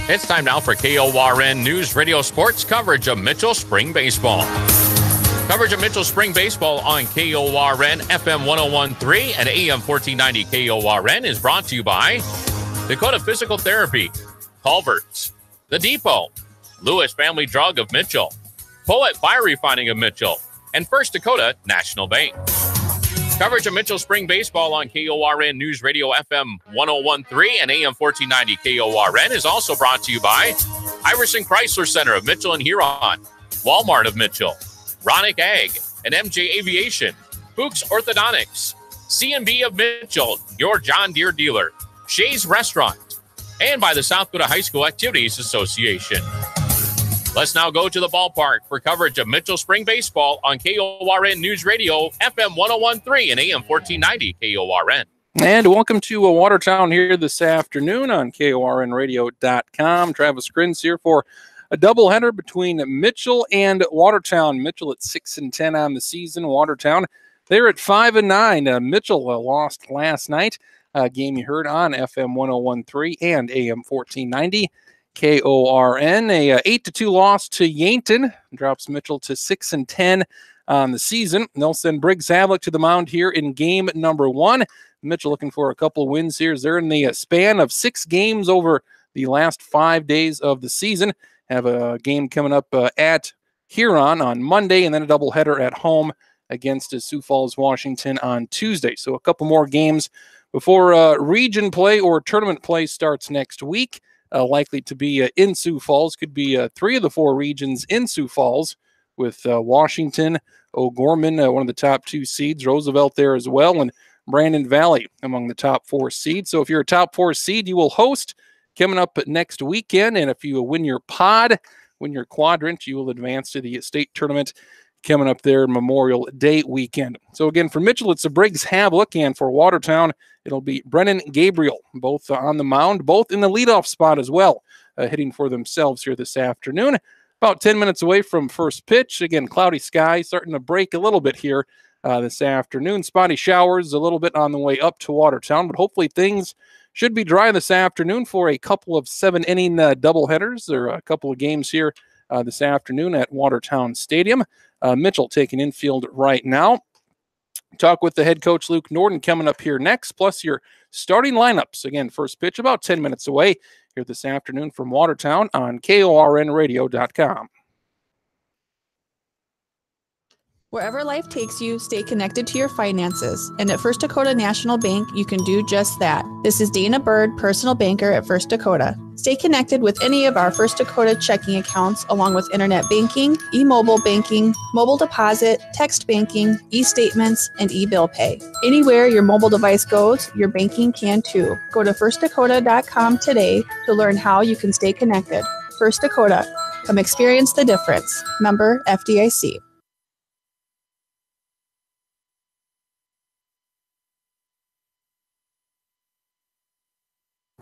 It's time now for KORN News Radio Sports coverage of Mitchell Spring Baseball. Coverage of Mitchell Spring Baseball on KORN FM 101.3 and AM 1490 KORN is brought to you by Dakota Physical Therapy, Culver's, The Depot, Lewis Family Drug of Mitchell, Poet Biorefining of Mitchell, and First Dakota National Bank. Coverage of Mitchell Spring Baseball on KORN News Radio FM 101.3 and AM 1490 KORN is also brought to you by Iverson Chrysler Center of Mitchell and Huron, Walmart of Mitchell, Ronick Ag, and MJ Aviation, Fuchs Orthodontics, C&B of Mitchell, your John Deere dealer, Shays Restaurant, and by the South Dakota High School Activities Association. Let's now go to the ballpark for coverage of Mitchell Spring Baseball on KORN News Radio, FM 101.3 and AM 1490 KORN. And welcome to Watertown here this afternoon on KORNradio.com. Travis Grins here for a doubleheader between Mitchell and Watertown. Mitchell at 6-10 on the season. Watertown, they're at 5-9. Mitchell lost last night. Game you heard on FM 101.3 and AM 1490. KORN, a 8-2 loss to Yankton, drops Mitchell to 6-10 on the season. They'll send Briggs Havlick to the mound here in game number 1. Mitchell looking for a couple of wins here. They're in the span of 6 games over the last 5 days of the season. Have a game coming up at Huron on Monday, and then a doubleheader at home against Sioux Falls, Washington on Tuesday. So a couple more games before region play or tournament play starts next week. Likely to be in Sioux Falls. Could be 3 of the 4 regions in Sioux Falls with Washington, O'Gorman, one of the top 2 seeds, Roosevelt there as well, and Brandon Valley among the top 4 seeds. So if you're a top 4 seed, you will host coming up next weekend. And if you win your quadrant, you will advance to the state tournament coming up there Memorial Day weekend. So again, for Mitchell, it's a Briggs Havlick, and for Watertown, it'll be Brennan Gabriel, both on the mound, both in the leadoff spot as well, hitting for themselves here this afternoon. About 10 minutes away from first pitch. Again, cloudy sky starting to break a little bit here this afternoon. Spotty showers a little bit on the way up to Watertown, but hopefully things should be dry this afternoon for a couple of 7-inning doubleheaders. There are a couple of games here this afternoon at Watertown Stadium. Mitchell taking infield right now. Talk with the head coach, Luke Norden, coming up here next, plus your starting lineups. Again, first pitch about 10 minutes away here this afternoon from Watertown on KORNradio.com. Wherever life takes you, stay connected to your finances. And at First Dakota National Bank, you can do just that. This is Dana Bird, personal banker at First Dakota. Stay connected with any of our First Dakota checking accounts, along with internet banking, e-mobile banking, mobile deposit, text banking, e-statements, and e-bill pay. Anywhere your mobile device goes, your banking can too. Go to firstdakota.com today to learn how you can stay connected. First Dakota. Come experience the difference. Member FDIC.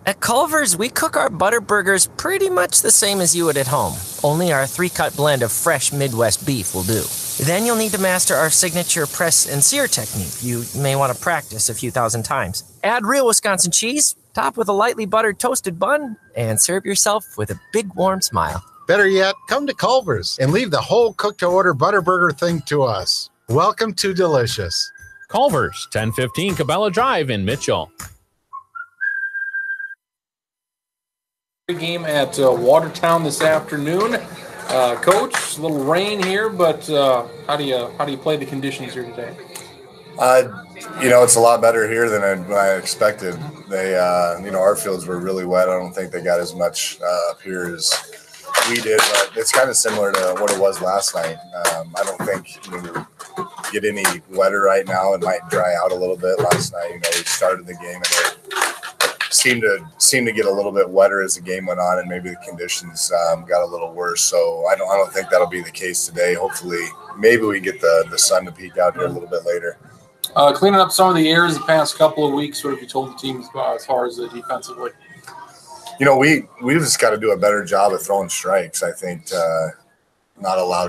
At Culver's, we cook our butter burgers pretty much the same as you would at home. Only our 3-cut blend of fresh Midwest beef will do. Then you'll need to master our signature press and sear technique. You may want to practice a few thousand times. Add real Wisconsin cheese, top with a lightly buttered toasted bun, and serve yourself with a big warm smile. Better yet, come to Culver's and leave the whole cook-to-order butter burger thing to us. Welcome to Delicious. Culver's, 1015 Cabela Drive in Mitchell. Game at Watertown this afternoon. Coach, a little rain here, but how do you play the conditions here today? It's a lot better here than I expected. They, our fields were really wet. I don't think they got as much up here as we did, but it's kind of similar to what it was last night. I don't think we get any wetter right now. It might dry out a little bit. Last night, we started the game and it seemed to get a little bit wetter as the game went on, and maybe the conditions got a little worse. So I don't think that'll be the case today. Hopefully, maybe we get the sun to peek out here a little bit later. Cleaning up some of the errors the past couple of weeks. What have you told the team as far as defensively? We just got to do a better job of throwing strikes. I think not allow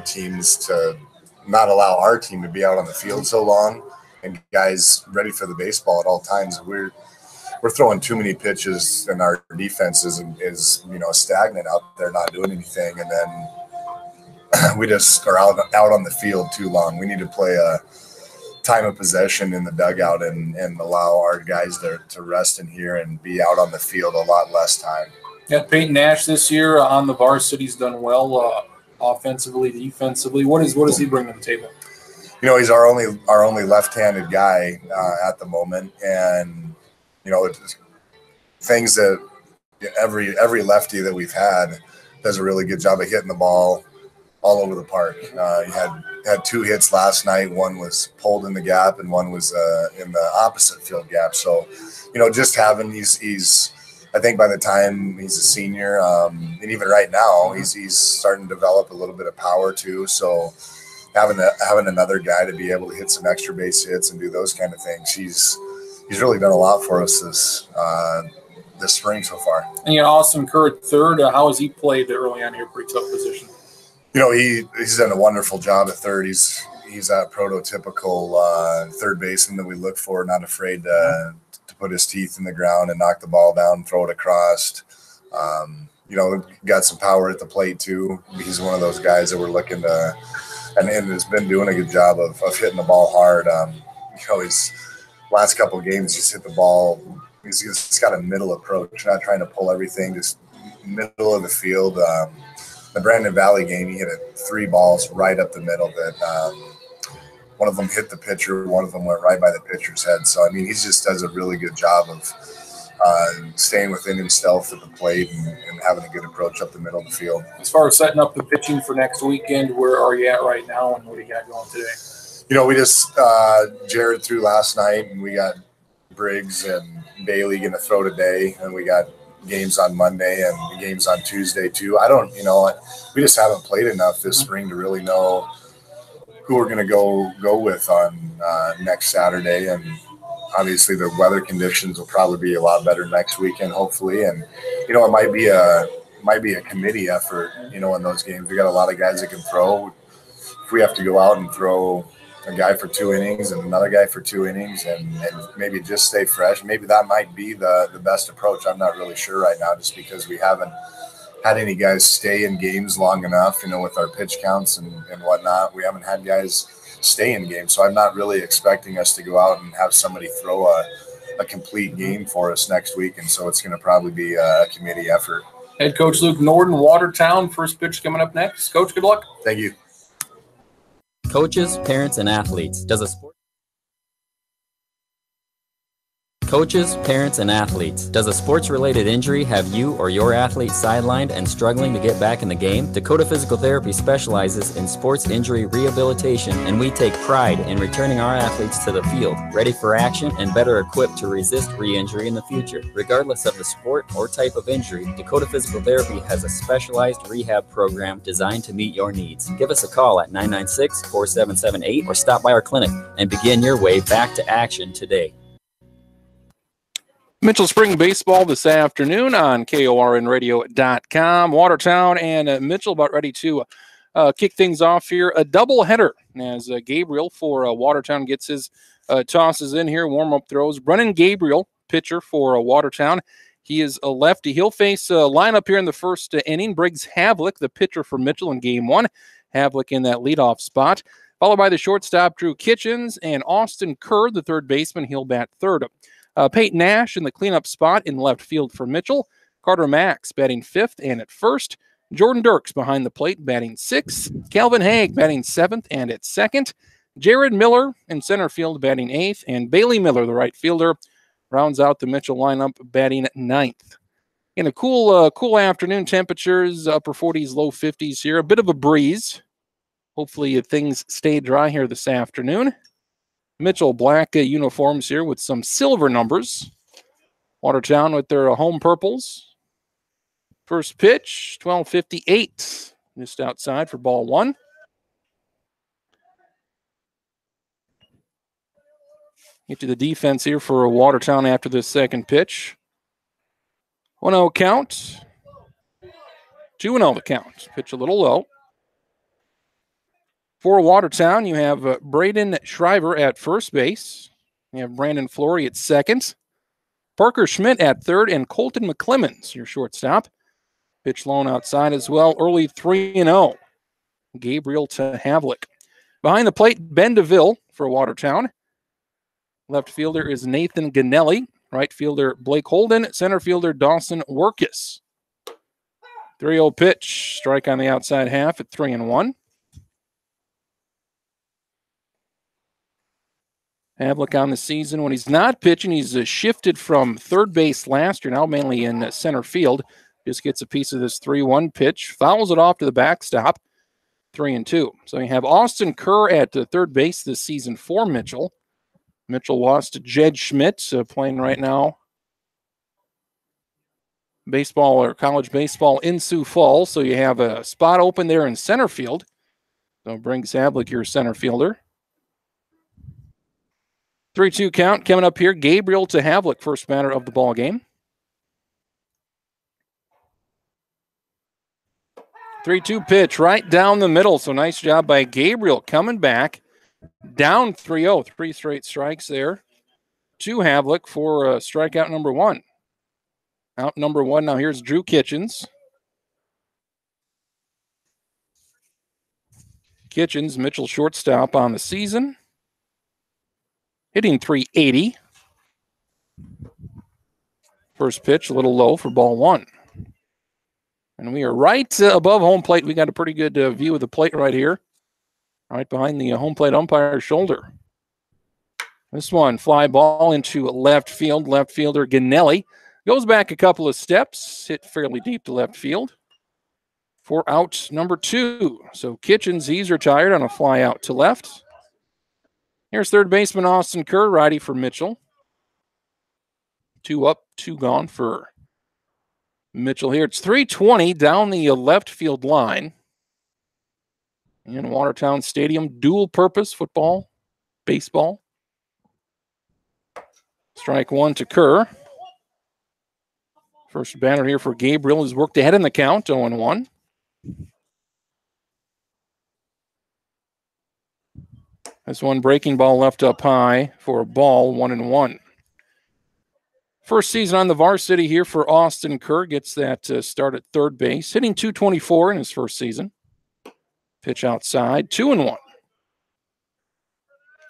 our team to be out on the field so long, and guys ready for the baseball at all times. we're throwing too many pitches, and our defense is stagnant out there, not doing anything, and then we just are out on the field too long. We need to play a time of possession in the dugout and allow our guys to rest in here and be out on the field a lot less time. Yeah, Peyton Nash this year on the varsity's done well offensively, defensively. What does he bring to the table? He's our only left-handed guy at the moment, and it's things that every lefty that we've had does a really good job of hitting the ball all over the park. He had 2 hits last night. One was pulled in the gap, and one was in the opposite field gap. So, just having he's I think by the time he's a senior, and even right now, he's starting to develop a little bit of power too. So having another guy to be able to hit some extra base hits and do those kind of things, he's really done a lot for us this spring so far. And Austin Kerr at third. How has he played early on here? Pretty tough position. He's done a wonderful job at third. He's that prototypical third baseman that we look for, not afraid to put his teeth in the ground and knock the ball down, throw it across. Got some power at the plate too. He's one of those guys that we're looking to, and has been doing a good job of hitting the ball hard. His last couple of games, he's hit the ball. He's got a middle approach, not trying to pull everything, just middle of the field. The Brandon Valley game, he hit 3 balls right up the middle that one of them hit the pitcher, one of them went right by the pitcher's head. So, he just does a really good job of staying within himself at the plate and having a good approach up the middle of the field. As far as setting up the pitching for next weekend, where are you at right now, and what do you got going today? We just Jared threw last night, and we got Briggs and Bailey going to throw today, and we got games on Monday and games on Tuesday too. We just haven't played enough this spring to really know who we're going to go with on next Saturday, and obviously the weather conditions will probably be a lot better next weekend, hopefully. And it might be a committee effort. In those games, we got a lot of guys that can throw. If we have to go out and throw a guy for 2 innings and another guy for 2 innings and maybe just stay fresh, maybe that might be the best approach. I'm not really sure right now, just because we haven't had any guys stay in games long enough, with our pitch counts and whatnot. We haven't had guys stay in games. So I'm not really expecting us to go out and have somebody throw a complete game for us next week. And so it's going to probably be a committee effort. Head coach Luke Norden, Watertown, first pitch coming up next. Coach, good luck. Thank you. Coaches, parents, and athletes. Does a sports sports-related injury have you or your athlete sidelined and struggling to get back in the game? Dakota Physical Therapy specializes in sports injury rehabilitation, and we take pride in returning our athletes to the field, ready for action and better equipped to resist re-injury in the future. Regardless of the sport or type of injury, Dakota Physical Therapy has a specialized rehab program designed to meet your needs. Give us a call at 996-4778 or stop by our clinic and begin your way back to action today. Mitchell Spring Baseball this afternoon on KORNradio.com. Watertown and Mitchell about ready to kick things off here. A doubleheader as Gabriel for Watertown gets his tosses in here, warm-up throws. Brennan Gabriel, pitcher for Watertown. He is a lefty. He'll face a lineup here in the first inning. Briggs Havlick, the pitcher for Mitchell in game 1. Havlick in that leadoff spot. Followed by the shortstop, Drew Kitchens, and Austin Kerr, the third baseman. He'll bat third. Peyton Nash in the cleanup spot in left field for Mitchell. Carter Max batting 5th and at 1st. Jordan Dirks behind the plate batting 6th. Calvin Haig batting 7th and at 2nd. Jared Miller in center field batting 8th. And Bailey Miller, the right fielder, rounds out the Mitchell lineup batting 9th. In a cool afternoon, temperatures upper 40s, low 50s here. A bit of a breeze. Hopefully things stay dry here this afternoon. Mitchell black uniforms here with some silver numbers. Watertown with their home purples. First pitch, 12:58. Just outside for ball 1. Get to the defense here for Watertown after this second pitch. 1-0 count. 2-0 the count. Pitch a little low. For Watertown, you have Braden Shriver at first base. You have Brandon Flory at second. Parker Schmidt at third, and Colton McClemens, your shortstop. Pitch loan outside as well. Early 3-0. Gabriel to Havlik. Behind the plate, Ben DeVille for Watertown. Left fielder is Nathan Ganelli. Right fielder, Blake Holden. Center fielder, Dawson Workus. 3-0 pitch. Strike on the outside half at 3-1. Havlik on the season, when he's not pitching, he's shifted from third base last year, now mainly in center field. Just gets a piece of this 3-1 pitch, fouls it off to the backstop, 3-2. So you have Austin Kerr at third base this season for Mitchell. Mitchell lost to Jed Schmidt, playing right now baseball or college baseball in Sioux Falls. So you have a spot open there in center field. So brings Havlik your center fielder. 3-2 count coming up here. Gabriel to Havlik, first batter of the ball game. 3-2 pitch right down the middle. So nice job by Gabriel coming back. Down 3-0. 3 straight strikes there to Havlik for strikeout number 1. Out number 1. Now here's Drew Kitchens. Kitchens, Mitchell shortstop on the season. Hitting .380. First pitch, a little low for ball 1. And we are right above home plate. We got a pretty good view of the plate right here. Right behind the home plate umpire's shoulder. This one, fly ball into left field. Left fielder Ganelli goes back a couple of steps. Hit fairly deep to left field. For out number 2. So Kitchens, he's retired on a fly out to left. Here's third baseman Austin Kerr, righty for Mitchell. 2 up, 2 gone for Mitchell here. It's 3:20 down the left field line in Watertown Stadium. Dual purpose football, baseball. Strike 1 to Kerr. First batter here for Gabriel has worked ahead in the count, 0-1. This one breaking ball left up high for a ball, 1-1. First season on the varsity here for Austin Kerr. Gets that start at third base. Hitting .224 in his first season. Pitch outside, 2-1.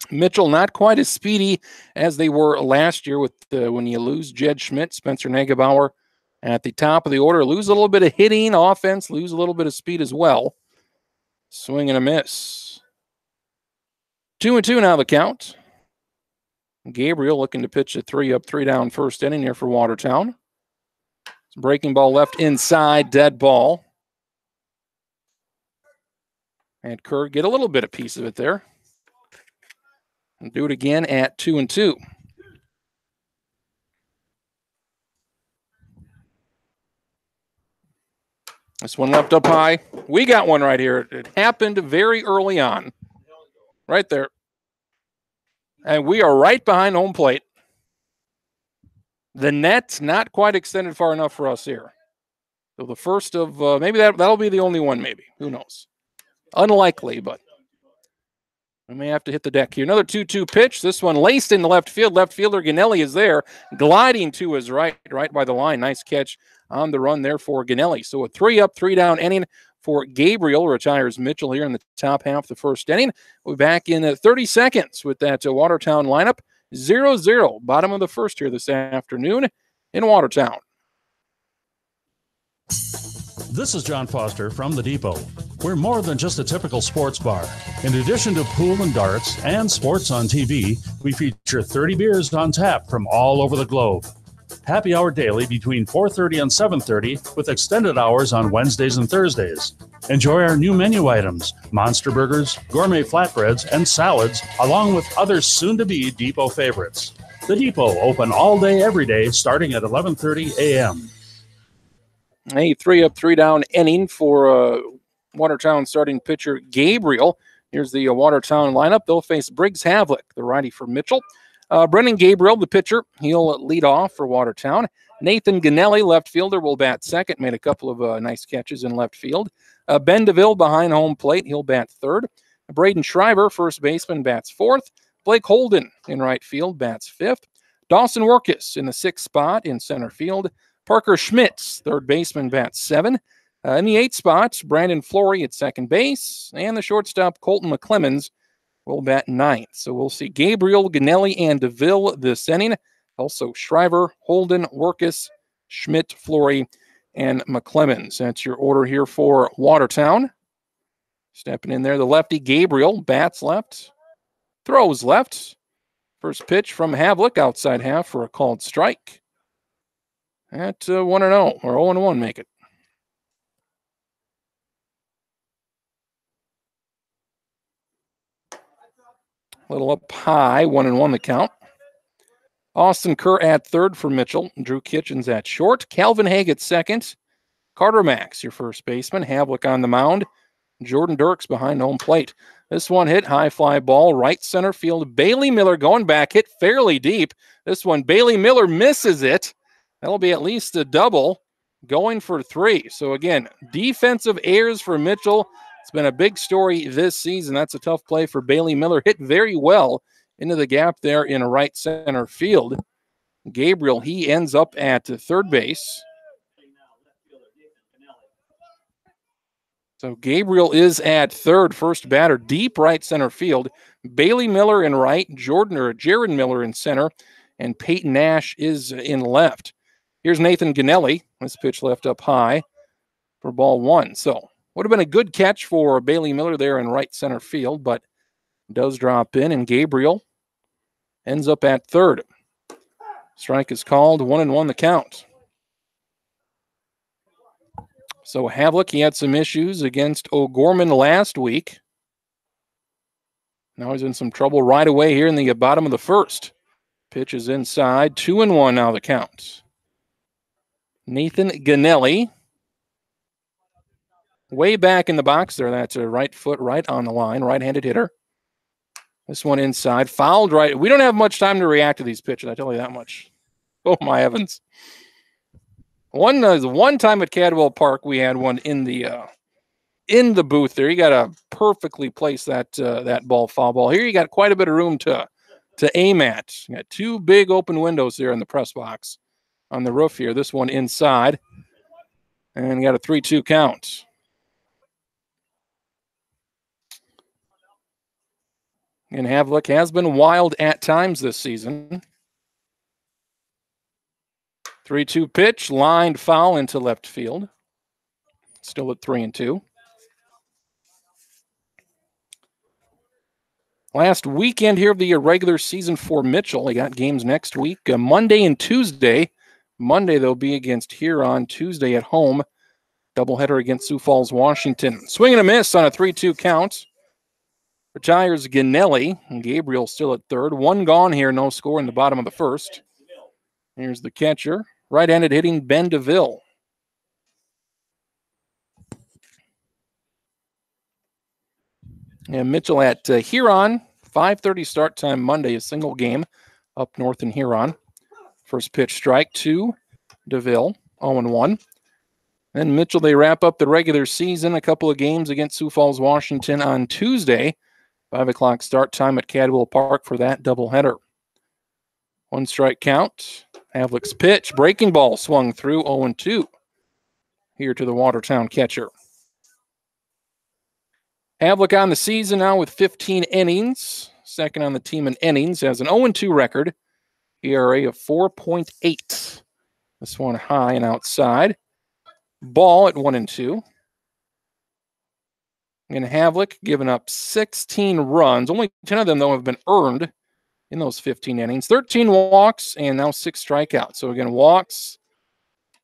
Mitchell not quite as speedy as they were last year with when you lose Jed Schmidt, Spencer Negebauer at the top of the order. Lose a little bit of hitting offense, lose a little bit of speed as well. Swing and a miss. 2-2 now the count. Gabriel looking to pitch a 3 up, 3 down first inning here for Watertown. Breaking ball left inside, dead ball. And Kerr get a little bit of piece of it there. And do it again at 2-2. This one left up high. We got one right here. It happened very early on. Right there. And we are right behind home plate. The net's not quite extended far enough for us here. So the first of, maybe that'll be the only one, maybe. Who knows? Unlikely, but we may have to hit the deck here. Another 2-2 pitch. This one laced in the left field. Left fielder Ganelli is there, gliding to his right by the line. Nice catch on the run there for Ganelli. So a 3 up, 3 down inning for Gabriel. Retires Mitchell here in the top half of the first inning. We'll be back in 30 seconds with that Watertown lineup. 0-0, bottom of the first here this afternoon in Watertown. This is John Foster from The Depot. We're more than just a typical sports bar. In addition to pool and darts and sports on TV, we feature 30 beers on tap from all over the globe. Happy hour daily between 4:30 and 7:30 with extended hours on Wednesdays and Thursdays. Enjoy our new menu items, monster burgers, gourmet flatbreads, and salads, along with other soon-to-be Depot favorites. The Depot, open all day, every day, starting at 11:30 a.m. A 3 up, 3 down inning for Watertown starting pitcher Gabriel. Here's the Watertown lineup. They'll face Briggs Havlik, the righty for Mitchell. Brennan Gabriel, the pitcher, he'll lead off for Watertown. Nathan Ganelli, left fielder, will bat second. Made a couple of nice catches in left field. Ben DeVille behind home plate. He'll bat third. Braden Schreiber, first baseman, bats fourth. Blake Holden in right field, bats fifth. Dawson Workus in the 6th spot in center field. Parker Schmitz, third baseman, bats 7. In the 8th spot, Brandon Flory at second base. And the shortstop, Colton McClemens, will bat 9th. So we'll see Gabriel, Ganelli, and DeVille this inning. Also Shriver, Holden, Workus, Schmidt, Flory, and McClemens. That's your order here for Watertown. Stepping in there, the lefty Gabriel, bats left, throws left. First pitch from Havlick, outside half for a called strike. At 1-0, or 0-1 make it. A little up high, 1-1 the count. Austin Kerr at third for Mitchell. Drew Kitchens at short. Calvin Haig at second. Carter Max, your first baseman. Havlick on the mound. Jordan Dirks behind home plate. This one hit, high fly ball, right center field. Bailey Miller going back, hit fairly deep. This one, Bailey Miller misses it. That'll be at least a double, going for 3. So again, defensive errors for Mitchell. It's been a big story this season. That's a tough play for Bailey Miller. Hit very well into the gap there in right center field. Gabriel, he ends up at third base. So Gabriel is at third, first batter, deep right center field. Bailey Miller in right, Jared Miller in center, and Peyton Nash is in left. Here's Nathan Ganelli. This pitch left up high for ball 1. So would have been a good catch for Bailey Miller there in right center field, but does drop in, and Gabriel ends up at third. Strike is called, 1-1 the count. So Havlick, he had some issues against O'Gorman last week. Now he's in some trouble right away here in the bottom of the first. Pitch is inside, 2-1 now the count. Nathan Ganelli, way back in the box there. That's a right foot right on the line, right-handed hitter. This one inside, fouled right. We don't have much time to react to these pitches, I tell you that much. Oh, my heavens. One time at Cadwell Park, we had one in the booth there. You got to perfectly place that ball, foul ball. Here you got quite a bit of room to aim at. You got 2 big open windows there in the press box on the roof here. This one inside, and you got a 3-2 count. And Havlick has been wild at times this season. 3-2 pitch, lined foul into left field. Still at 3-2. Last weekend here of the regular season for Mitchell. They got games next week, Monday and Tuesday. Monday they'll be against Huron. Tuesday at home. Doubleheader against Sioux Falls, Washington. Swing and a miss on a 3-2 count. Retires Ganelli. And Gabriel still at third. 1 gone here, no score in the bottom of the first. Here's the catcher. Right-handed hitting Ben DeVille. And Mitchell at Huron. 5:30 start time Monday, a single game up north in Huron. First pitch strike to DeVille, 0-1. Then Mitchell, they wrap up the regular season, a couple of games against Sioux Falls, Washington on Tuesday. 5 o'clock start time at Cadwell Park for that doubleheader. 1 strike count. Havlick's pitch, breaking ball swung through, 0-2. Here to the Watertown catcher. Havlick on the season now with 15 innings. Second on the team in innings. Has an 0-2 record. ERA of 4.8. This one high and outside. Ball at 1-2. And Havlick giving up 16 runs. Only 10 of them, though, have been earned in those 15 innings. 13 walks and now 6 strikeouts. So, again, walks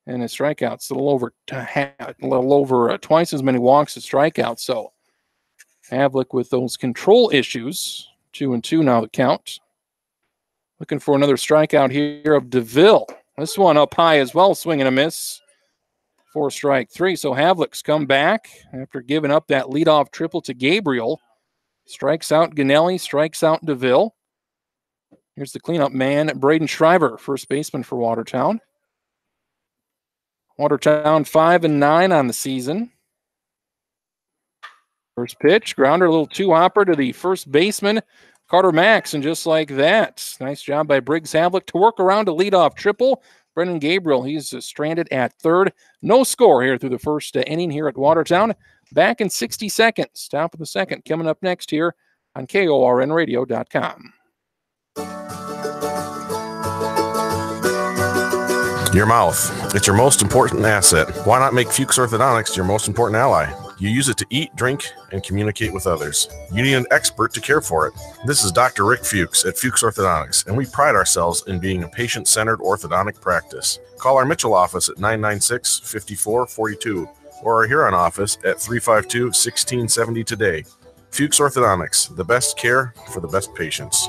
and his strikeouts. A little over twice as many walks as strikeouts. So, Havlick with those control issues. 2-2 now the count. Looking for another strikeout here of DeVille. This one up high as well, swing and a miss. 4 strike 3. So Havlick's come back after giving up that leadoff triple to Gabriel. Strikes out Ganelli, strikes out DeVille. Here's the cleanup man, Braden Shriver, first baseman for Watertown. Watertown 5-9 on the season. First pitch, grounder, a little 2-hopper to the first baseman Carter Max, and just like that, nice job by Briggs Havlick to work around a leadoff triple. Brendan Gabriel, he's stranded at third. No score here through the first inning here at Watertown. Back in 60 seconds. Top of the second coming up next here on KORNradio.com. Your mouth. It's your most important asset. Why not make Fuchs Orthodontics your most important ally? You use it to eat, drink, and communicate with others. You need an expert to care for it. This is Dr. Rick Fuchs at Fuchs Orthodontics, and we pride ourselves in being a patient-centered orthodontic practice. Call our Mitchell office at 996-5442 or our Huron office at 352-1670 today. Fuchs Orthodontics, the best care for the best patients.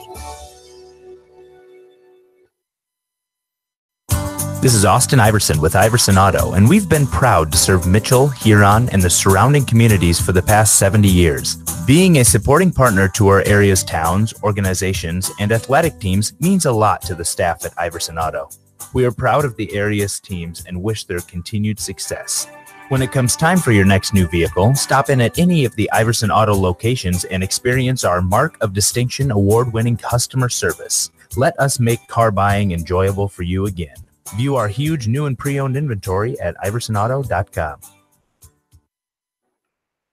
This is Austin Iverson with Iverson Auto, and we've been proud to serve Mitchell, Huron, and the surrounding communities for the past 70 years. Being a supporting partner to our area's towns, organizations, and athletic teams means a lot to the staff at Iverson Auto. We are proud of the area's teams and wish their continued success. When it comes time for your next new vehicle, stop in at any of the Iverson Auto locations and experience our Mark of Distinction award-winning customer service. Let us make car buying enjoyable for you again. View our huge new and pre-owned inventory at iversonauto.com.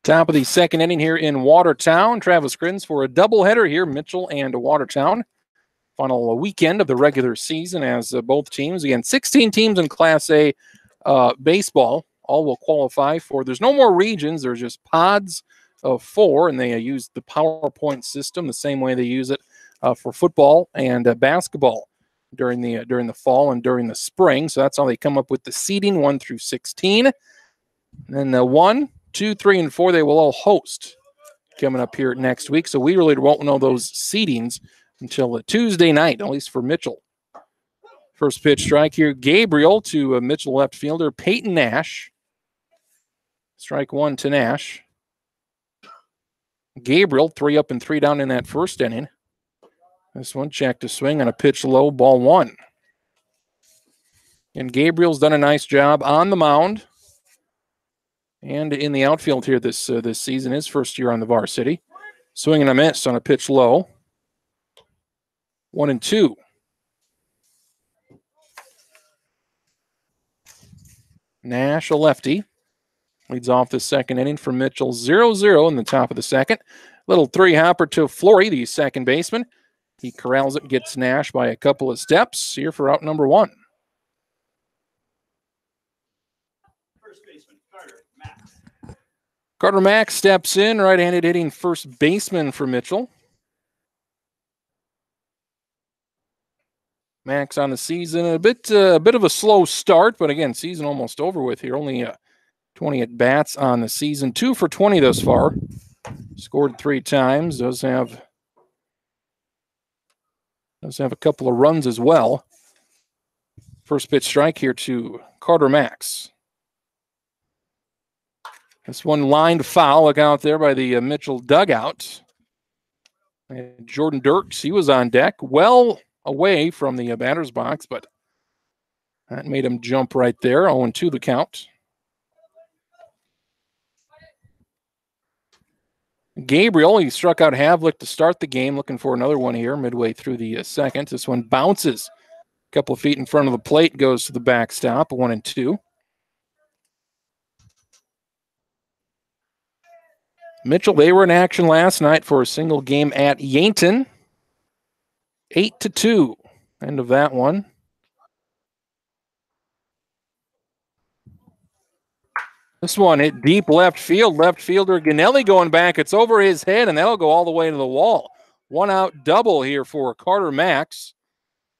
Top of the second inning here in Watertown. Travis Grins for a doubleheader here, Mitchell and Watertown. Final weekend of the regular season as both teams, again, 16 teams in Class A baseball, all will qualify for. There's no more regions. There's just pods of 4, and they use the PowerPoint system the same way they use it for football and basketball during the fall and during the spring. So that's how they come up with the seeding 1 through 16. And then 1, 2, 3, and 4 they will all host coming up here next week. So we really won't know those seedings until Tuesday night, at least for Mitchell. First pitch strike here, Gabriel to Mitchell left fielder Peyton Nash. Strike 1 to Nash. Gabriel 3 up and 3 down in that first inning. This one checked to swing on a pitch low, ball 1. And Gabriel's done a nice job on the mound and in the outfield here this season, his first year on the varsity. Swing and a miss on a pitch low. 1-2. Nash, a lefty, leads off the second inning for Mitchell, 0-0 in the top of the second. Little 3-hopper to Flory, the second baseman. He corrals it, gets Nash by a couple of steps here for out number 1. First baseman, Carter Max. Carter Max steps in, right-handed hitting first baseman for Mitchell. Max on the season, a bit of a slow start, but again, season almost over with here. Only 20 at-bats on the season, 2 for 20 thus far. Scored 3 times, does have a couple of runs as well. First pitch strike here to Carter Max. This one lined foul. Look out there by the Mitchell dugout. And Jordan Dirks, he was on deck, well away from the batter's box, but that made him jump right there. 0-2 the count. Gabriel, he struck out Havlick to start the game, looking for another one here midway through the second. This one bounces a couple of feet in front of the plate, goes to the backstop, 1-2. Mitchell, they were in action last night for a single game at Yankton. 8-2, end of that one. This one hit deep left field. Left fielder Ganelli going back. It's over his head, and that'll go all the way to the wall. 1-out double here for Carter Max.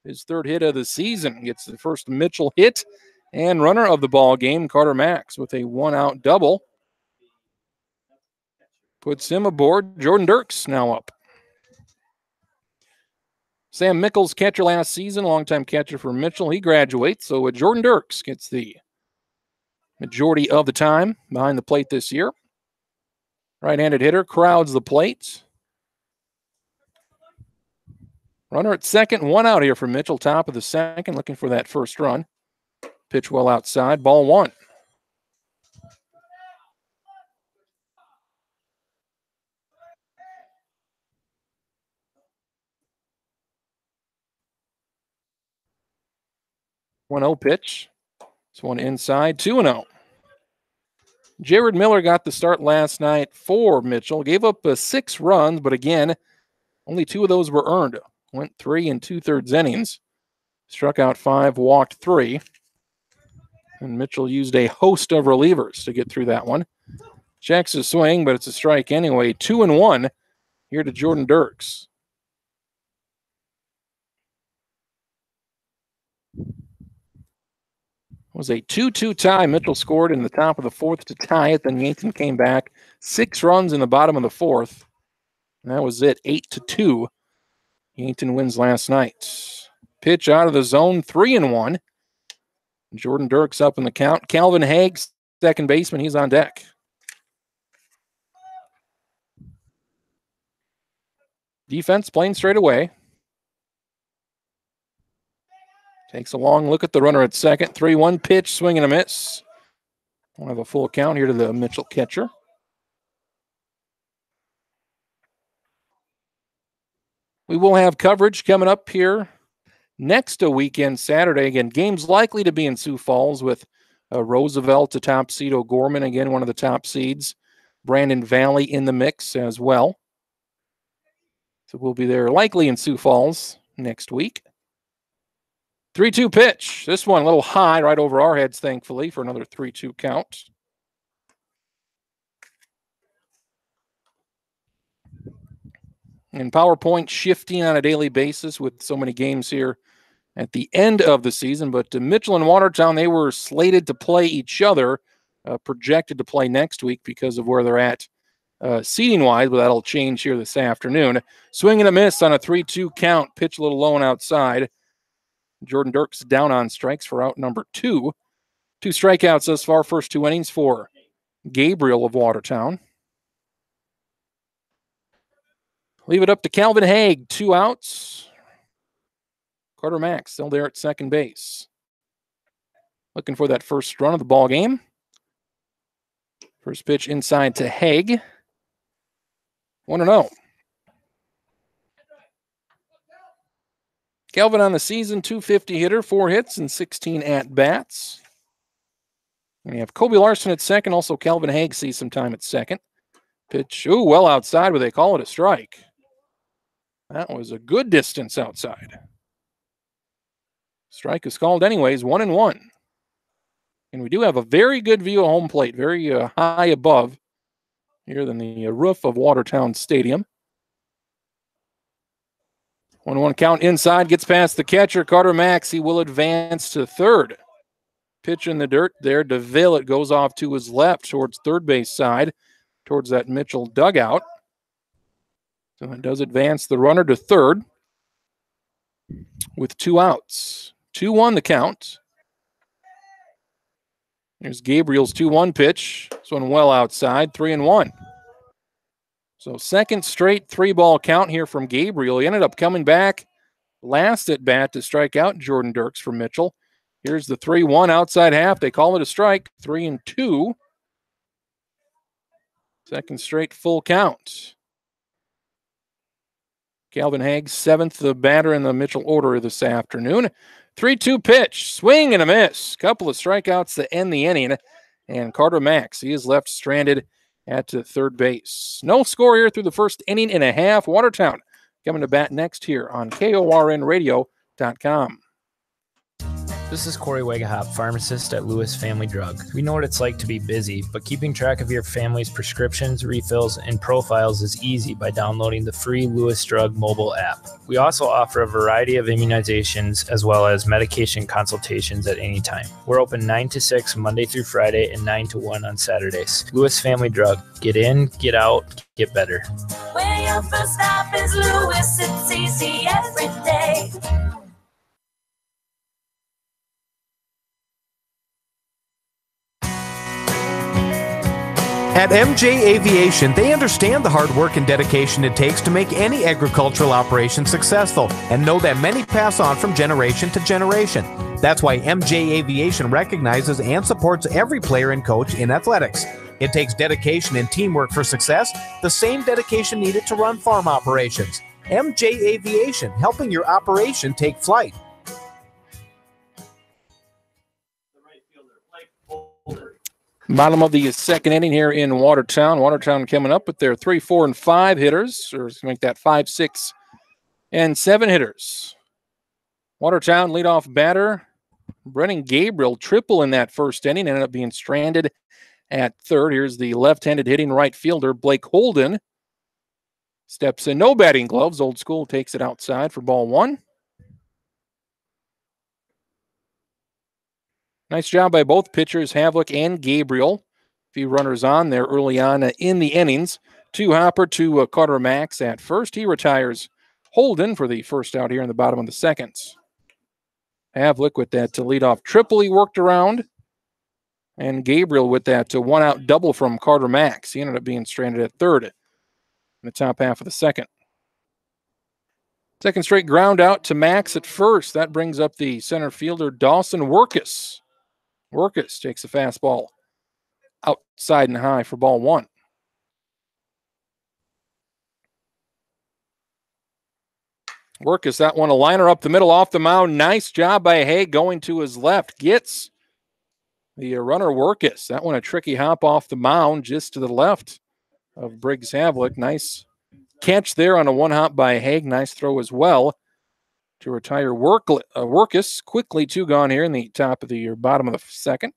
His 3rd hit of the season. Gets the first Mitchell hit and runner of the ball game. Carter Max with a 1-out double. Puts him aboard. Jordan Dirks now up. Sam Mickles, catcher last season, longtime catcher for Mitchell. He graduates, so Jordan Dirks gets the majority of the time behind the plate this year. Right-handed hitter crowds the plate. Runner at second, 1 out here for Mitchell, top of the second, looking for that first run. Pitch well outside, ball 1. 1-0 pitch. This one inside, 2-0. Jared Miller got the start last night for Mitchell. Gave up 6 runs, but again, only 2 of those were earned. Went 3 2/3 innings. Struck out 5, walked 3. And Mitchell used a host of relievers to get through that one. Checks a swing, but it's a strike anyway. 2-1 here to Jordan Dirks. It was a 2-2 tie. Mitchell scored in the top of the 4th to tie it. Then Yankton came back. 6 runs in the bottom of the 4th. And that was it, 8-2. Yankton wins last night. Pitch out of the zone, 3-1. Jordan Dirks up in the count. Calvin Haig, second baseman, he's on deck. Defense playing straight away. Takes a long look at the runner at second. 3-1 pitch, swing and a miss. We'll have a full count here to the Mitchell catcher. We will have coverage coming up here next weekend, Saturday. Again, games likely to be in Sioux Falls with Roosevelt, a top seed. O'Gorman, again, one of the top seeds. Brandon Valley in the mix as well. So we'll be there likely in Sioux Falls next week. 3-2 pitch. This one a little high right over our heads, thankfully, for another 3-2 count. And PowerPoint shifting on a daily basis with so many games here at the end of the season. But Mitchell and Watertown, they were slated to play each other, projected to play next week because of where they're at seeding-wise, but that'll change here this afternoon. Swing and a miss on a 3-2 count. Pitch a little low and outside. Jordan Dirks down on strikes for out number 2. 2 strikeouts thus far, first 2 innings for Gabriel of Watertown. Leave it up to Calvin Haig, 2 outs. Carter Mack still there at second base. Looking for that first run of the ball game. First pitch inside to Haig. 1-0. Calvin on the season, .250 hitter, 4 hits and 16 at-bats. And you have Kobe Larson at second. Also, Calvin Haig sees some time at second. Pitch, well outside, but they call it a strike. That was a good distance outside. Strike is called anyways, 1-1. And we do have a very good view of home plate, very high above here than the roof of Watertown Stadium. 1-1 count inside, gets past the catcher, Carter Max. He will advance to third. Pitch in the dirt there. DeVille, it goes off to his left towards third base side, towards that Mitchell dugout. So it does advance the runner to third with 2 outs. 2-1 the count. Here's Gabriel's 2-1 pitch. This one well outside, 3-1. So second straight 3-ball count here from Gabriel. He ended up coming back last at bat to strike out Jordan Dirks for Mitchell. Here's the 3-1 outside half. They call it a strike, 3-2. Second straight full count. Calvin Haig, 7th batter in the Mitchell order this afternoon. 3-2 pitch, swing and a miss. Couple of strikeouts to end the inning. And Carter Max, he is left stranded at third base. No score here through the first inning and a half. Watertown coming to bat next here on KORNradio.com. This is Corey Wegahop, pharmacist at Lewis Family Drug. We know what it's like to be busy, but keeping track of your family's prescriptions, refills, and profiles is easy by downloading the free Lewis Drug mobile app. We also offer a variety of immunizations as well as medication consultations at any time. We're open 9 to 6 Monday through Friday and 9 to 1 on Saturdays. Lewis Family Drug. Get in, get out, get better. Where your first stop is Lewis, it's easy every day. At MJ Aviation, they understand the hard work and dedication it takes to make any agricultural operation successful and know that many pass on from generation to generation. That's why MJ Aviation recognizes and supports every player and coach in athletics. It takes dedication and teamwork for success, the same dedication needed to run farm operations. MJ Aviation, helping your operation take flight. Bottom of the second inning here in Watertown. Watertown coming up with their 3, 4, and 5 hitters, or to make that 5, 6, and 7 hitters. Watertown leadoff batter, Brennan Gabriel, triple in that first inning, ended up being stranded at third. Here's the left-handed hitting right fielder, Blake Holden. Steps in, no batting gloves. Old school takes it outside for ball 1. Nice job by both pitchers, Havlick and Gabriel. A few runners on there early on in the innings. 2 Hopper to Carter Max at first. He retires Holden for the first out here in the bottom of the second. Havlick with that to lead off triple he worked around. And Gabriel with that to 1-out double from Carter Max. He ended up being stranded at third in the top half of the second. Second straight ground out to Max at first. That brings up the center fielder, Dawson Workus. Workus takes a fastball outside and high for ball 1. Workus, that one, a liner up the middle off the mound. Nice job by Hay going to his left. Gets the runner Workus. That one a tricky hop off the mound just to the left of Briggs Havlick. Nice catch there on a one hop by Haig. Nice throw as well to retire Workus. Quickly 2 gone here in the top of the bottom of the second.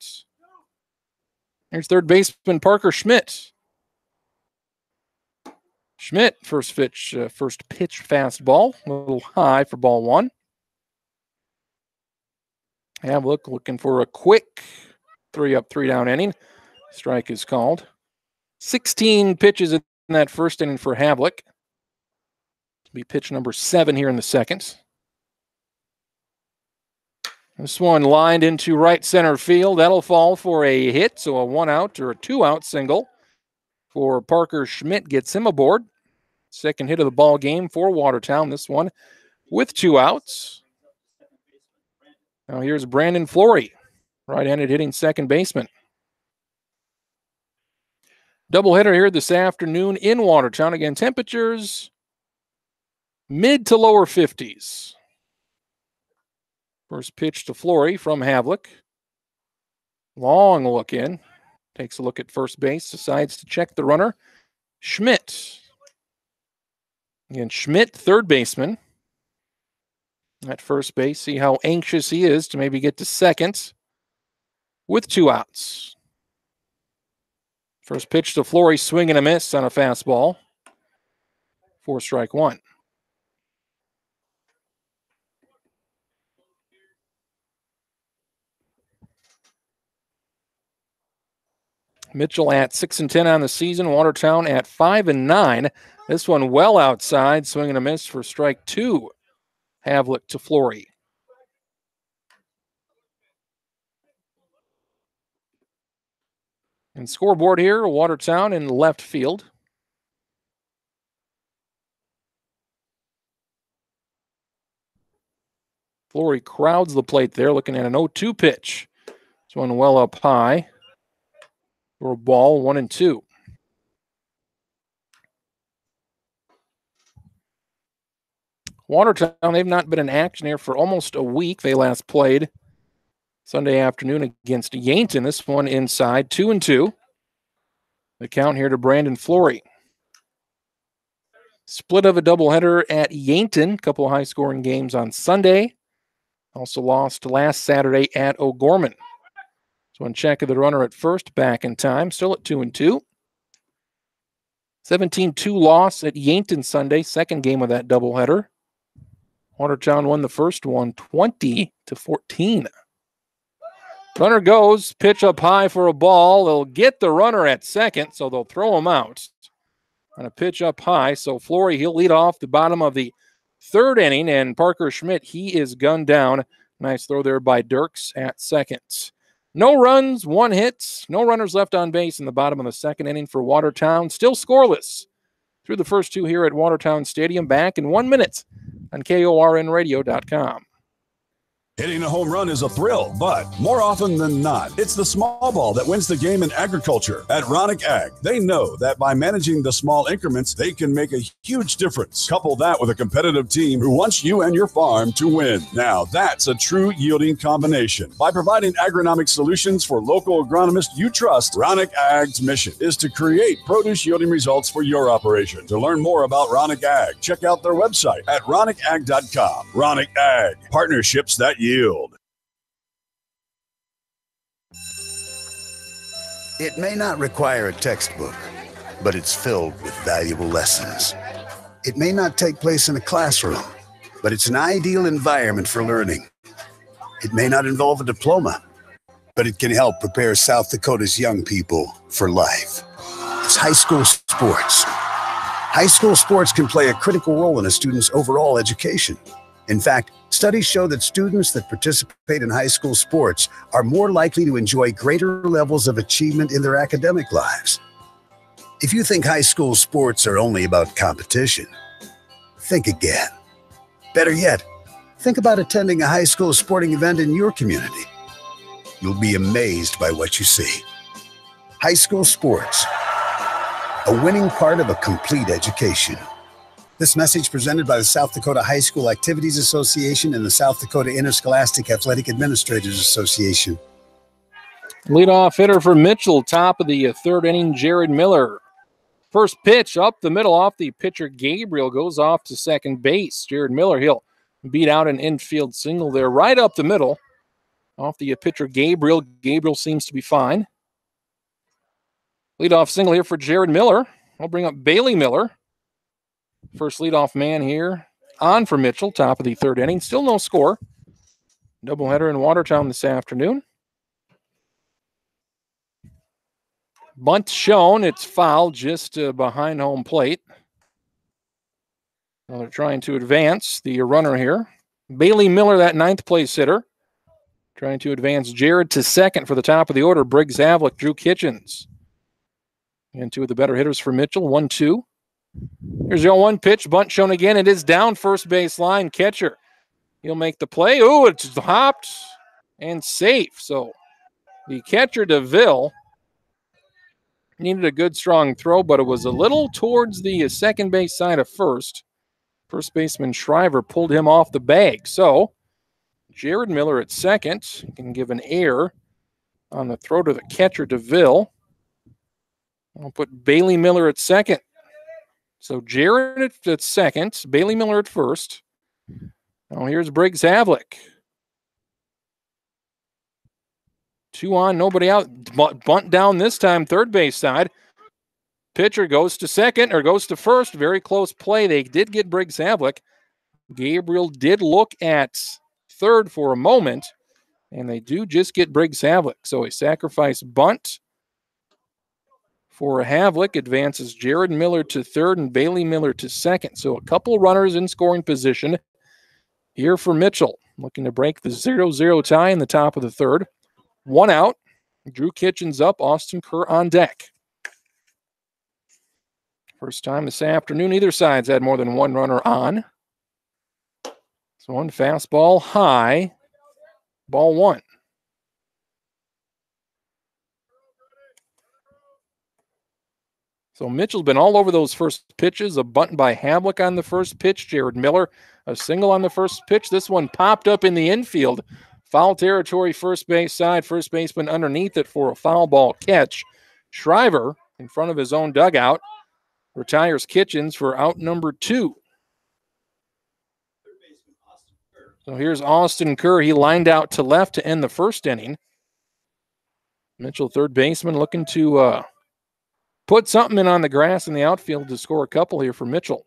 Here's third baseman Parker Schmidt. Schmidt, first pitch fastball, a little high for ball 1. Havlick looking for a quick 3-up, 3-down inning. Strike is called. 16 pitches in that first inning for Havlick. To be pitch number 7 here in the second. This one lined into right center field. That'll fall for a hit, so a 1-out or a 2-out single for Parker Schmidt gets him aboard. Second hit of the ball game for Watertown. This one with 2 outs. Now here's Brandon Flory, right-handed hitting second baseman. Doubleheader here this afternoon in Watertown. Again, temperatures mid to lower 50s. First pitch to Flory from Havlick. Long look in. Takes a look at first base. Decides to check the runner. Schmidt. Again, Schmidt, third baseman. At first base. See how anxious he is to maybe get to second with 2 outs. First pitch to Flory, swing and a miss on a fastball. 4 strike 1. Mitchell at 6-10 on the season. Watertown at 5-9. This one well outside. Swing and a miss for strike 2. Havlick to Flory. And scoreboard here, Watertown in left field. Flory crowds the plate there, looking at an 0-2 pitch. This one well up high. For a ball, 1-2. Watertown, they've not been in action here for almost a week. They last played Sunday afternoon against Yankton. This one inside, 2-2. The count here to Brandon Flory. Split of a doubleheader at Yankton. A couple of high-scoring games on Sunday. Also lost last Saturday at O'Gorman. So one check of the runner at first, back in time. Still at 2-2. 17-2 loss at Yankton Sunday. Second game of that doubleheader. Watertown won the first one 20-14. Runner goes, pitch up high for a ball. They'll get the runner at second, so they'll throw him out on a pitch up high. So Flory, he'll lead off the bottom of the third inning, and Parker Schmidt, he is gunned down. Nice throw there by Dirks at second. No runs, 1 hit, no runners left on base in the bottom of the second inning for Watertown. Still scoreless through the first 2 here at Watertown Stadium. Back in 1 minute on KORNradio.com. Hitting a home run is a thrill, but more often than not, it's the small ball that wins the game in agriculture. At Ronick Ag, they know that by managing the small increments, they can make a huge difference. Couple that with a competitive team who wants you and your farm to win. Now, that's a true yielding combination. By providing agronomic solutions for local agronomists you trust, Ronick Ag's mission is to create produce yielding results for your operation. To learn more about Ronick Ag, check out their website at ronickag.com. Ronick Ag, partnerships that yield. It may not require a textbook, but it's filled with valuable lessons. It may not take place in a classroom, but it's an ideal environment for learning. It may not involve a diploma, but it can help prepare South Dakota's young people for life. It's high school sports. High school sports can play a critical role in a student's overall education. In fact, studies show that students that participate in high school sports are more likely to enjoy greater levels of achievement in their academic lives. If you think high school sports are only about competition, think again. Better yet, think about attending a high school sporting event in your community. You'll be amazed by what you see. High school sports, a winning part of a complete education. This message presented by the South Dakota High School Activities Association and the South Dakota Interscholastic Athletic Administrators Association. Leadoff hitter for Mitchell, top of the third inning, Jared Miller. First pitch up the middle off the pitcher Gabriel, goes off to second base. Jared Miller, he'll beat out an infield single there right up the middle off the pitcher Gabriel. Gabriel seems to be fine. Leadoff single here for Jared Miller. I'll bring up Bailey Miller. First leadoff man here on for Mitchell, top of the third inning. Still no score. Doubleheader in Watertown this afternoon. Bunt shown. It's foul just behind home plate. Now they're trying to advance the runner here. Bailey Miller, that ninth place hitter. Trying to advance Jared to second for the top of the order. Briggs Havlick, Drew Kitchens. And two of the better hitters for Mitchell. 1-2. Here's the 0-1 pitch. Bunt shown again. It is down first base line. Catcher, he'll make the play. Ooh, it's hopped and safe. So the catcher, DeVille, needed a good strong throw, but it was a little towards the second base side of first. First baseman Shriver pulled him off the bag. So Jared Miller at second can give an error on the throw to the catcher, DeVille. I'll put Bailey Miller at second. So Jared at second, Bailey Miller at first. Now here's Briggs Havlick. 2 on, nobody out. Bunt down this time, third base side. Pitcher goes to second or goes to first. Very close play. They did get Briggs Havlick. Gabriel did look at third for a moment, and they do just get Briggs Havlick. So a sacrifice bunt for Havlick advances Jared Miller to third and Bailey Miller to second. So a couple runners in scoring position here for Mitchell. Looking to break the 0-0 tie in the top of the third. 1 out. Drew Kitchens up. Austin Kerr on deck. First time this afternoon, either side's had more than one runner on. So one fastball high. Ball 1. So Mitchell's been all over those first pitches. A bunt by Havlick on the first pitch. Jared Miller, a single on the first pitch. This one popped up in the infield. Foul territory, first base side. First baseman underneath it for a foul ball catch. Shriver, in front of his own dugout, retires Kitchens for out number 2. So here's Austin Kerr. He lined out to left to end the first inning. Mitchell, third baseman, looking to put something in on the grass in the outfield to score a couple here for Mitchell.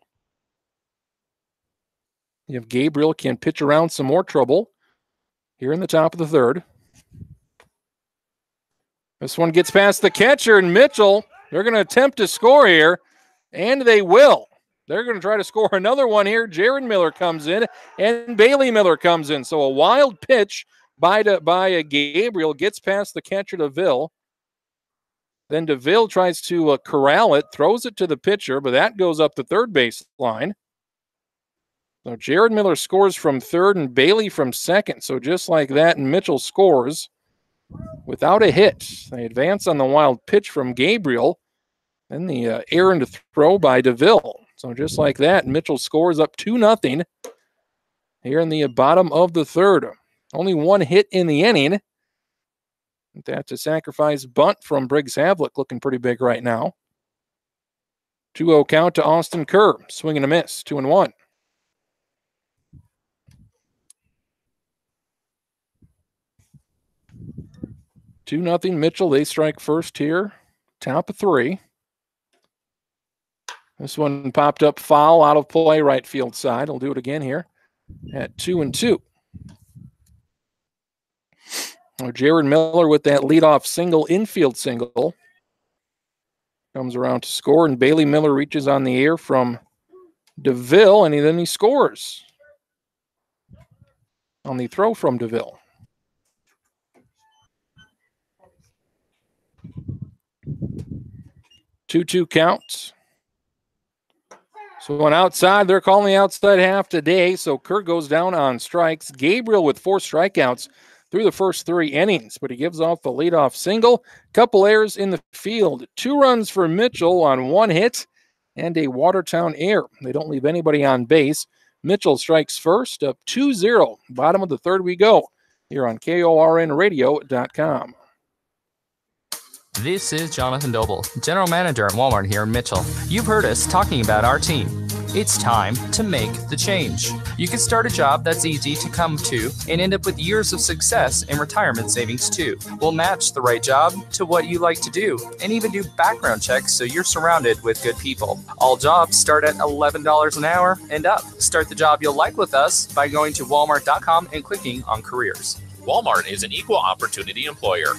You have Gabriel can pitch around some more trouble here in the top of the third. This one gets past the catcher, and Mitchell, they're going to attempt to score here, and they will. They're going to try to score another one here. Jared Miller comes in, and Bailey Miller comes in. So a wild pitch by Gabriel gets past the catcher, DeVille. Then DeVille tries to corral it, throws it to the pitcher, but that goes up the third base line. So Jared Miller scores from third and Bailey from second. So just like that, and Mitchell scores without a hit. They advance on the wild pitch from Gabriel. Then the errand to throw by DeVille. So just like that, Mitchell scores up 2-0 here in the bottom of the third. Only one hit in the inning. That's a sacrifice bunt from Briggs Havlick, looking pretty big right now. 2-0 count to Austin Kerr. Swing and a miss, 2-1. Two nothing Mitchell. They strike first here. Top of 3. This one popped up foul, out of play, right field side. We'll do it again here at 2-2. Jared Miller with that leadoff single, infield single. Comes around to score, and Bailey Miller reaches on the air from DeVille, and then he scores on the throw from DeVille. 2-2 counts. So on outside, they're calling the outside half today, so Kerr goes down on strikes. Gabriel with 4 strikeouts through the first 3 innings, but he gives off the leadoff single. Couple errors in the field. 2 runs for Mitchell on 1 hit and a Watertown error. They don't leave anybody on base. Mitchell strikes first, up 2-0. Bottom of the third we go here on KORNradio.com. This is Jonathan Doble, General Manager at Walmart here in Mitchell. You've heard us talking about our team. It's time to make the change. You can start a job that's easy to come to and end up with years of success and retirement savings too. We'll match the right job to what you like to do and even do background checks so you're surrounded with good people. All jobs start at $11 an hour and up. Start the job you'll like with us by going to walmart.com and clicking on careers. Walmart is an equal opportunity employer.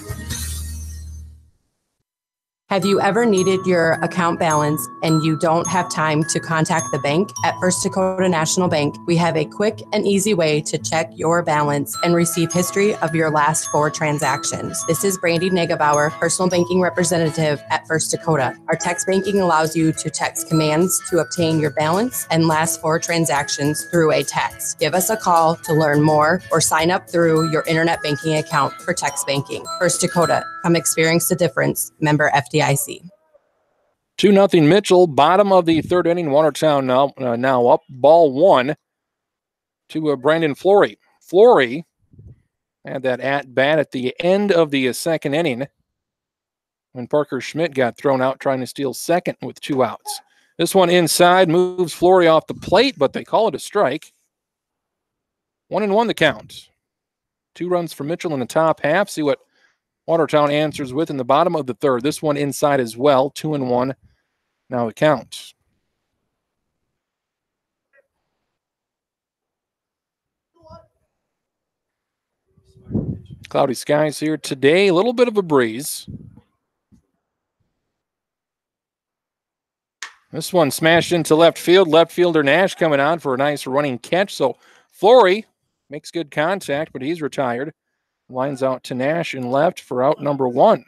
Have you ever needed your account balance and you don't have time to contact the bank? At First Dakota National Bank, we have a quick and easy way to check your balance and receive history of your last 4 transactions. This is Brandy Negebauer, personal banking representative at First Dakota. Our text banking allows you to text commands to obtain your balance and last 4 transactions through a text. Give us a call to learn more or sign up through your internet banking account for text banking. First Dakota, come experience the difference. Member FDIC. 2-0 Mitchell, bottom of the third inning. Watertown now up. Ball 1 to Brandon Flory. Flory had that at-bat at the end of the second inning when Parker Schmidt got thrown out trying to steal second with 2 outs. This one inside moves Flory off the plate, but they call it a strike. 1-1 the count. 2 runs for Mitchell in the top half. See what Watertown answers with in the bottom of the third. This one inside as well. 2-1. Now it counts. Cloudy skies here today. A little bit of a breeze. This one smashed into left field. Left fielder Nash coming on for a nice running catch. So Flory makes good contact, but he's retired. Lines out to Nash in left for out number 1.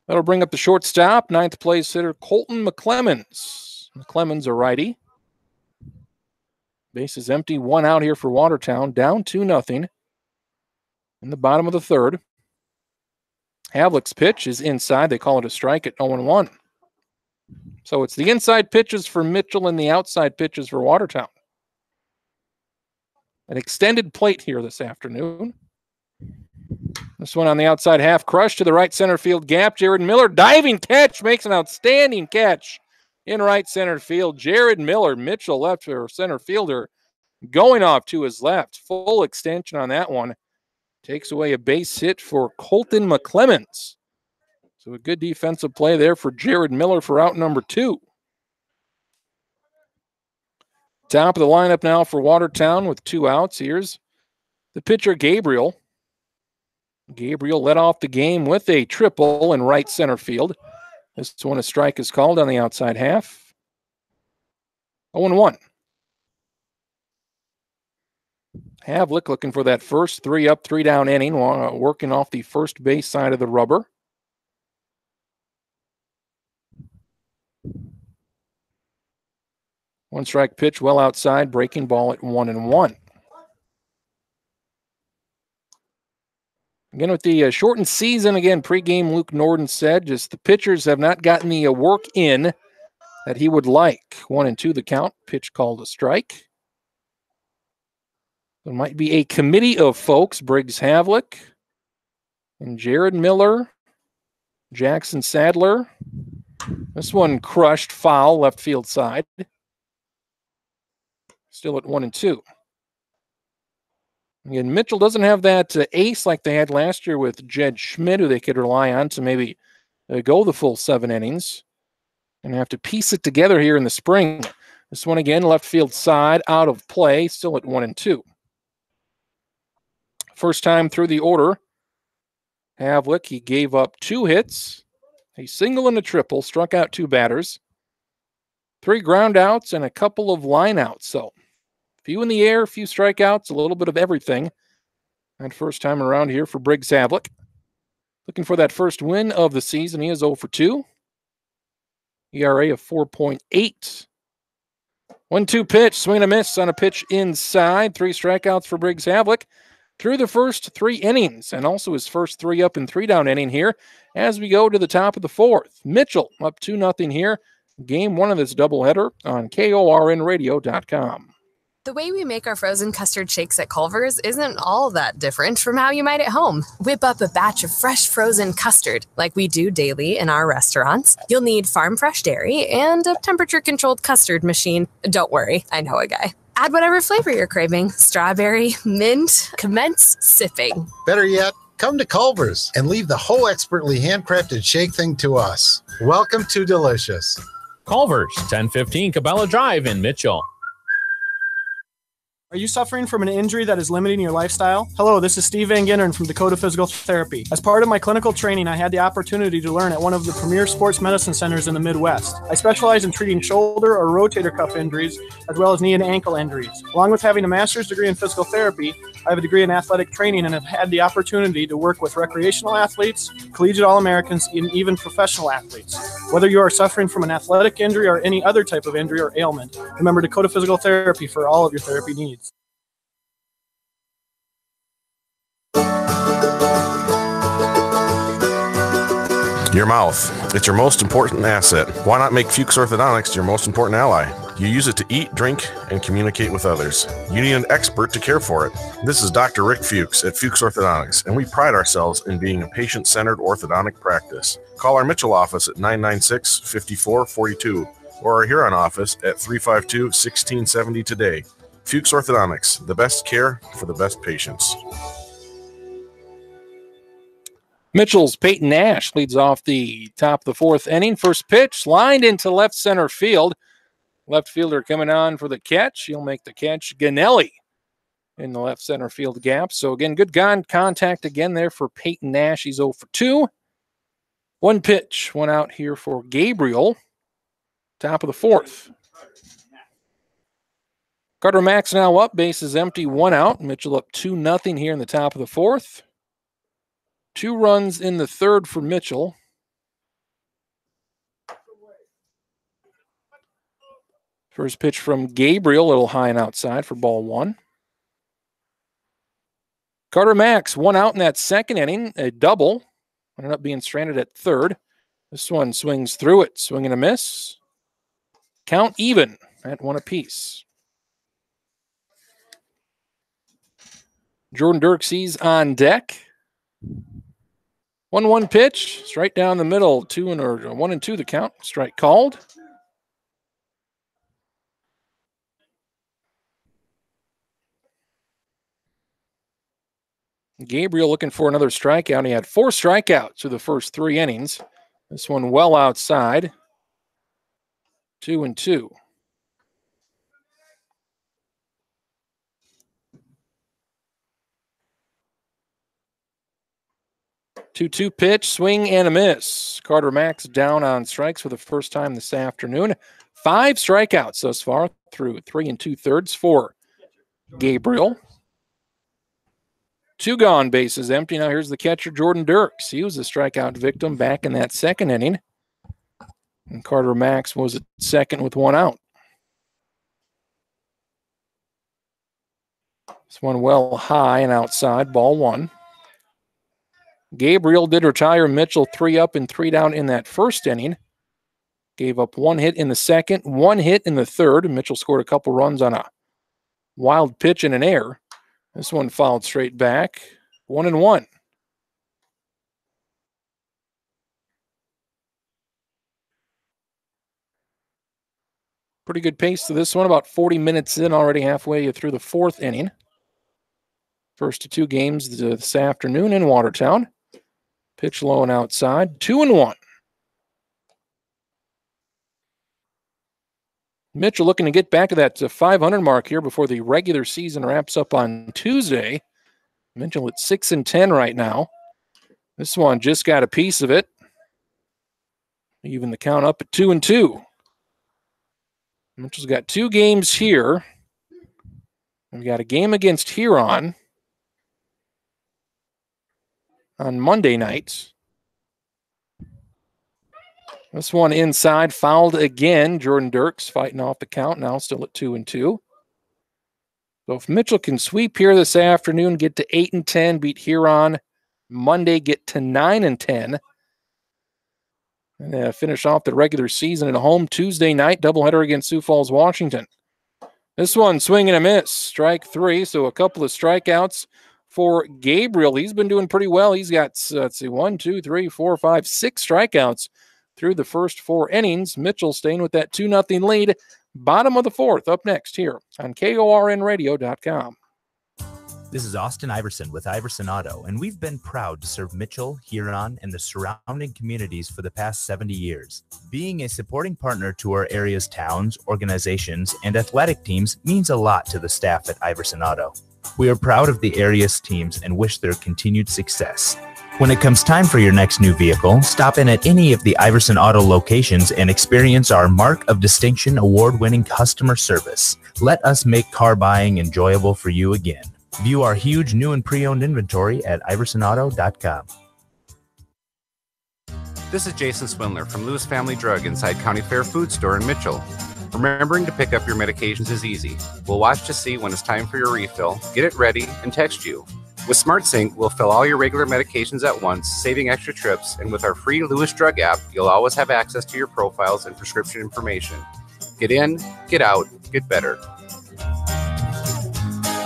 That'll bring up the shortstop, 9th place hitter Colton McClemens. McClemens a righty. Base is empty, 1 out here for Watertown, down 2-0 in the bottom of the third. Havlick's pitch is inside. They call it a strike at 0-1. So it's the inside pitches for Mitchell and the outside pitches for Watertown. An extended plate here this afternoon. This one on the outside half, crushed to the right center field gap. Jared Miller, diving catch, makes an outstanding catch in right center field. Jared Miller, Mitchell left for center fielder, going off to his left. Full extension on that one. Takes away a base hit for Colton McClemens. So a good defensive play there for Jared Miller for out number 2. Top of the lineup now for Watertown with 2 outs. Here's the pitcher, Gabriel. Gabriel led off the game with a triple in right center field. This one, a strike is called on the outside half. 0-1. Havlick looking for that first 3 up, 3 down inning, working off the first base side of the rubber. One strike pitch well outside, breaking ball at 1-1. Again, with the shortened season, again, pregame Luke Norden said just the pitchers have not gotten the work in that he would like. 1-2 the count, pitch called a strike. There might be a committee of folks, Briggs Havlick and Jared Miller, Jackson Sadler. This one crushed, foul, left field side. Still at 1-2. Again, Mitchell doesn't have that ace like they had last year with Jed Schmidt, who they could rely on to maybe go the full 7 innings. And have to piece it together here in the spring. This one again, left field side, out of play, still at 1-2. First time through the order, Havlick, he gave up 2 hits, a single and a triple, struck out 2 batters, 3 ground outs, and a couple of line outs. So few in the air, few strikeouts, a little bit of everything. And first time around here for Briggs Havlick. Looking for that first win of the season. He is 0-2. ERA of 4.8. 1-2 pitch, swing and a miss on a pitch inside. 3 strikeouts for Briggs Havlick through the first 3 innings, and also his first 3 up and 3 down inning here as we go to the top of the 4th. Mitchell up 2-0 here. Game 1 of this doubleheader on KORNradio.com. The way we make our frozen custard shakes at Culver's isn't all that different from how you might at home. Whip up a batch of fresh frozen custard like we do daily in our restaurants. You'll need farm fresh dairy and a temperature-controlled custard machine. Don't worry, I know a guy. Add whatever flavor you're craving. Strawberry, mint, commence sipping. Better yet, come to Culver's and leave the whole expertly handcrafted shake thing to us. Welcome to Delicious. Culver's, 1015 Cabela Drive in Mitchell. Are you suffering from an injury that is limiting your lifestyle? Hello, this is Steve Van Ginnern from Dakota Physical Therapy. As part of my clinical training, I had the opportunity to learn at one of the premier sports medicine centers in the Midwest. I specialize in treating shoulder or rotator cuff injuries, as well as knee and ankle injuries. Along with having a master's degree in physical therapy, I have a degree in athletic training and have had the opportunity to work with recreational athletes, collegiate All-Americans, and even professional athletes. Whether you are suffering from an athletic injury or any other type of injury or ailment, remember Dakota Physical Therapy for all of your therapy needs. Your mouth. It's your most important asset. Why not make Fuchs Orthodontics your most important ally? You use it to eat, drink, and communicate with others. You need an expert to care for it. This is Dr. Rick Fuchs at Fuchs Orthodontics, and we pride ourselves in being a patient-centered orthodontic practice. Call our Mitchell office at 996-5442 or our Huron office at 352-1670 today. Fuchs Orthodontics, the best care for the best patients. Mitchell's Peyton Nash leads off the top of the 4th inning. First pitch lined into left center field. Left fielder coming on for the catch. He'll make the catch. Ganelli in the left center field gap. So again, good contact again there for Peyton Nash. He's 0-2. One pitch, one out here for Gabriel. Top of the 4th. Carter Max now up. Base is empty. 1 out. Mitchell up 2-0 here in the top of the 4th. 2 runs in the 3rd for Mitchell. First pitch from Gabriel, a little high and outside for ball 1. Carter Max, 1 out in that 2nd inning, a double. Ended up being stranded at 3rd. This one swings through it, swing and a miss. Count even at 1 apiece. Jordan Dirks on deck. 1-1 pitch, straight down the middle, 1-2 the count, strike called. Gabriel looking for another strikeout. He had 4 strikeouts through the first 3 innings. This one well outside. 2-2. Two pitch, swing and a miss. Carter Max down on strikes for the first time this afternoon. 5 strikeouts thus far through 3 2/3 for Gabriel. 2 gone, bases empty. Now here's the catcher, Jordan Dirks. He was a strikeout victim back in that 2nd inning. And Carter Max was at 2nd with 1 out. This one well high and outside, ball one. Gabriel did retire Mitchell 3 up and 3 down in that first inning. Gave up 1 hit in the second, 1 hit in the third. Mitchell scored a couple runs on a wild pitch and an error. This one fouled straight back, 1-1. Pretty good pace to this one, about 40 minutes in, already halfway through the fourth inning. First of 2 games this afternoon in Watertown. Pitch low and outside, 2-1. Mitchell looking to get back to that 500 mark here before the regular season wraps up on Tuesday. Mitchell at 6-10 right now. This one just got a piece of it. Even the count up at 2-2. Mitchell's got 2 games here. We've got a game against Huron on Monday nights. This one inside, fouled again. Jordan Dirks fighting off the count now, still at 2-2. So if Mitchell can sweep here this afternoon, get to 8-10, beat Huron Monday, get to 9-10, and finish off the regular season at home Tuesday night, doubleheader against Sioux Falls, Washington. This one, swing and a miss, strike 3, so a couple of strikeouts for Gabriel. He's been doing pretty well. He's got, let's see, 1, 2, 3, 4, 5, 6 strikeouts through the first 4 innings. Mitchell staying with that 2-0 lead. Bottom of the fourth, up next here on KORNradio.com. This is Austin Iverson with Iverson Auto, and we've been proud to serve Mitchell, Huron, and the surrounding communities for the past 70 years. Being a supporting partner to our area's towns, organizations, and athletic teams means a lot to the staff at Iverson Auto. We are proud of the area's teams and wish their continued success. When it comes time for your next new vehicle, stop in at any of the Iverson Auto locations and experience our Mark of Distinction award-winning customer service. Let us make car buying enjoyable for you again. View our huge new and pre-owned inventory at iversonauto.com. This is Jason Swindler from Lewis Family Drug inside County Fair Food Store in Mitchell. Remembering to pick up your medications is easy. We'll watch to see when it's time for your refill, get it ready, and text you. With SmartSync, we'll fill all your regular medications at once, saving extra trips, and with our free Lewis Drug app, you'll always have access to your profiles and prescription information. Get in, get out, get better.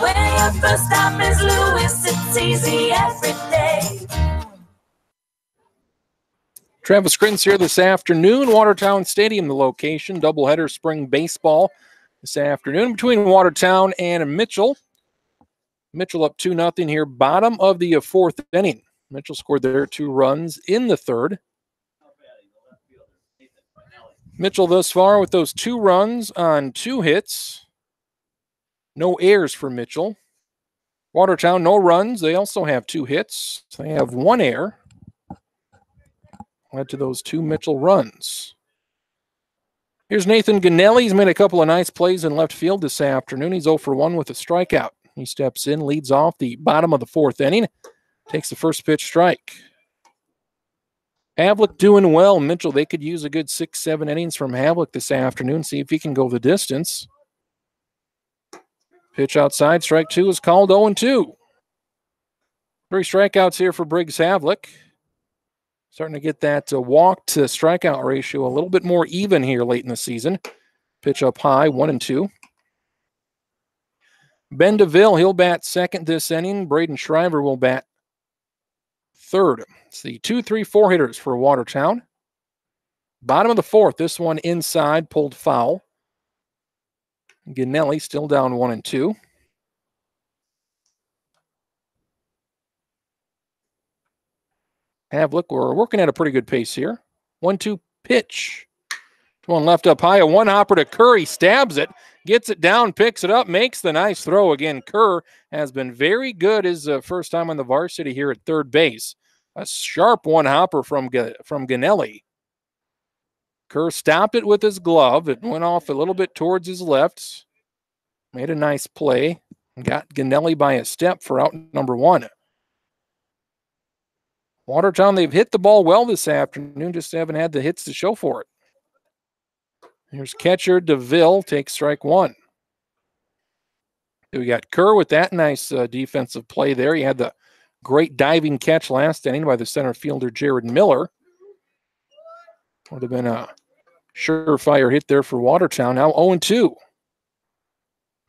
When your first stop is Lewis, it's easy every day. Travis Grins here this afternoon. Watertown Stadium, the location. Doubleheader spring baseball this afternoon between Watertown and Mitchell. Mitchell up 2-0 here, bottom of the fourth inning. Mitchell scored their 2 runs in the third. Mitchell thus far with those 2 runs on 2 hits. No errors for Mitchell. Watertown, no runs. They also have 2 hits. They have 1 error. Led to those 2 Mitchell runs. Here's Nathan Ganelli. He's made a couple of nice plays in left field this afternoon. He's 0 for 1 with a strikeout. He steps in, leads off the bottom of the fourth inning, takes the first pitch strike. Havlick doing well. Mitchell, they could use a good 6-7 innings from Havlick this afternoon, see if he can go the distance. Pitch outside, strike 2 is called, 0-2. 3 strikeouts here for Briggs Havlick. Starting to get that walk to strikeout ratio a little bit more even here late in the season. Pitch up high, 1-2. Ben DeVille, he'll bat second this inning. Braden Shriver will bat third. It's the 2-3-4 hitters for Watertown. Bottom of the fourth, this one inside, pulled foul. Ganelli still down 1-2. Havlick, we're working at a pretty good pace here. 1-2 pitch. One left up high, a 1-hopper to Curry, stabs it, gets it down, picks it up, makes the nice throw. Again, Kerr has been very good his first time on the varsity here at third base. A sharp 1-hopper from Ganelli. Kerr stopped it with his glove. It went off a little bit towards his left. Made a nice play. Got Ganelli by a step for out number 1. Watertown, they've hit the ball well this afternoon, just haven't had the hits to show for it. Here's catcher DeVille, takes strike 1. We got Kerr with that nice defensive play there. He had the great diving catch last inning by the center fielder, Jared Miller. Would have been a surefire hit there for Watertown. Now 0-2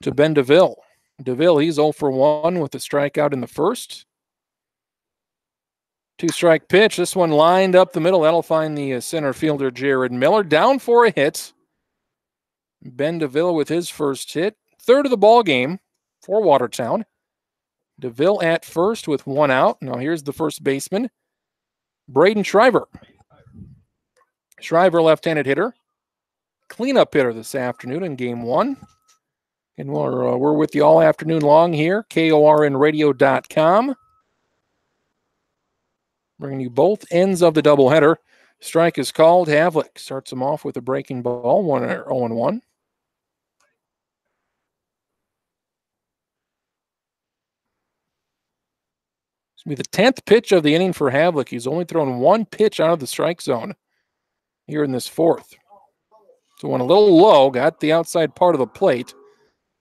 to Ben DeVille. DeVille, he's 0 for 1 with a strikeout in the first. 2-strike pitch. This one lined up the middle. That'll find the center fielder, Jared Miller. Down for a hit. Ben DeVille with his first hit. Third of the ball game for Watertown. DeVille at first with 1 out. Now here's the first baseman, Braden Shriver. Shriver, left-handed hitter. Cleanup hitter this afternoon in game 1. And we're with you all afternoon long here, KORNradio.com. Bringing you both ends of the doubleheader. Strike is called. Havlick starts him off with a breaking ball, 0-1. This will be the 10th pitch of the inning for Havlick. He's only thrown 1 pitch out of the strike zone here in this fourth. So went a little low, got the outside part of the plate.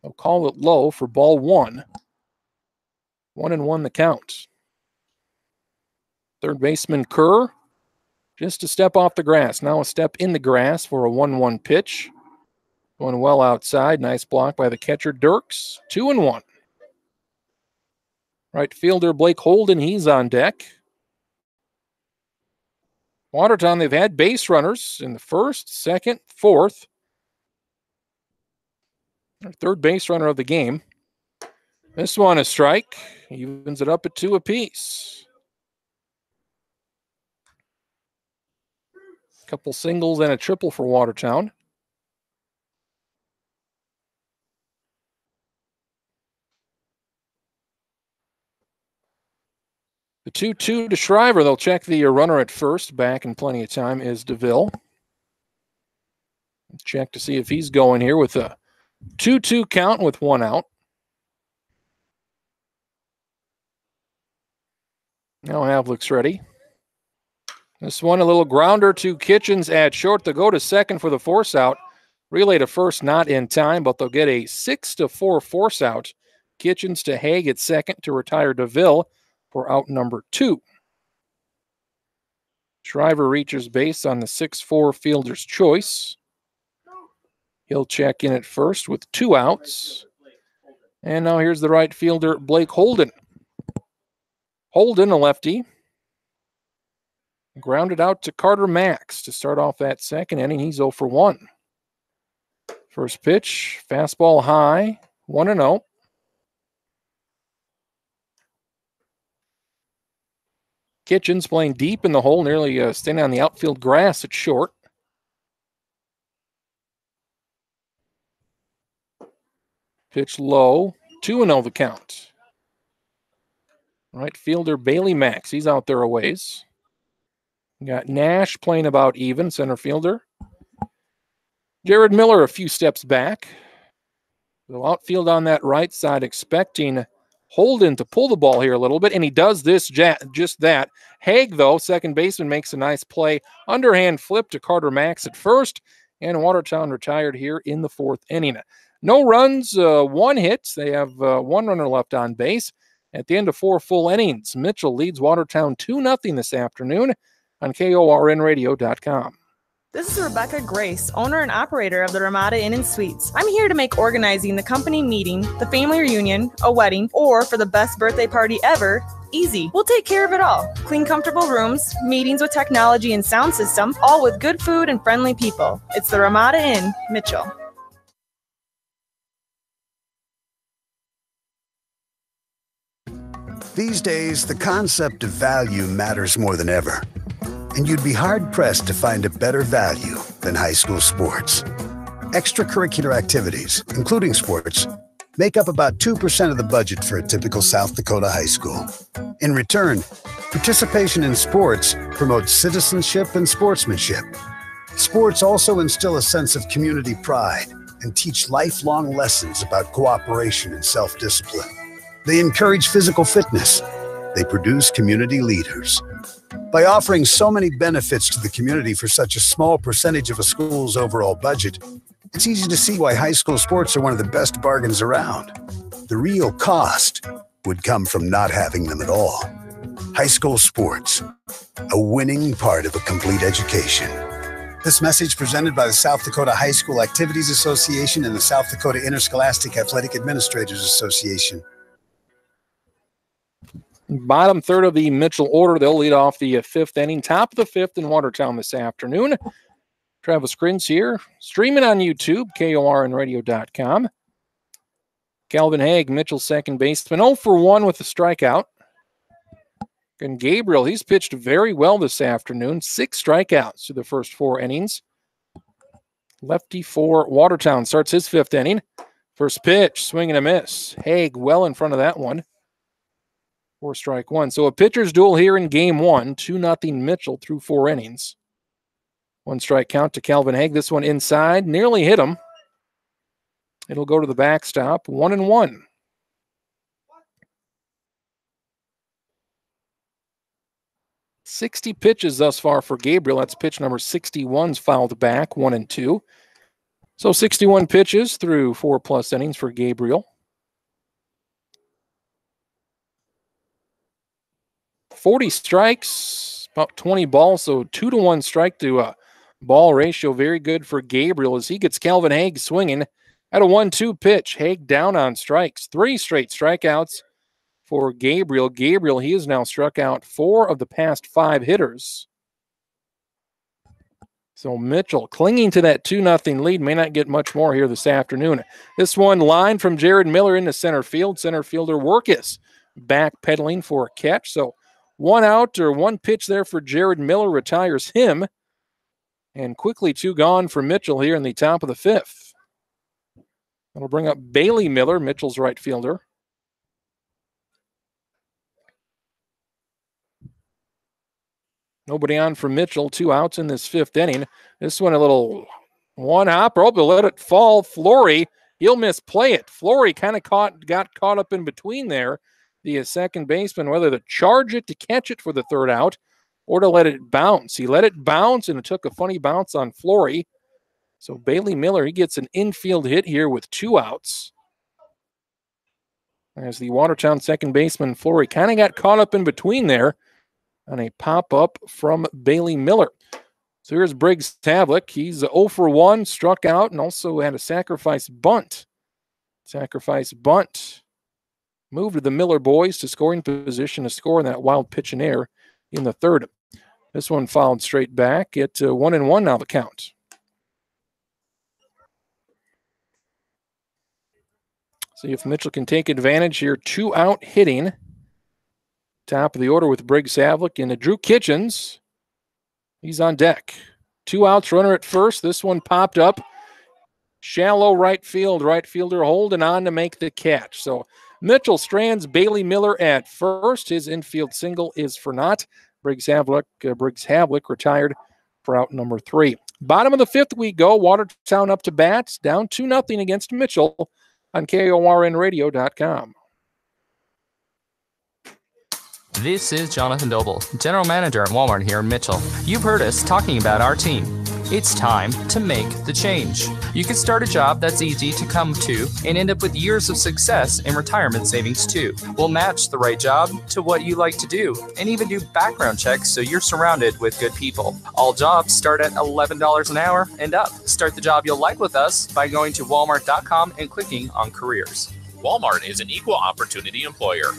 I'll call it low for ball 1. 1-1 the count. Third baseman Kerr, just a step off the grass. Now a step in the grass for a 1-1 pitch. Going well outside. Nice block by the catcher, Dirks. 2-1. Right fielder Blake Holden, he's on deck. Watertown, they've had base runners in the first, second, fourth. Our third base runner of the game. This one a strike. Evens it up at 2 apiece. Couple singles and a triple for Watertown. The 2-2 to Shriver. They'll check the runner at first. Back in plenty of time is DeVille. Check to see if he's going here with a 2-2 count with 1 out. Now Havlick's ready. This one, a little grounder to Kitchens at short. They'll go to second for the force out. Relay to first, not in time, but they'll get a 6-4 force out. Kitchens to Haig at second to retire DeVille for out number 2. Shriver reaches base on the 6-4 fielder's choice. He'll check in at first with 2 outs. And now here's the right fielder, Blake Holden. Holden, a lefty. Grounded out to Carter Max to start off that second inning. He's 0 for 1. First pitch, fastball high, 1-0. Kitchens playing deep in the hole, nearly standing on the outfield grass at short. Pitch low, 2-0 the count. Right fielder Bailey Max, he's out there a ways. Got Nash playing about even, center fielder. Jared Miller a few steps back. So outfield on that right side, expecting Holden to pull the ball here a little bit, and he does this just that. Haig, though, second baseman, makes a nice play. Underhand flip to Carter Max at first, and Watertown retired here in the 4th inning. No runs, 1 hit. They have 1 runner left on base. At the end of 4 full innings, Mitchell leads Watertown 2-0 this afternoon on KORNradio.com. This is Rebecca Grace, owner and operator of the Ramada Inn & Suites. I'm here to make organizing the company meeting, the family reunion, a wedding, or for the best birthday party ever, easy. We'll take care of it all. Clean, comfortable rooms, meetings with technology and sound system, all with good food and friendly people. It's the Ramada Inn, Mitchell. These days, the concept of value matters more than ever. And you'd be hard-pressed to find a better value than high school sports. Extracurricular activities, including sports, make up about 2% of the budget for a typical South Dakota high school. In return, participation in sports promotes citizenship and sportsmanship. Sports also instill a sense of community pride and teach lifelong lessons about cooperation and self-discipline. They encourage physical fitness. They produce community leaders. By offering so many benefits to the community for such a small percentage of a school's overall budget, it's easy to see why high school sports are one of the best bargains around. The real cost would come from not having them at all. High school sports, a winning part of a complete education. This message presented by the South Dakota High School Activities Association and the South Dakota Interscholastic Athletic Administrators Association. Bottom third of the Mitchell order. They'll lead off the fifth inning. Top of the fifth in Watertown this afternoon. Travis Grins here, streaming on YouTube, KORNradio.com. Calvin Haig, Mitchell's second baseman, 0 for 1 with a strikeout. And Gabriel, he's pitched very well this afternoon. 6 strikeouts through the first 4 innings. Lefty for Watertown starts his fifth inning. First pitch, swing and a miss. Haig well in front of that one. 4 strike 1. So a pitcher's duel here in game 1. 2-0 Mitchell through 4 innings. 1 strike count to Calvin Haig. This one inside, nearly hit him. It'll go to the backstop, 1-1. $60 pitches thus far for Gabriel. That's pitch number 61's fouled back, 1-2. So 61 pitches through 4+ innings for Gabriel. 40 strikes, about 20 balls, so 2-to-1 strike to ball ratio. Very good for Gabriel as he gets Calvin Haig swinging at a 1-2 pitch. Haig down on strikes. 3 straight strikeouts for Gabriel. Gabriel, he has now struck out 4 of the past 5 hitters. So Mitchell clinging to that 2-0 lead. May not get much more here this afternoon. This one line from Jared Miller into center field. Center fielder Workus backpedaling for a catch. So 1 out or 1 pitch there for Jared Miller retires him. And quickly 2 gone for Mitchell here in the top of the 5th. That'll bring up Bailey Miller, Mitchell's right fielder. Nobody on for Mitchell. 2 outs in this 5th inning. This one a little one-hopper. Oh, but let it fall. Flory, he'll misplay it. Flory kind of got caught up in between there. The second baseman, whether to charge it to catch it for the 3rd out or to let it bounce. He let it bounce, and it took a funny bounce on Flory. So Bailey Miller, he gets an infield hit here with 2 outs. As the Watertown second baseman, Flory, kind of got caught up in between there on a pop-up from Bailey Miller. So here's Briggs Tavlik. He's 0 for 1, struck out, and also had a sacrifice bunt. Sacrifice bunt. Moved the Miller boys to scoring position to score in that wild pitch in air in the 3rd. This one fouled straight back at 1-1 now the count. See if Mitchell can take advantage here. 2 out hitting. Top of the order with Briggs Havlick and Drew Kitchens. He's on deck. 2 outs, runner at first. This one popped up. Shallow right field. Right fielder holding on to make the catch. So Mitchell strands Bailey Miller at first. His infield single is for naught. Briggs Havlick retired for out number 3. Bottom of the 5th we go. Watertown up to bat. Down 2-0 against Mitchell on KORNradio.com. This is Jonathan Doble, General Manager at Walmart here in Mitchell. You've heard us talking about our team. It's time to make the change. You can start a job that's easy to come to and end up with years of success and retirement savings too. We'll match the right job to what you like to do and even do background checks so you're surrounded with good people. All jobs start at $11 an hour and up. Start the job you'll like with us by going to walmart.com and clicking on careers. Walmart is an equal opportunity employer.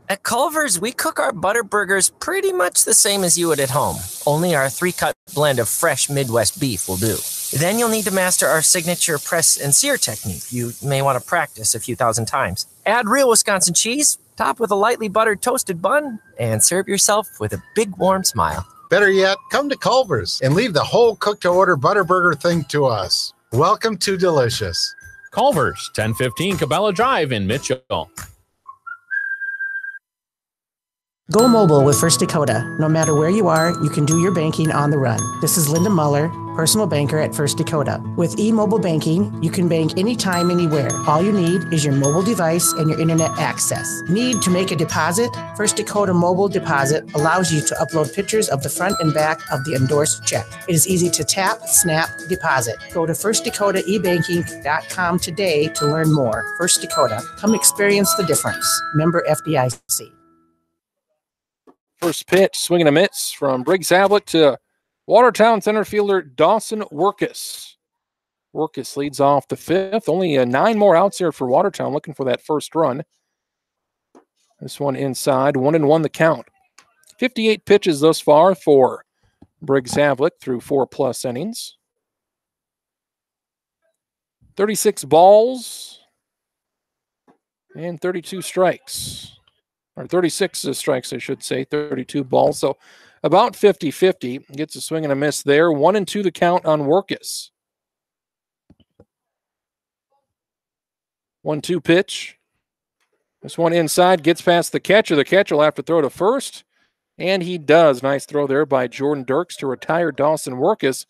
At Culver's, we cook our butter burgers pretty much the same as you would at home. Only our 3-cut blend of fresh Midwest beef will do. Then you'll need to master our signature press and sear technique. You may want to practice a few thousand times. Add real Wisconsin cheese, top with a lightly buttered toasted bun, and serve yourself with a big warm smile. Better yet, come to Culver's and leave the whole cook-to-order butter burger thing to us. Welcome to Delicious. Culver's, 1015 Cabela Drive in Mitchell. Go mobile with First Dakota. No matter where you are, you can do your banking on the run. This is Linda Muller, personal banker at First Dakota. With e-mobile banking, you can bank anytime, anywhere. All you need is your mobile device and your internet access. Need to make a deposit? First Dakota Mobile Deposit allows you to upload pictures of the front and back of the endorsed check. It is easy to tap, snap, deposit. Go to firstdakotaebanking.com today to learn more. First Dakota. Come experience the difference. Member FDIC. First pitch, swinging a miss from Briggs Havlick to Watertown center fielder Dawson Workus. Workus leads off the fifth. Only 9 more outs here for Watertown, looking for that first run. This one inside, 1-1 the count. 58 pitches thus far for Briggs Havlick through 4+ innings. 36 balls and 32 strikes. Or 36 strikes, I should say, 32 balls. So about 50-50. Gets a swing and a miss there. 1-2 the count on Workus. 1-2 pitch. This one inside gets past the catcher. The catcher will have to throw to first. And he does. Nice throw there by Jordan Dirks to retire Dawson Workus.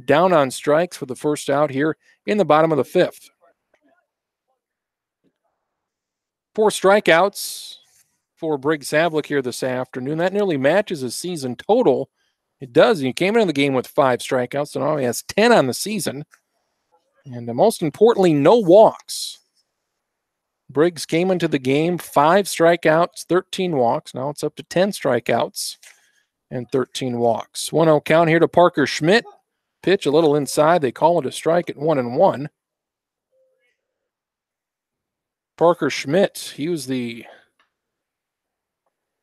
Down on strikes for the first out here in the bottom of the fifth. 4 strikeouts for Briggs Havlick here this afternoon. That nearly matches his season total. It does. He came into the game with 5 strikeouts, so now he has 10 on the season. And most importantly, no walks. Briggs came into the game 5 strikeouts, 13 walks. Now it's up to 10 strikeouts and 13 walks. 1-0 count here to Parker Schmidt. Pitch a little inside. They call it a strike at 1-1. Parker Schmidt, he was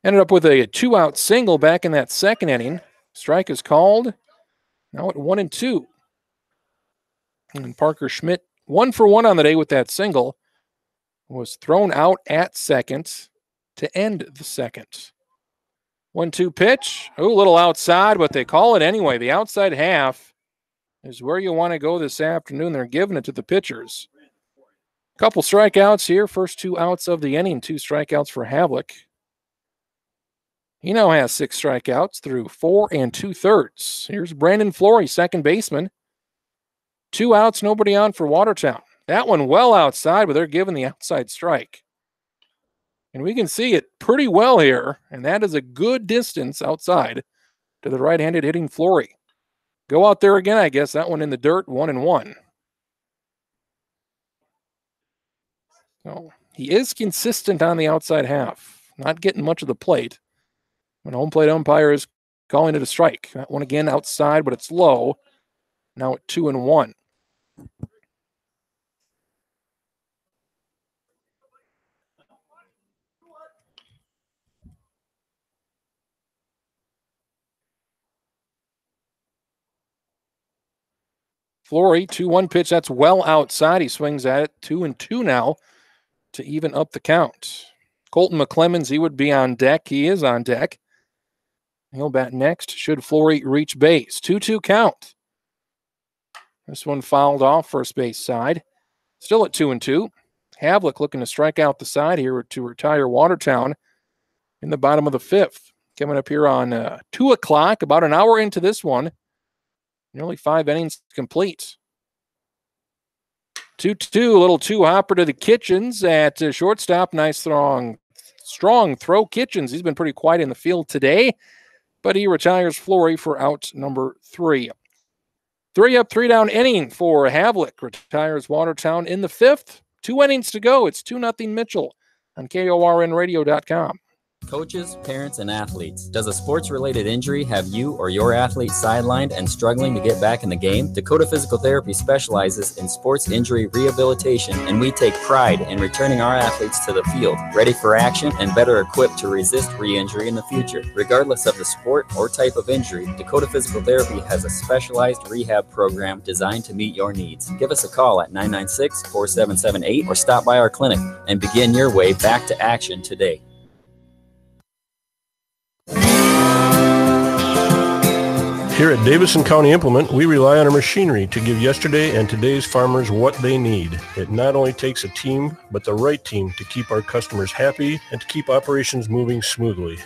ended up with a 2-out single back in that second inning. Strike is called. Now at 1-2. And Parker Schmidt, 1 for 1 on the day with that single, was thrown out at second to end the second. 1-2 pitch. Oh, a little outside, but they call it anyway. The outside half is where you want to go this afternoon. They're giving it to the pitchers. Couple strikeouts here. First 2 outs of the inning. 2 strikeouts for Havlick. He now has 6 strikeouts through 4 2/3. Here's Brandon Flory, second baseman. 2 outs, nobody on for Watertown. That one well outside, but they're giving the outside strike. And we can see it pretty well here, and that is a good distance outside to the right-handed hitting Flory. Go out there again, I guess. That one in the dirt, 1-1. So he is consistent on the outside half, not getting much of the plate. When home plate umpire is calling it a strike. That one again outside, but it's low. Now at 2-1. Flory, 2-1 pitch. That's well outside. He swings at it. 2-2 now to even up the count. Colton McClemens, he would be on deck. He is on deck. He'll bat next. Should Flory reach base. 2-2 count. This one fouled off first base side. Still at 2-2. Havlick looking to strike out the side here to retire Watertown in the bottom of the fifth. Coming up here on 2 o'clock, about an hour into this one. Nearly 5 innings complete. 2-2, a little 2-hopper to the Kitchens at shortstop. Nice strong throw. Kitchens, he's been pretty quiet in the field today, but he retires Flory for out number 3. 3 up, 3 down inning for Havlick. Retires Watertown in the fifth. 2 innings to go. It's 2-0 Mitchell on KORNradio.com. Coaches, parents, and athletes. Does a sports-related injury have you or your athlete sidelined and struggling to get back in the game? Dakota Physical Therapy specializes in sports injury rehabilitation, and we take pride in returning our athletes to the field, ready for action and better equipped to resist re-injury in the future. Regardless of the sport or type of injury, Dakota Physical Therapy has a specialized rehab program designed to meet your needs. Give us a call at 996-4778 or stop by our clinic and begin your way back to action today. Here at Davison County Implement, we rely on our machinery to give yesterday and today's farmers what they need. It not only takes a team, but the right team to keep our customers happy and to keep operations moving smoothly.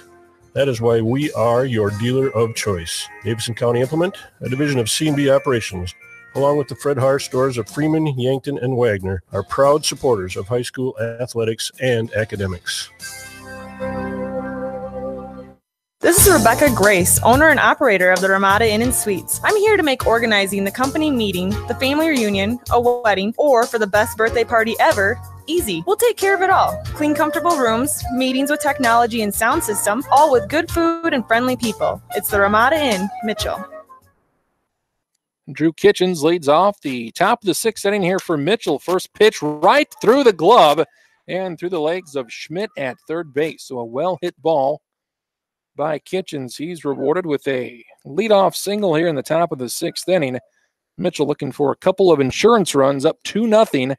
That is why we are your dealer of choice. Davidson County Implement, a division of C&B Operations, along with the Fred Haar stores of Freeman, Yankton, and Wagner, are proud supporters of high school athletics and academics. This is Rebecca Grace, owner and operator of the Ramada Inn and Suites. I'm here to make organizing the company meeting, the family reunion, a wedding, or for the best birthday party ever easy. We'll take care of it all. Clean, comfortable rooms, meetings with technology and sound system, all with good food and friendly people. It's the Ramada Inn, Mitchell. Drew Kitchens leads off the top of the sixth inning here for Mitchell. First pitch right through the glove and through the legs of Schmidt at third base. So a well-hit ball by Kitchens. He's rewarded with a leadoff single here in the top of the sixth inning. Mitchell looking for a couple of insurance runs, up 2-0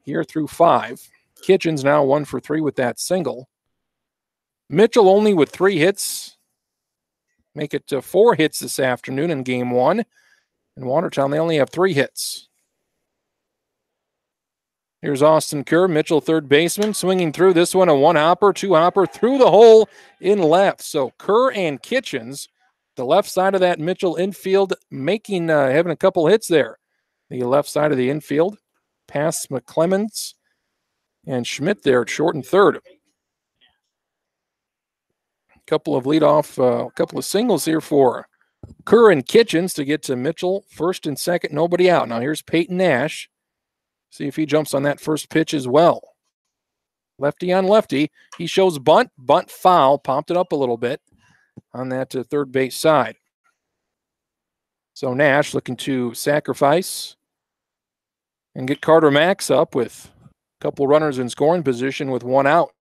here through 5. Kitchens now 1 for 3 with that single. Mitchell only with 3 hits. Make it to 4 hits this afternoon in game 1. In Watertown, they only have 3 hits. Here's Austin Kerr, Mitchell third baseman, swinging through this one, a 1-hopper, 2-hopper through the hole in left. So Kerr and Kitchens, the left side of that Mitchell infield, having a couple hits there. The left side of the infield, past McClemens and Schmidt there at short and third. Couple of singles here for Kerr and Kitchens to get to Mitchell first and second, nobody out. Now here's Peyton Nash. See if he jumps on that first pitch as well. Lefty on lefty. He shows bunt foul, popped it up a little bit on that third base side. So Nash looking to sacrifice and get Carter Max up with a couple runners in scoring position with 1 out.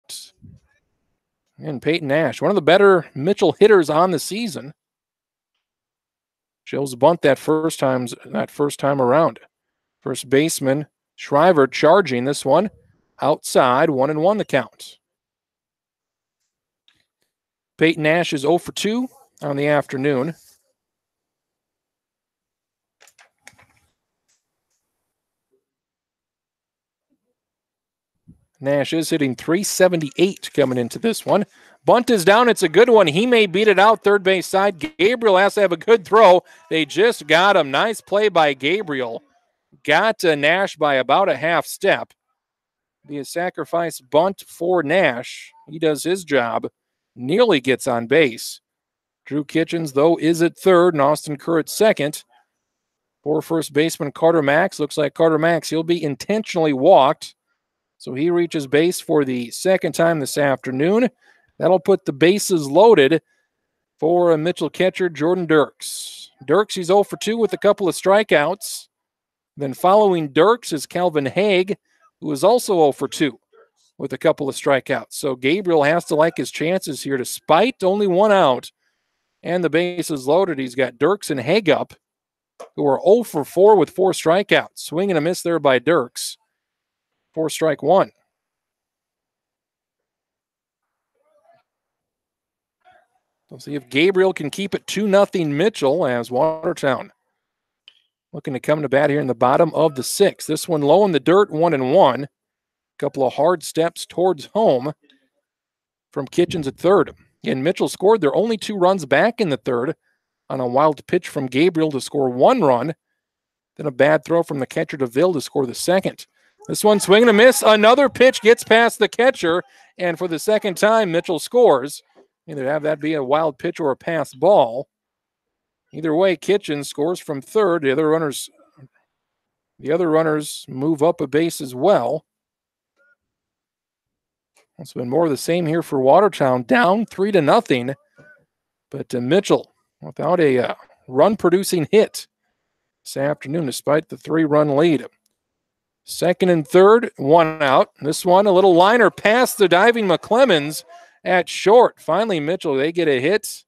And Peyton Nash, one of the better Mitchell hitters on the season. Shows bunt that first time around. First baseman Shriver charging this one outside, 1-1 the count. Peyton Nash is 0 for 2 on the afternoon. Nash is hitting .378 coming into this one. Bunt is down. It's a good one. He may beat it out third base side. Gabriel has to have a good throw. They just got him. Nice play by Gabriel. Got Nash by about a half step. Be a sacrifice bunt for Nash. He does his job. Nearly gets on base. Drew Kitchens, though, is at third, and Austin Kerr at second. For first baseman Carter Max. Looks like Carter Max, he'll be intentionally walked. So he reaches base for the second time this afternoon. That'll put the bases loaded for a Mitchell catcher, Jordan Dirks. Dirks, he's 0 for 2 with a couple of strikeouts. Then following Dirks is Calvin Haig, who is also 0 for 2 with a couple of strikeouts. So Gabriel has to like his chances here despite only 1 out. And the bases loaded. He's got Dirks and Haig up, who are 0 for 4 with 4 strikeouts. Swing and a miss there by Dirks. 4 strike 1. We'll see if Gabriel can keep it 2-0 Mitchell as Watertown looking to come to bat here in the bottom of the 6th. This one low in the dirt, 1-1. Couple of hard steps towards home from Kitchens at third. And Mitchell scored their only 2 runs back in the third on a wild pitch from Gabriel to score 1 run. Then a bad throw from the catcher DeVille to score the second. This one swing and a miss. Another pitch gets past the catcher. And for the second time, Mitchell scores. Either have that be a wild pitch or a pass ball. Either way, Kitchens scores from third. The other runners move up a base as well. It's been more of the same here for Watertown, down 3-0. But Mitchell without a run-producing hit this afternoon, despite the 3-run lead. Second and third, 1 out. This one, a little liner past the diving McClemens at short. Finally, Mitchell, they get a hit,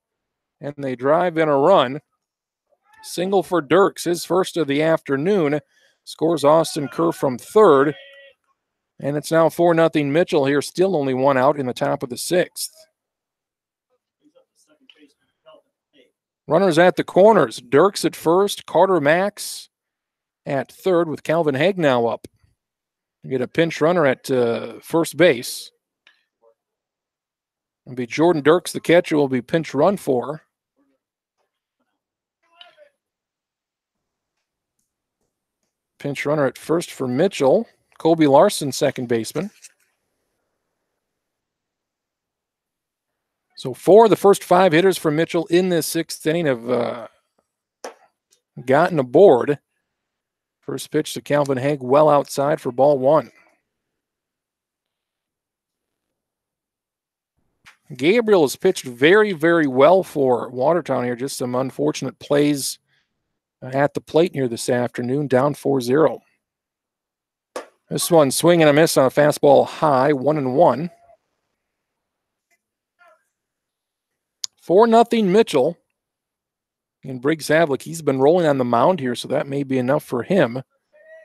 and they drive in a run. Single for Dirks, his first of the afternoon. Scores Austin Kerr from third. And it's now 4-0 Mitchell here, still only 1 out in the top of the 6th. Runners at the corners. Dirks at first, Carter Max at third with Calvin Haig now up. You get a pinch runner at first base. It'll be Jordan Dirks, the catcher, will be pinch run for. Pinch runner at first for Mitchell. Kobe Larson, second baseman. So 4 of the first 5 hitters for Mitchell in this 6th inning have gotten aboard. First pitch to Calvin Haig, well outside for ball 1. Gabriel has pitched very, very well for Watertown here. Just some unfortunate plays at the plate here this afternoon, down 4-0. This one swing and a miss on a fastball high, 1-1. 4-0 Mitchell. And Briggs Havlick, he's been rolling on the mound here, so that may be enough for him.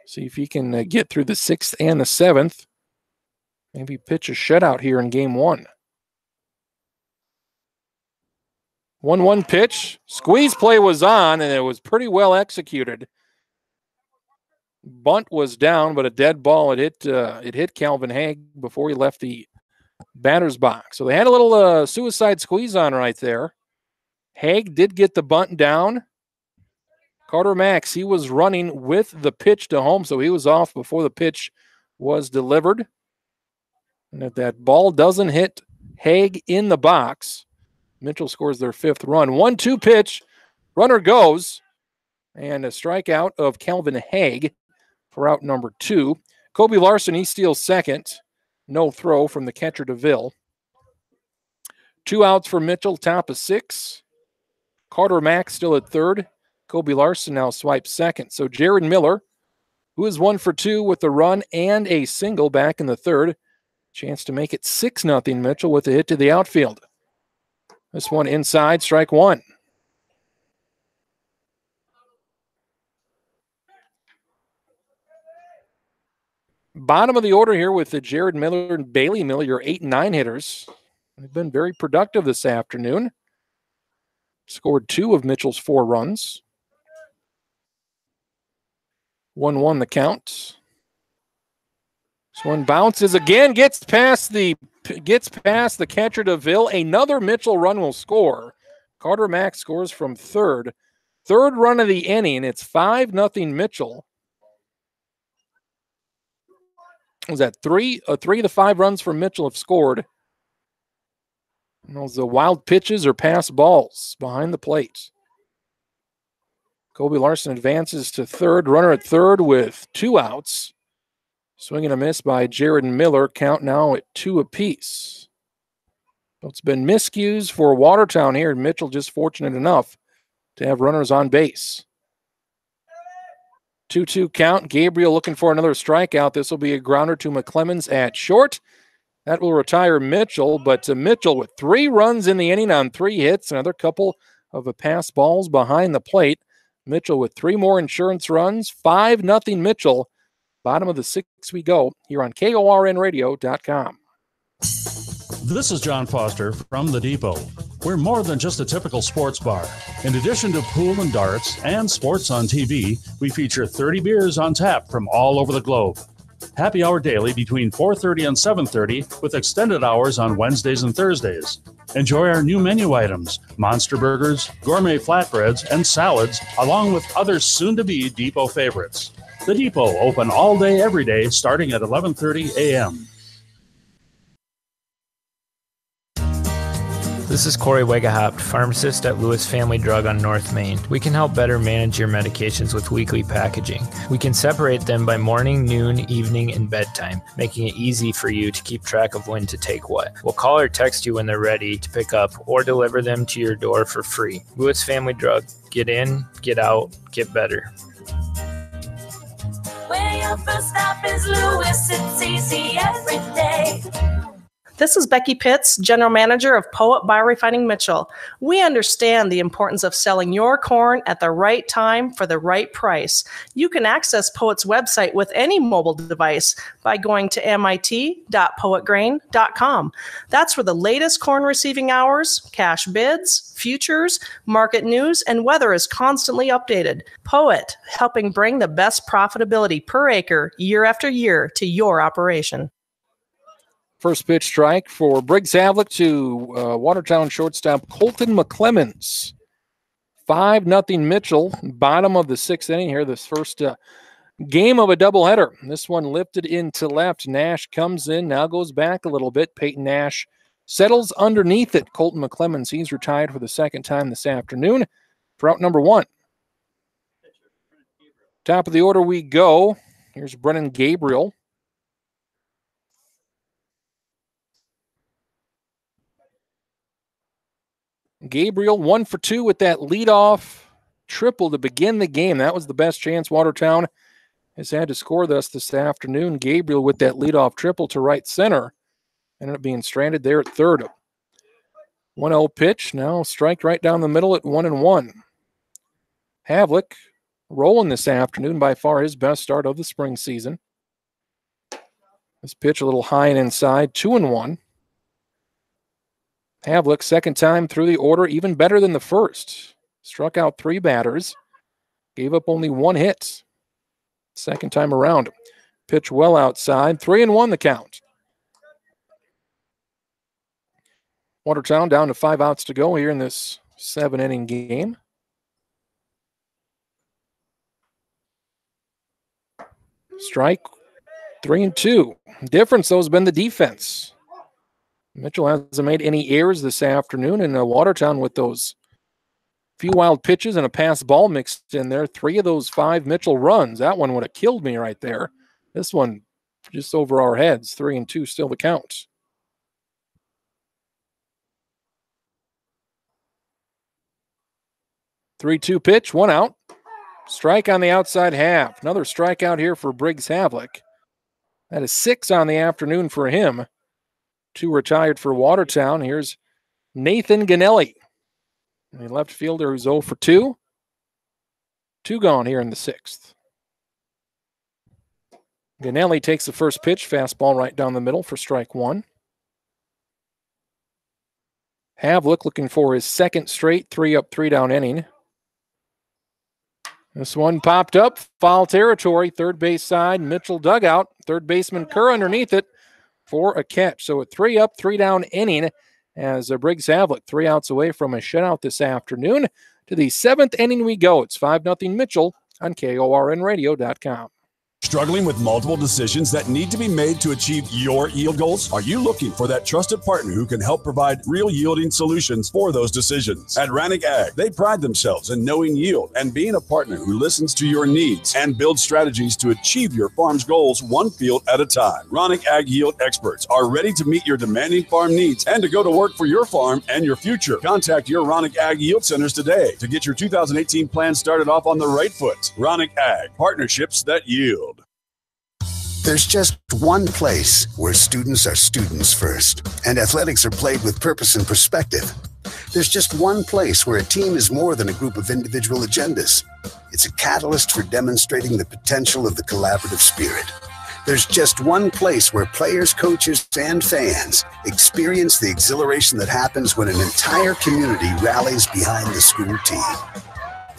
See if he can get through the 6th and the 7th. Maybe pitch a shutout here in game 1. 1-1 pitch. Squeeze play was on, and it was pretty well executed. Bunt was down, but a dead ball. It hit Calvin Haig before he left the batter's box. So they had a little suicide squeeze on right there. Haig did get the bunt down. Carter Max, he was running with the pitch to home, so he was off before the pitch was delivered. And if that ball doesn't hit Haig in the box, Mitchell scores their 5th run. 1-2 pitch. Runner goes. And a strikeout of Calvin Haig for out number 2. Kobe Larson, he steals 2nd. No throw from the catcher DeVille. 2 outs for Mitchell, top of 6. Carter Mack still at 3rd. Kobe Larson now swipes 2nd. So Jared Miller, who is 1 for 2 with a run and a single back in the 3rd. Chance to make it 6-0 Mitchell with a hit to the outfield. This one inside, strike 1. Bottom of the order here with the Jared Miller and Bailey Miller, your 8 and 9 hitters. They've been very productive this afternoon. Scored 2 of Mitchell's 4 runs. 1-1 the count. This one bounces again, gets past the catcher DeVille. Another Mitchell run will score. Carter Mack scores from 3rd. 3rd run of the inning. It's 5-0 Mitchell. Was that 3 of the 5 runs for Mitchell have scored? And those are wild pitches or pass balls behind the plate. Kobe Larson advances to 3rd. Runner at 3rd with 2 outs. Swing and a miss by Jared Miller. Count now at 2 apiece. So it's been miscues for Watertown here. Mitchell just fortunate enough to have runners on base. 2-2 count. Gabriel looking for another strikeout. This will be a grounder to McClemens at short. That will retire Mitchell, but Mitchell with 3 runs in the inning on 3 hits, another couple of pass balls behind the plate. Mitchell with 3 more insurance runs, 5-0 Mitchell. Bottom of the 6th we go here on KORNradio.com. This is John Foster from The Depot. We're more than just a typical sports bar. In addition to pool and darts and sports on TV, we feature 30 beers on tap from all over the globe. Happy hour daily between 4:30 and 7:30 with extended hours on Wednesdays and Thursdays. Enjoy our new menu items, monster burgers, gourmet flatbreads, and salads, along with other soon-to-be Depot favorites. The Depot, open all day, every day, starting at 11:30 a.m. This is Corey Wegahopt, pharmacist at Lewis Family Drug on North Main. We can help better manage your medications with weekly packaging. We can separate them by morning, noon, evening, and bedtime, making it easy for you to keep track of when to take what. We'll call or text you when they're ready to pick up or deliver them to your door for free. Lewis Family Drug. Get in, get out, get better. Where your first stop is Lewis, it's easy every day. This is Becky Pitts, General Manager of Poet Biorefining Mitchell. We understand the importance of selling your corn at the right time for the right price. You can access Poet's website with any mobile device by going to mit.poetgrain.com. That's where the latest corn receiving hours, cash bids, futures, market news, and weather is constantly updated. Poet, helping bring the best profitability per acre year after year to your operation. First pitch strike for Briggs Havlick to Watertown shortstop Colton McClemens. 5-0 Mitchell, bottom of the 6th inning here. This first game of a doubleheader. This one lifted into left. Nash comes in, now goes back a little bit. Peyton Nash settles underneath it. Colton McClemens, he's retired for the second time this afternoon for out number 1. Top of the order we go. Here's Brennan Gabriel. Gabriel 1 for 2 with that leadoff triple to begin the game. That was the best chance Watertown has had to score this afternoon. Gabriel with that leadoff triple to right center. Ended up being stranded there at third. 1-0 pitch. Now strike right down the middle at 1-1. Havlick rolling this afternoon, by far his best start of the spring season. This pitch a little high and inside, 2-1. Havlick, second time through the order, even better than the first. Struck out 3 batters, gave up only 1 hit. Second time around. Pitch well outside, 3-1 the count. Watertown down to 5 outs to go here in this 7-inning game. Strike 3-2. Difference, though, has been the defense. Mitchell hasn't made any errors this afternoon, and Watertown with those few wild pitches and a pass ball mixed in there. 3 of those 5 Mitchell runs. That one would have killed me right there. This one just over our heads. 3-2 still the count. Three-two pitch, 1 out. Strike on the outside half. Another strikeout here for Briggs Havlick. That is 6 on the afternoon for him. 2 retired for Watertown. Here's Nathan Ganelli, the left fielder who's 0 for 2. 2 gone here in the 6th. Ganelli takes the first pitch, fastball right down the middle for strike 1. Havlick looking for his second straight 3-up, 3-down inning. This one popped up, foul territory, third base side, Mitchell dugout, third baseman Kerr underneath it for a catch. So a 3-up, 3-down inning as Briggs Havlick 3 outs away from a shutout this afternoon. To the 7th inning we go. It's 5-0 Mitchell on KORNradio.com. Struggling with multiple decisions that need to be made to achieve your yield goals? Are you looking for that trusted partner who can help provide real yielding solutions for those decisions? At Rannick Ag, they pride themselves in knowing yield and being a partner who listens to your needs and builds strategies to achieve your farm's goals one field at a time. Rannick Ag yield experts are ready to meet your demanding farm needs and to go to work for your farm and your future. Contact your Rannick Ag yield centers today to get your 2018 plan started off on the right foot. Rannick Ag, partnerships that yield. There's just one place where students are students first, and athletics are played with purpose and perspective. There's just one place where a team is more than a group of individual agendas. It's a catalyst for demonstrating the potential of the collaborative spirit. There's just one place where players, coaches, and fans experience the exhilaration that happens when an entire community rallies behind the school team.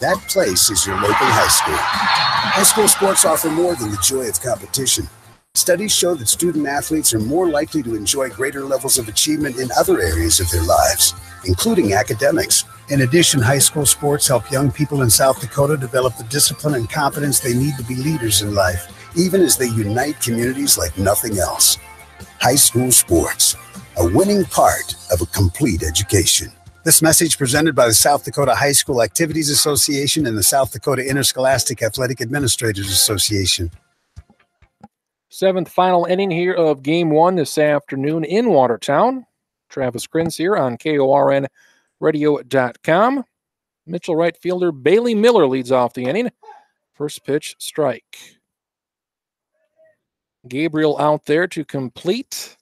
That place is your local high school. High school sports offer more than the joy of competition. Studies show that student athletes are more likely to enjoy greater levels of achievement in other areas of their lives, including academics. In addition, high school sports help young people in South Dakota develop the discipline and confidence they need to be leaders in life, even as they unite communities like nothing else. High school sports, a winning part of a complete education. This message presented by the South Dakota High School Activities Association and the South Dakota Interscholastic Athletic Administrators Association. 7th final inning here of Game 1 this afternoon in Watertown. Travis Grins here on KORNradio.com. Mitchell right fielder Bailey Miller leads off the inning. First pitch, strike. Gabriel out there to complete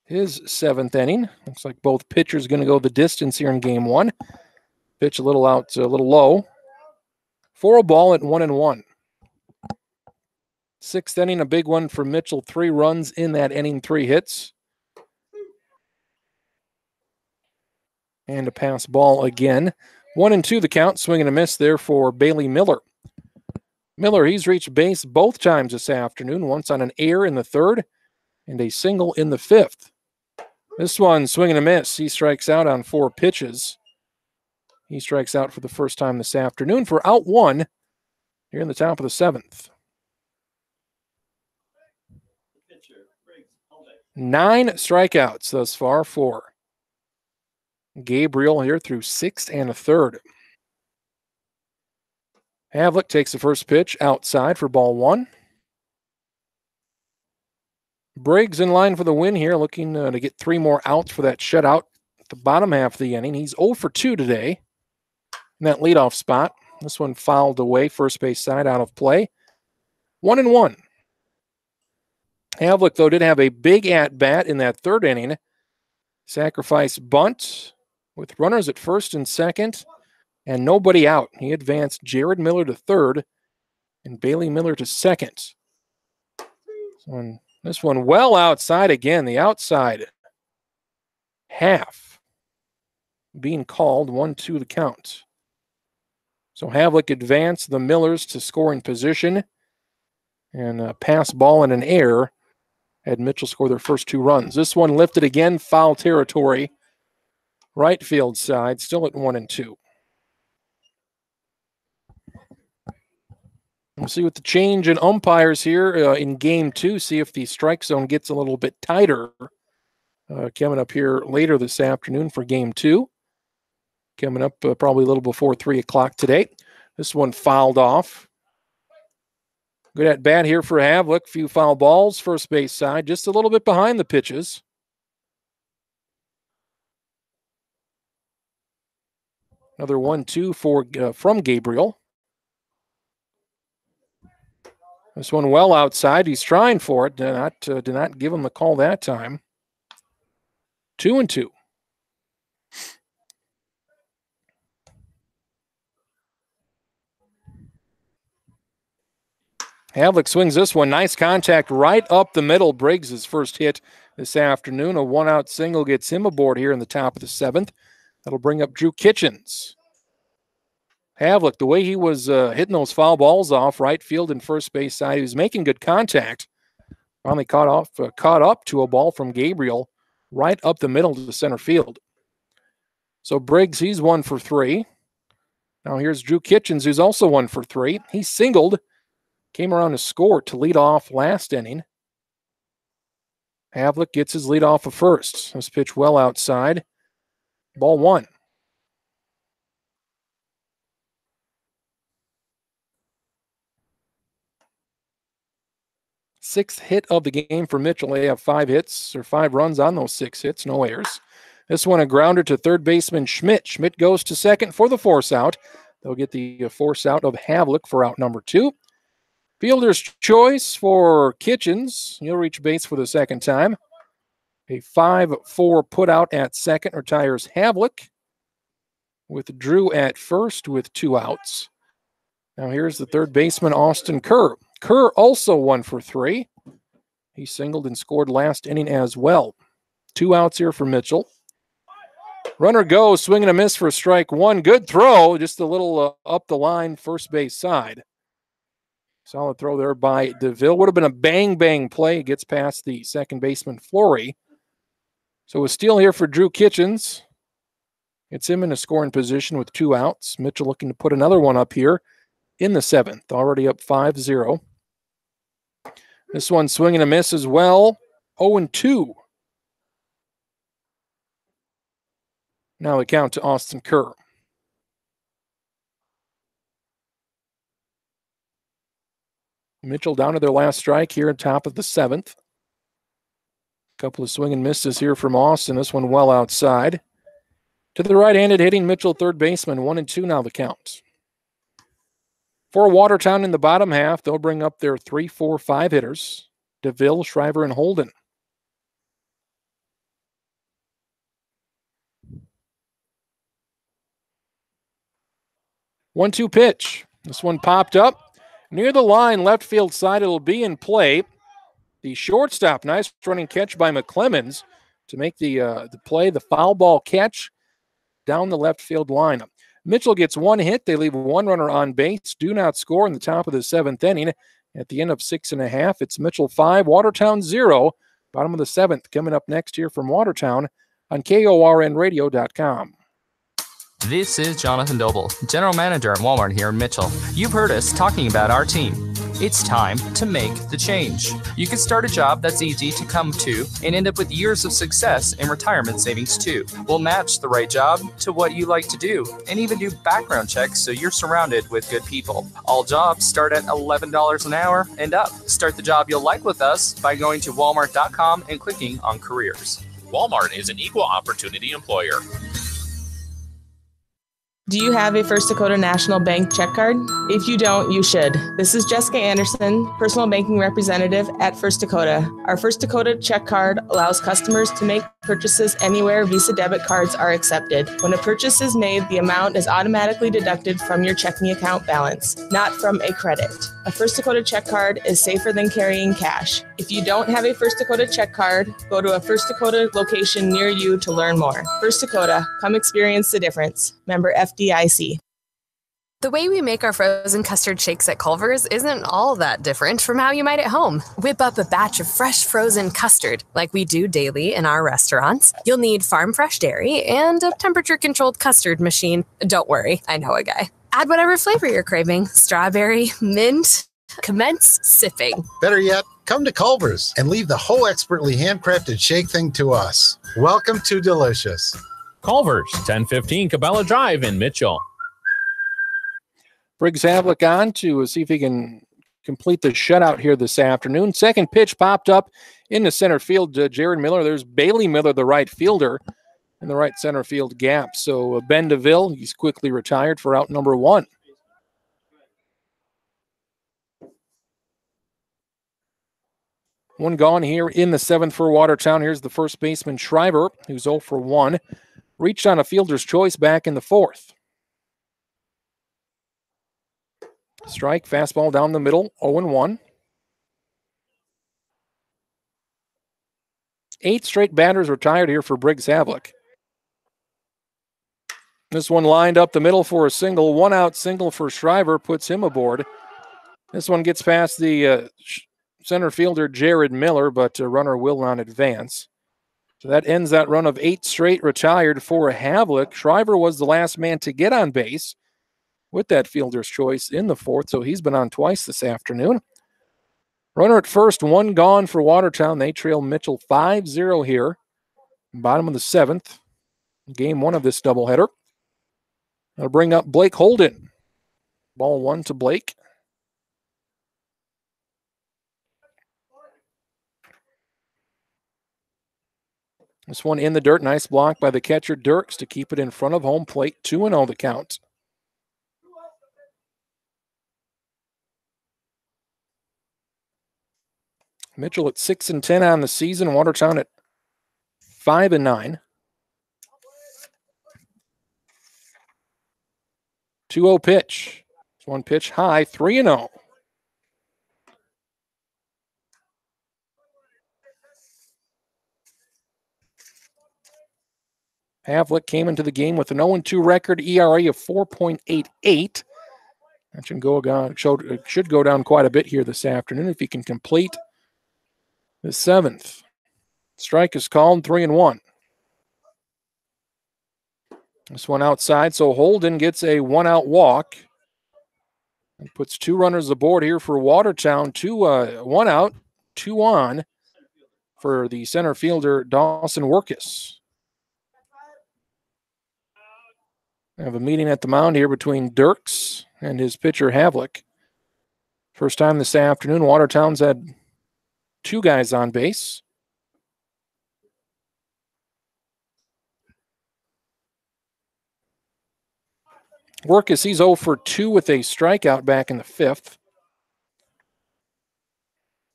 his 7th inning. Looks like both pitchers going to go the distance here in Game 1. Pitch a little out, a little low. For a ball at 1-1. 6th inning, a big one for Mitchell. 3 runs in that inning, 3 hits. And a pass ball again. 1-2 the count, swing and a miss there for Bailey Miller. Miller, he's reached base both times this afternoon, once on an error in the 3rd, and a single in the 5th. This one, swing and a miss. He strikes out on 4 pitches. He strikes out for the first time this afternoon for out 1 here in the top of the 7th. 9 strikeouts thus far for Gabriel here through 6th and a 3rd. Havlick takes the first pitch outside for ball 1. Briggs in line for the win here, looking to get 3 more outs for that shutout at the bottom half of the inning. He's 0 for 2 today in that leadoff spot. This one fouled away, first base side out of play. 1-1. Havlick, though, did have a big at-bat in that 3rd inning. Sacrifice bunt with runners at 1st and 2nd and nobody out. He advanced Jared Miller to 3rd and Bailey Miller to 2nd. So this one well outside again, the outside half being called, 1-2 the count. So Havlick advanced the Millers to scoring position, and a pass ball and an error had Mitchell score their first 2 runs. This one lifted again, foul territory, right field side, still at 1-2. We'll see with the change in umpires here in Game 2, see if the strike zone gets a little bit tighter. Coming up here later this afternoon for Game 2. Coming up probably a little before 3 o'clock today. This one fouled off. Good at bat here for Havlick. Few foul balls, first base side, just a little bit behind the pitches. Another 1-2 from Gabriel. This one well outside. He's trying for it. Did not give him the call that time. 2-2. Havlick swings this one. Nice contact right up the middle. Briggs' first hit this afternoon. A 1-out single gets him aboard here in the top of the 7th. That'll bring up Drew Kitchens. Havlick, the way he was hitting those foul balls off right field and first base side, he was making good contact. Finally caught up to a ball from Gabriel right up the middle to the center field. So Briggs, he's 1 for 3. Now here's Drew Kitchens, who's also 1 for 3. He singled, came around to score to lead off last inning. Havlick gets his lead off of first. This pitch well outside. Ball 1. Sixth hit of the game for Mitchell. They have 5 hits or 5 runs on those 6 hits, no errors. This one a grounder to third baseman Schmidt. Schmidt goes to second for the force out. They'll get the force out of Havlick for out number 2. Fielder's choice for Kitchens. He'll reach base for the second time. A 5-4 put out at second retires Havlick, with Drew at first with 2 outs. Now here's the third baseman, Austin Kerr. Kerr also 1 for 3. He singled and scored last inning as well. 2 outs here for Mitchell. Runner goes, swing and a miss for strike 1. Good throw, just a little up the line, first base side. Solid throw there by DeVille. Would have been a bang-bang play. Gets past the second baseman, Flory. So a steal here for Drew Kitchens. It's him in a scoring position with 2 outs. Mitchell looking to put another one up here in the 7th, already up 5-0. This one swing and a miss as well, 0-2. Now the count to Austin Kerr. Mitchell down to their last strike here at top of the 7th. Couple of swing and misses here from Austin. This one well outside. To the right-handed hitting Mitchell, third baseman, 1-2 now the count. For Watertown in the bottom half, they'll bring up their 3, 4, 5 hitters. DeVille, Shriver, and Holden. One-two pitch. This one popped up. Near the line, left field side, it'll be in play. The shortstop, nice running catch by McClemens to make the play, the foul ball catch down the left field line. Mitchell gets 1 hit. They leave 1 runner on base. Do not score in the top of the 7th inning. At the end of 6 1/2, it's Mitchell 5, Watertown 0. Bottom of the 7th coming up next here from Watertown on KORNradio.com. This is Jonathan Doble, General Manager at Walmart here in Mitchell. You've heard us talking about our team. It's time to make the change. You can start a job that's easy to come to and end up with years of success and retirement savings too. We'll match the right job to what you like to do and even do background checks so you're surrounded with good people. All jobs start at $11 an hour and up. Start the job you'll like with us by going to walmart.com and clicking on careers. Walmart is an equal opportunity employer. Do you have a First Dakota National Bank check card? If you don't, you should. This is Jessica Anderson, personal banking representative at First Dakota. Our First Dakota check card allows customers to make purchases anywhere Visa debit cards are accepted. When a purchase is made, the amount is automatically deducted from your checking account balance, not from a credit. A First Dakota check card is safer than carrying cash. If you don't have a First Dakota check card, go to a First Dakota location near you to learn more. First Dakota, come experience the difference. Member FDIC. The way we make our frozen custard shakes at Culver's isn't all that different from how you might at home. Whip up a batch of fresh frozen custard like we do daily in our restaurants. You'll need farm fresh dairy and a temperature-controlled custard machine. Don't worry, I know a guy. Add whatever flavor you're craving. Strawberry, mint. Commence sipping. Better yet, come to Culver's and leave the whole expertly handcrafted shake thing to us. Welcome to Delicious. Culver's, 1015 Cabela Drive in Mitchell. Briggs Havlick on to see if he can complete the shutout here this afternoon. Second pitch popped up in the center field to Jared Miller. There's Bailey Miller, the right fielder, in the right center field gap. So Ben DeVille, he's quickly retired for out number 1. One gone here in the 7th for Watertown. Here's the first baseman, Schreiber, who's 0 for 1. Reached on a fielder's choice back in the 4th. Strike, fastball down the middle, 0-1. 8 straight batters retired here for Briggs Havlick. This one lined up the middle for a single. 1-out single for Schreiber puts him aboard. This one gets past the center fielder, Jared Miller, but a runner will not advance. So that ends that run of 8 straight retired for Havlick. Schreiber was the last man to get on base with that fielder's choice in the 4th, so he's been on twice this afternoon. Runner at first, 1 gone for Watertown. They trail Mitchell 5-0 here. Bottom of the 7th, game 1 of this doubleheader. I'll bring up Blake Holden. Ball 1 to Blake. This one in the dirt. Nice block by the catcher, Dirks, to keep it in front of home plate. 2-0 the count. Mitchell at 6-10 on the season. Watertown at 5-9. 2-0 pitch. One pitch high, 3-0. Havlick came into the game with an 0-2 record, ERA of 4.88. That should go down quite a bit here this afternoon if he can complete the 7th. Strike is called, 3-1. This one outside, so Holden gets a 1-out walk. And puts 2 runners aboard here for Watertown. 1 out, 2 on for the center fielder, Dawson Workus. I have a meeting at the mound here between Dirks and his pitcher, Havlick. First time this afternoon, Watertown's had 2 guys on base. Workus, he's 0 for 2 with a strikeout back in the 5th.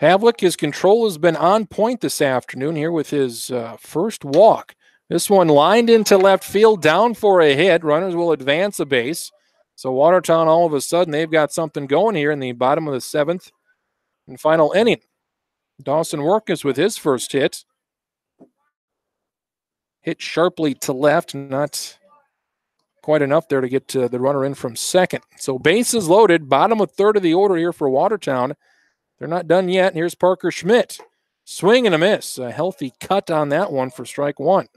Havlick, his control has been on point this afternoon here with his first walk. This one lined into left field, down for a hit. Runners will advance a base. So Watertown, all of a sudden, they've got something going here in the bottom of the 7th and final inning. Dawson Workus with his first hit. Hit sharply to left, not quite enough there to get the runner in from second. So bases loaded, bottom of 3rd of the order here for Watertown. They're not done yet. Here's Parker Schmidt. Swing and a miss. A healthy cut on that one for strike one.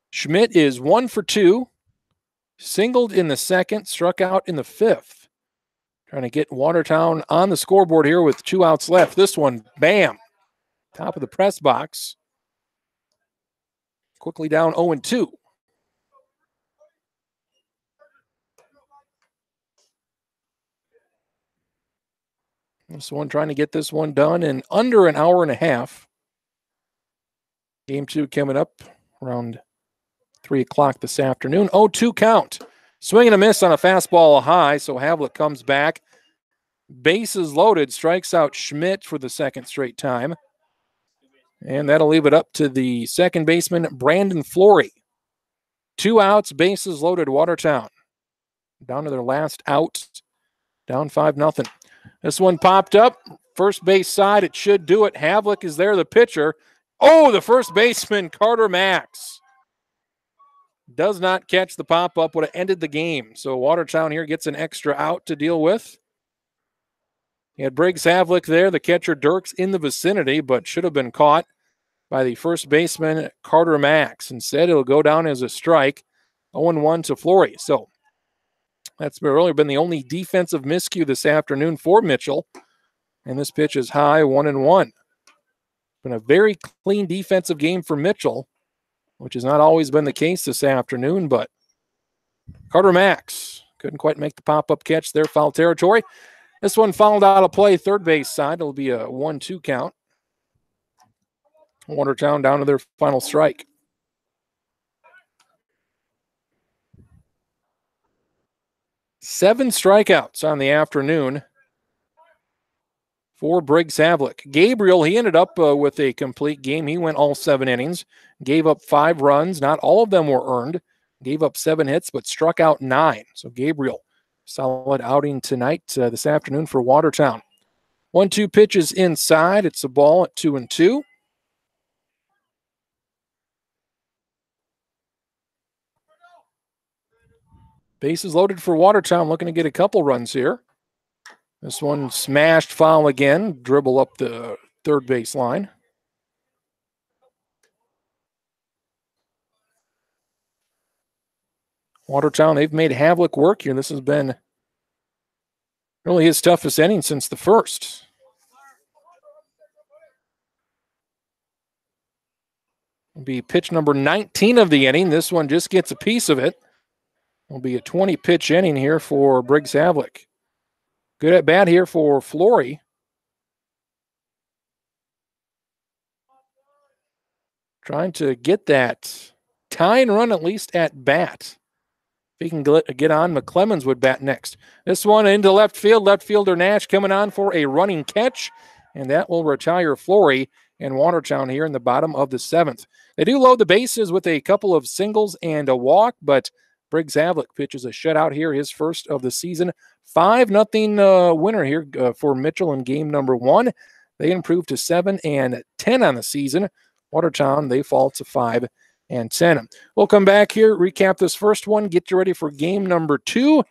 Schmidt is 1 for 2. Singled in the second, struck out in the fifth. Trying to get Watertown on the scoreboard here with 2 outs left. This one, bam, top of the press box. Quickly down 0-2. This one trying to get this one done in under an hour and a half. Game 2 coming up around 3 o'clock this afternoon. 0-2 count. Swing and a miss on a fastball high, so Havlick comes back. Bases loaded, strikes out Schmidt for the second straight time. And that'll leave it up to the second baseman, Brandon Flory. 2 outs, bases loaded, Watertown. Down to their last out, down 5-0. This one popped up, first base side, it should do it. Havlick is there, the pitcher. Oh, the first baseman, Carter Max. Does not catch the pop-up, would have ended the game. So Watertown here gets an extra out to deal with. He had Briggs Havlick there, the catcher Dirks in the vicinity, but should have been caught by the first baseman, Carter Max. Instead, it'll go down as a strike, 0-1 to Flory. So that's really been the only defensive miscue this afternoon for Mitchell. And this pitch is high, 1-1. Been a very clean defensive game for Mitchell, which has not always been the case this afternoon, but Carter Max couldn't quite make the pop-up catch there, foul territory. This one fouled out of play, third base side. It'll be a 1-2 count. Watertown down to their final strike. Seven strikeouts on the afternoon for Briggs Havlick. Gabriel, he ended up with a complete game. He went all 7 innings, gave up 5 runs. Not all of them were earned. Gave up 7 hits, but struck out 9. So Gabriel, solid outing tonight, this afternoon for Watertown. 1-2 pitches inside. It's a ball at 2-2. Bases loaded for Watertown, looking to get a couple runs here. This one smashed foul again, dribble up the third base line. Watertown, they've made Havlick work here. This has been really his toughest inning since the first. It'll be pitch number 19 of the inning. This one just gets a piece of it. It'll be a 20-pitch inning here for Briggs Havlick. Good at bat here for Flory. Trying to get that tying run at least at bat. If he can get on, McClemens would bat next. This one into left field. Left fielder Nash coming on for a running catch, and that will retire Flory and Watertown here in the bottom of the 7th. They do load the bases with a couple of singles and a walk, but Briggs Havlick pitches a shutout here, his first of the season. 5-0 winner here for Mitchell in game number 1. They improved to 7-10 on the season. Watertown, they fall to 5-10. We'll come back here, recap this first one, get you ready for game number 2,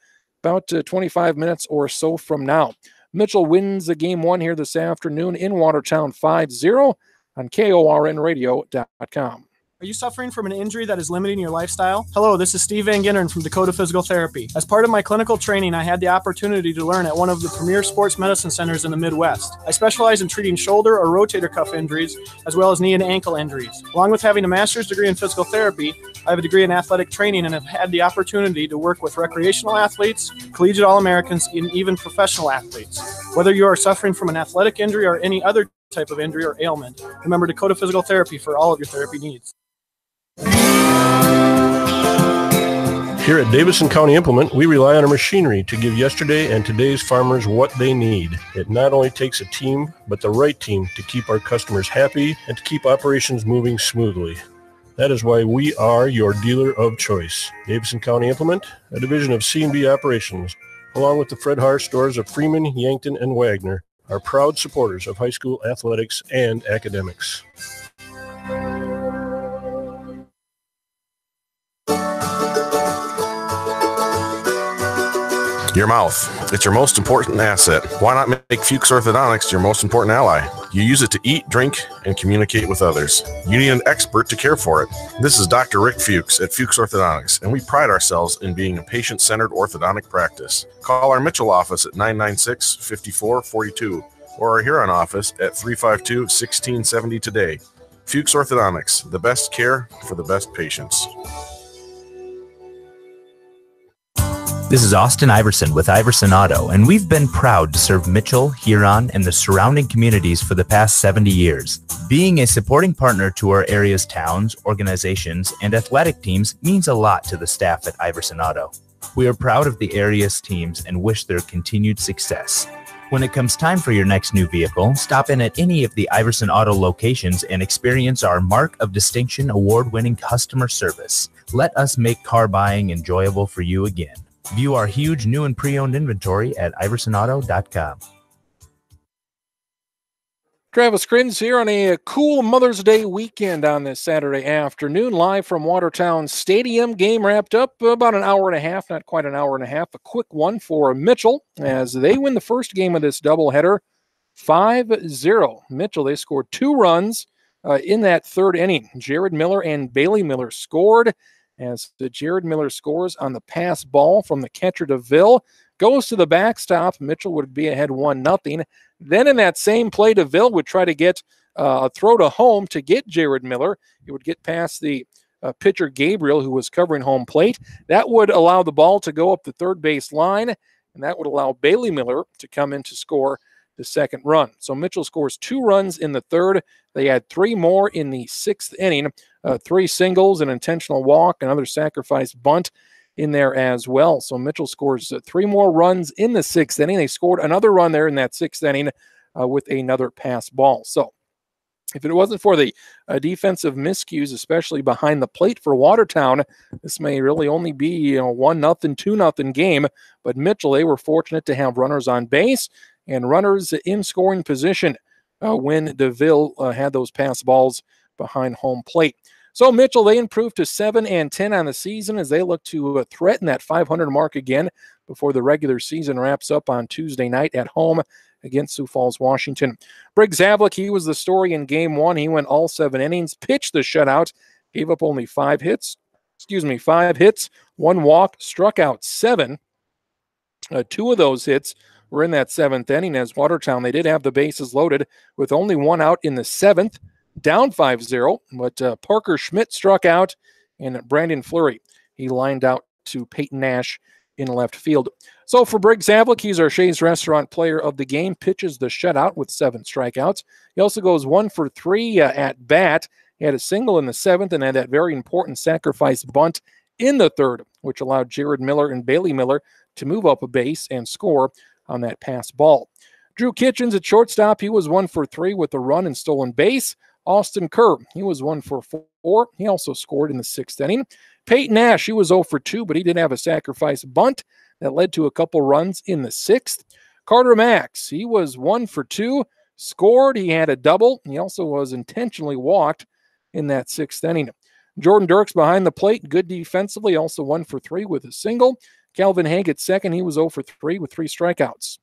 about 25 minutes or so from now. Mitchell wins the game 1 here this afternoon in Watertown 5-0 on KORNradio.com. Are you suffering from an injury that is limiting your lifestyle? Hello, this is Steve Van Ginnern from Dakota Physical Therapy. As part of my clinical training, I had the opportunity to learn at one of the premier sports medicine centers in the Midwest. I specialize in treating shoulder or rotator cuff injuries, as well as knee and ankle injuries. Along with having a master's degree in physical therapy, I have a degree in athletic training and have had the opportunity to work with recreational athletes, collegiate All-Americans, and even professional athletes. Whether you are suffering from an athletic injury or any other type of injury or ailment, remember Dakota Physical Therapy for all of your therapy needs. Here at Davison County Implement, we rely on our machinery to give yesterday and today's farmers what they need. It not only takes a team, but the right team to keep our customers happy and to keep operations moving smoothly. That is why we are your dealer of choice. Davison County Implement, a division of C&B Operations, along with the Fred Haar stores of Freeman, Yankton, and Wagner, are proud supporters of high school athletics and academics. Your mouth. It's your most important asset. Why not make Fuchs Orthodontics your most important ally? You use it to eat, drink, and communicate with others. You need an expert to care for it. This is Dr. Rick Fuchs at Fuchs Orthodontics, and we pride ourselves in being a patient-centered orthodontic practice. Call our Mitchell office at 996-5442 or our Huron office at 352-1670 today. Fuchs Orthodontics, the best care for the best patients. This is Austin Iverson with Iverson Auto, and we've been proud to serve Mitchell, Huron, and the surrounding communities for the past 70 years. Being a supporting partner to our area's towns, organizations, and athletic teams means a lot to the staff at Iverson Auto. We are proud of the area's teams and wish their continued success. When it comes time for your next new vehicle, stop in at any of the Iverson Auto locations and experience our Mark of Distinction award-winning customer service. Let us make car buying enjoyable for you again. View our huge new and pre-owned inventory at iversonauto.com. Travis Crins here on a cool Mother's Day weekend on this Saturday afternoon, live from Watertown Stadium. Game wrapped up about an hour and a half, not quite an hour and a half. A quick one for Mitchell as they win the first game of this doubleheader 5-0. Mitchell, they scored 2 runs in that third inning. Jared Miller and Bailey Miller scored. As the Jared Miller scores on the pass ball from the catcher DeVille, goes to the backstop. Mitchell would be ahead 1-0. Then in that same play, DeVille would try to get a throw to home to get Jared Miller. He would get past the pitcher Gabriel, who was covering home plate. That would allow the ball to go up the third base line, and that would allow Bailey Miller to come in to score the second run. So Mitchell scores 2 runs in the third. They had 3 more in the 6th inning, 3 singles, an intentional walk, another sacrifice bunt in there as well. So Mitchell scores 3 more runs in the 6th inning. They scored another run there in that 6th inning with another pass ball. So if it wasn't for the defensive miscues, especially behind the plate for Watertown, this may really only be 1-0, 2-0 game. But Mitchell, they were fortunate to have runners on base and runners in scoring position when DeVille had those pass balls behind home plate. So Mitchell, they improved to 7-10 on the season as they look to threaten that 500 mark again before the regular season wraps up on Tuesday night at home against Sioux Falls, Washington. Briggs Zavlik, he was the story in Game 1. He went all 7 innings, pitched the shutout, gave up only 5 hits, 1 walk, struck out 7. 2 of those hits were in that 7th inning as Watertown, they did have the bases loaded with only 1 out in the 7th, down 5-0, but Parker Schmidt struck out and Brandon Fleury, he lined out to Peyton Nash in left field. So for Briggs Zavlik, he's our Shays Restaurant player of the game, pitches the shutout with 7 strikeouts. He also goes 1 for 3 at bat. He had a single in the 7th and had that very important sacrifice bunt in the 3rd, which allowed Jared Miller and Bailey Miller to move up a base and score on that pass ball. Drew Kitchens at shortstop, he was 1 for 3 with a run and stolen base. Austin Kerr, he was 1 for 4. He also scored in the 6th inning. Peyton Nash, he was 0 for 2, but he did have a sacrifice bunt that led to a couple runs in the 6th. Carter Max, he was 1 for 2, scored. He had a double. He also was intentionally walked in that 6th inning. Jordan Dirks behind the plate, good defensively, also 1 for 3 with a single. Calvin Haig at second, he was 0 for 3 with 3 strikeouts.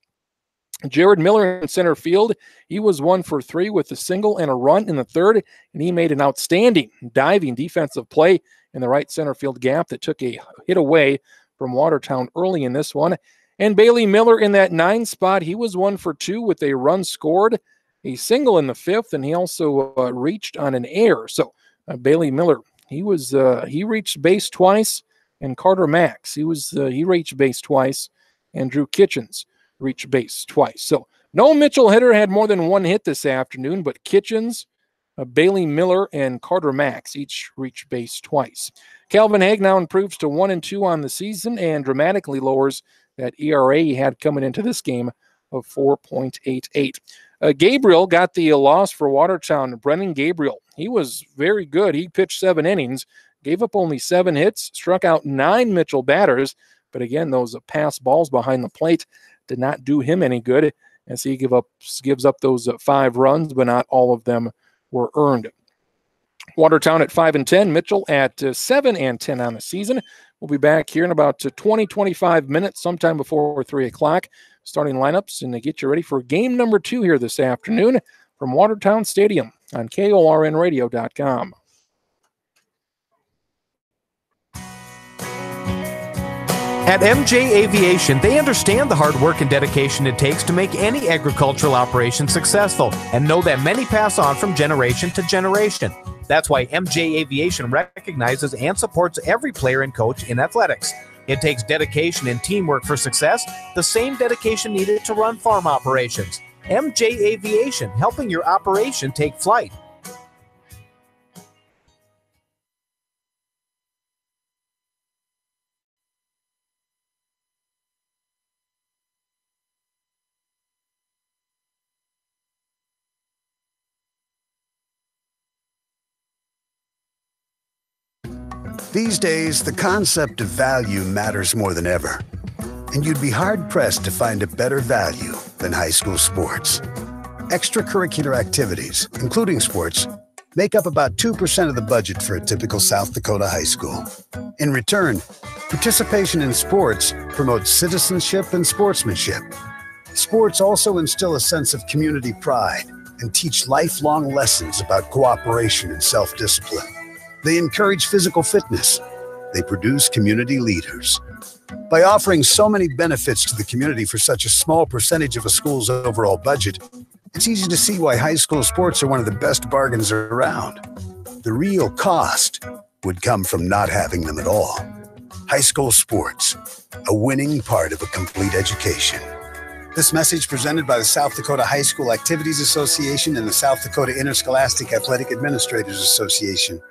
Jared Miller in center field, he was 1 for 3 with a single and a run in the 3rd, and he made an outstanding diving defensive play in the right center field gap that took a hit away from Watertown early in this one. And Bailey Miller in that 9 spot, he was 1 for 2 with a run scored, a single in the 5th, and he also reached on an error. So Bailey Miller, he reached base twice, and Carter Max, he reached base twice, and Drew Kitchens reached base twice. So no Mitchell hitter had more than 1 hit this afternoon, but Kitchens, Bailey Miller, and Carter Max each reached base twice. Calvin Haig now improves to 1-2 on the season and dramatically lowers that ERA he had coming into this game of 4.88. Gabriel got the loss for Watertown. Brennan Gabriel, he was very good. He pitched 7 innings, gave up only 7 hits, struck out 9 Mitchell batters, but again, those pass balls behind the plate did not do him any good as he gives up those 5 runs, but not all of them were earned. Watertown at 5-10, Mitchell at 7-10 on the season. We'll be back here in about 20-25 minutes, sometime before 3 o'clock, starting lineups and to get you ready for game number 2 here this afternoon from Watertown Stadium on KORNradio.com. At MJ Aviation, they understand the hard work and dedication it takes to make any agricultural operation successful and know that many pass on from generation to generation. That's why MJ Aviation recognizes and supports every player and coach in athletics. It takes dedication and teamwork for success, the same dedication needed to run farm operations. MJ Aviation, helping your operation take flight. These days, the concept of value matters more than ever. And you'd be hard-pressed to find a better value than high school sports. Extracurricular activities, including sports, make up about 2% of the budget for a typical South Dakota high school. In return, participation in sports promotes citizenship and sportsmanship. Sports also instill a sense of community pride and teach lifelong lessons about cooperation and self-discipline. They encourage physical fitness. They produce community leaders. By offering so many benefits to the community for such a small percentage of a school's overall budget, it's easy to see why high school sports are one of the best bargains around. The real cost would come from not having them at all. High school sports, a winning part of a complete education. This message presented by the South Dakota High School Activities Association and the South Dakota Interscholastic Athletic Administrators Association.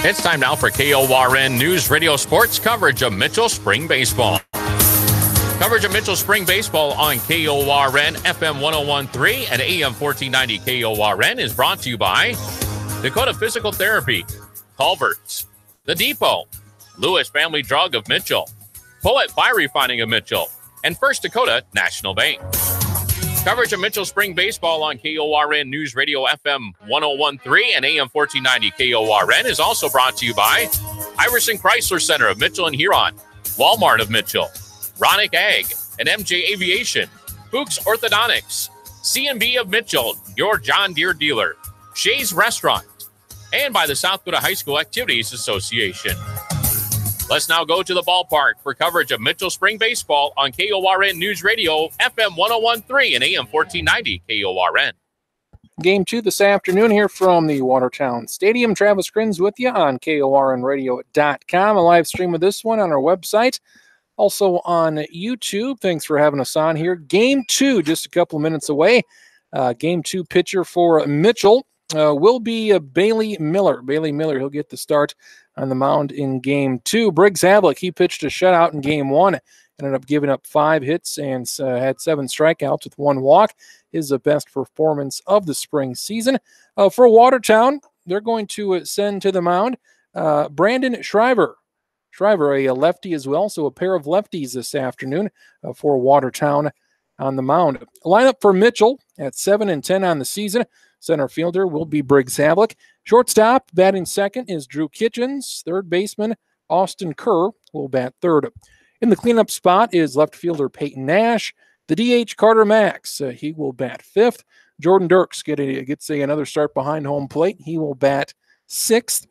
It's time now for KORN News Radio Sports coverage of Mitchell Spring Baseball. Coverage of Mitchell Spring Baseball on KORN FM 101.3 and AM 1490 KORN is brought to you by Dakota Physical Therapy, Culver's, The Depot, Lewis Family Drug of Mitchell, Poet Biorefining of Mitchell, and First Dakota National Bank. Coverage of Mitchell Spring Baseball on KORN News Radio FM 101.3 and AM 1490 KORN is also brought to you by Iverson Chrysler Center of Mitchell and Huron, Walmart of Mitchell, Ronick Ag and MJ Aviation, Fuchs Orthodontics, C&B of Mitchell, your John Deere dealer, Shays Restaurant, and by the South Dakota High School Activities Association. Let's now go to the ballpark for coverage of Mitchell Spring Baseball on KORN News Radio, FM 101.3 and AM 1490 KORN. Game 2 this afternoon here from the Watertown Stadium. Travis Grins with you on KORNradio.com. A live stream of this one on our website. Also on YouTube. Thanks for having us on here. Game 2, just a couple of minutes away. Game 2 pitcher for Mitchell will be Bailey Miller. Bailey Miller, he'll get the start on the mound in Game 2. Briggs Havlick, he pitched a shutout in Game 1. Ended up giving up 5 hits and had 7 strikeouts with 1 walk. His best performance of the spring season. For Watertown, they're going to send to the mound Brandon Shriver. Shriver, a lefty as well, so a pair of lefties this afternoon for Watertown on the mound. Lineup for Mitchell at 7-10 on the season. Center fielder will be Briggs Havlick. Shortstop, batting second, is Drew Kitchens. Third baseman, Austin Kerr, will bat third. In the cleanup spot is left fielder Peyton Nash. The DH, Carter Max, he will bat fifth. Jordan Dirks gets another start behind home plate. He will bat sixth.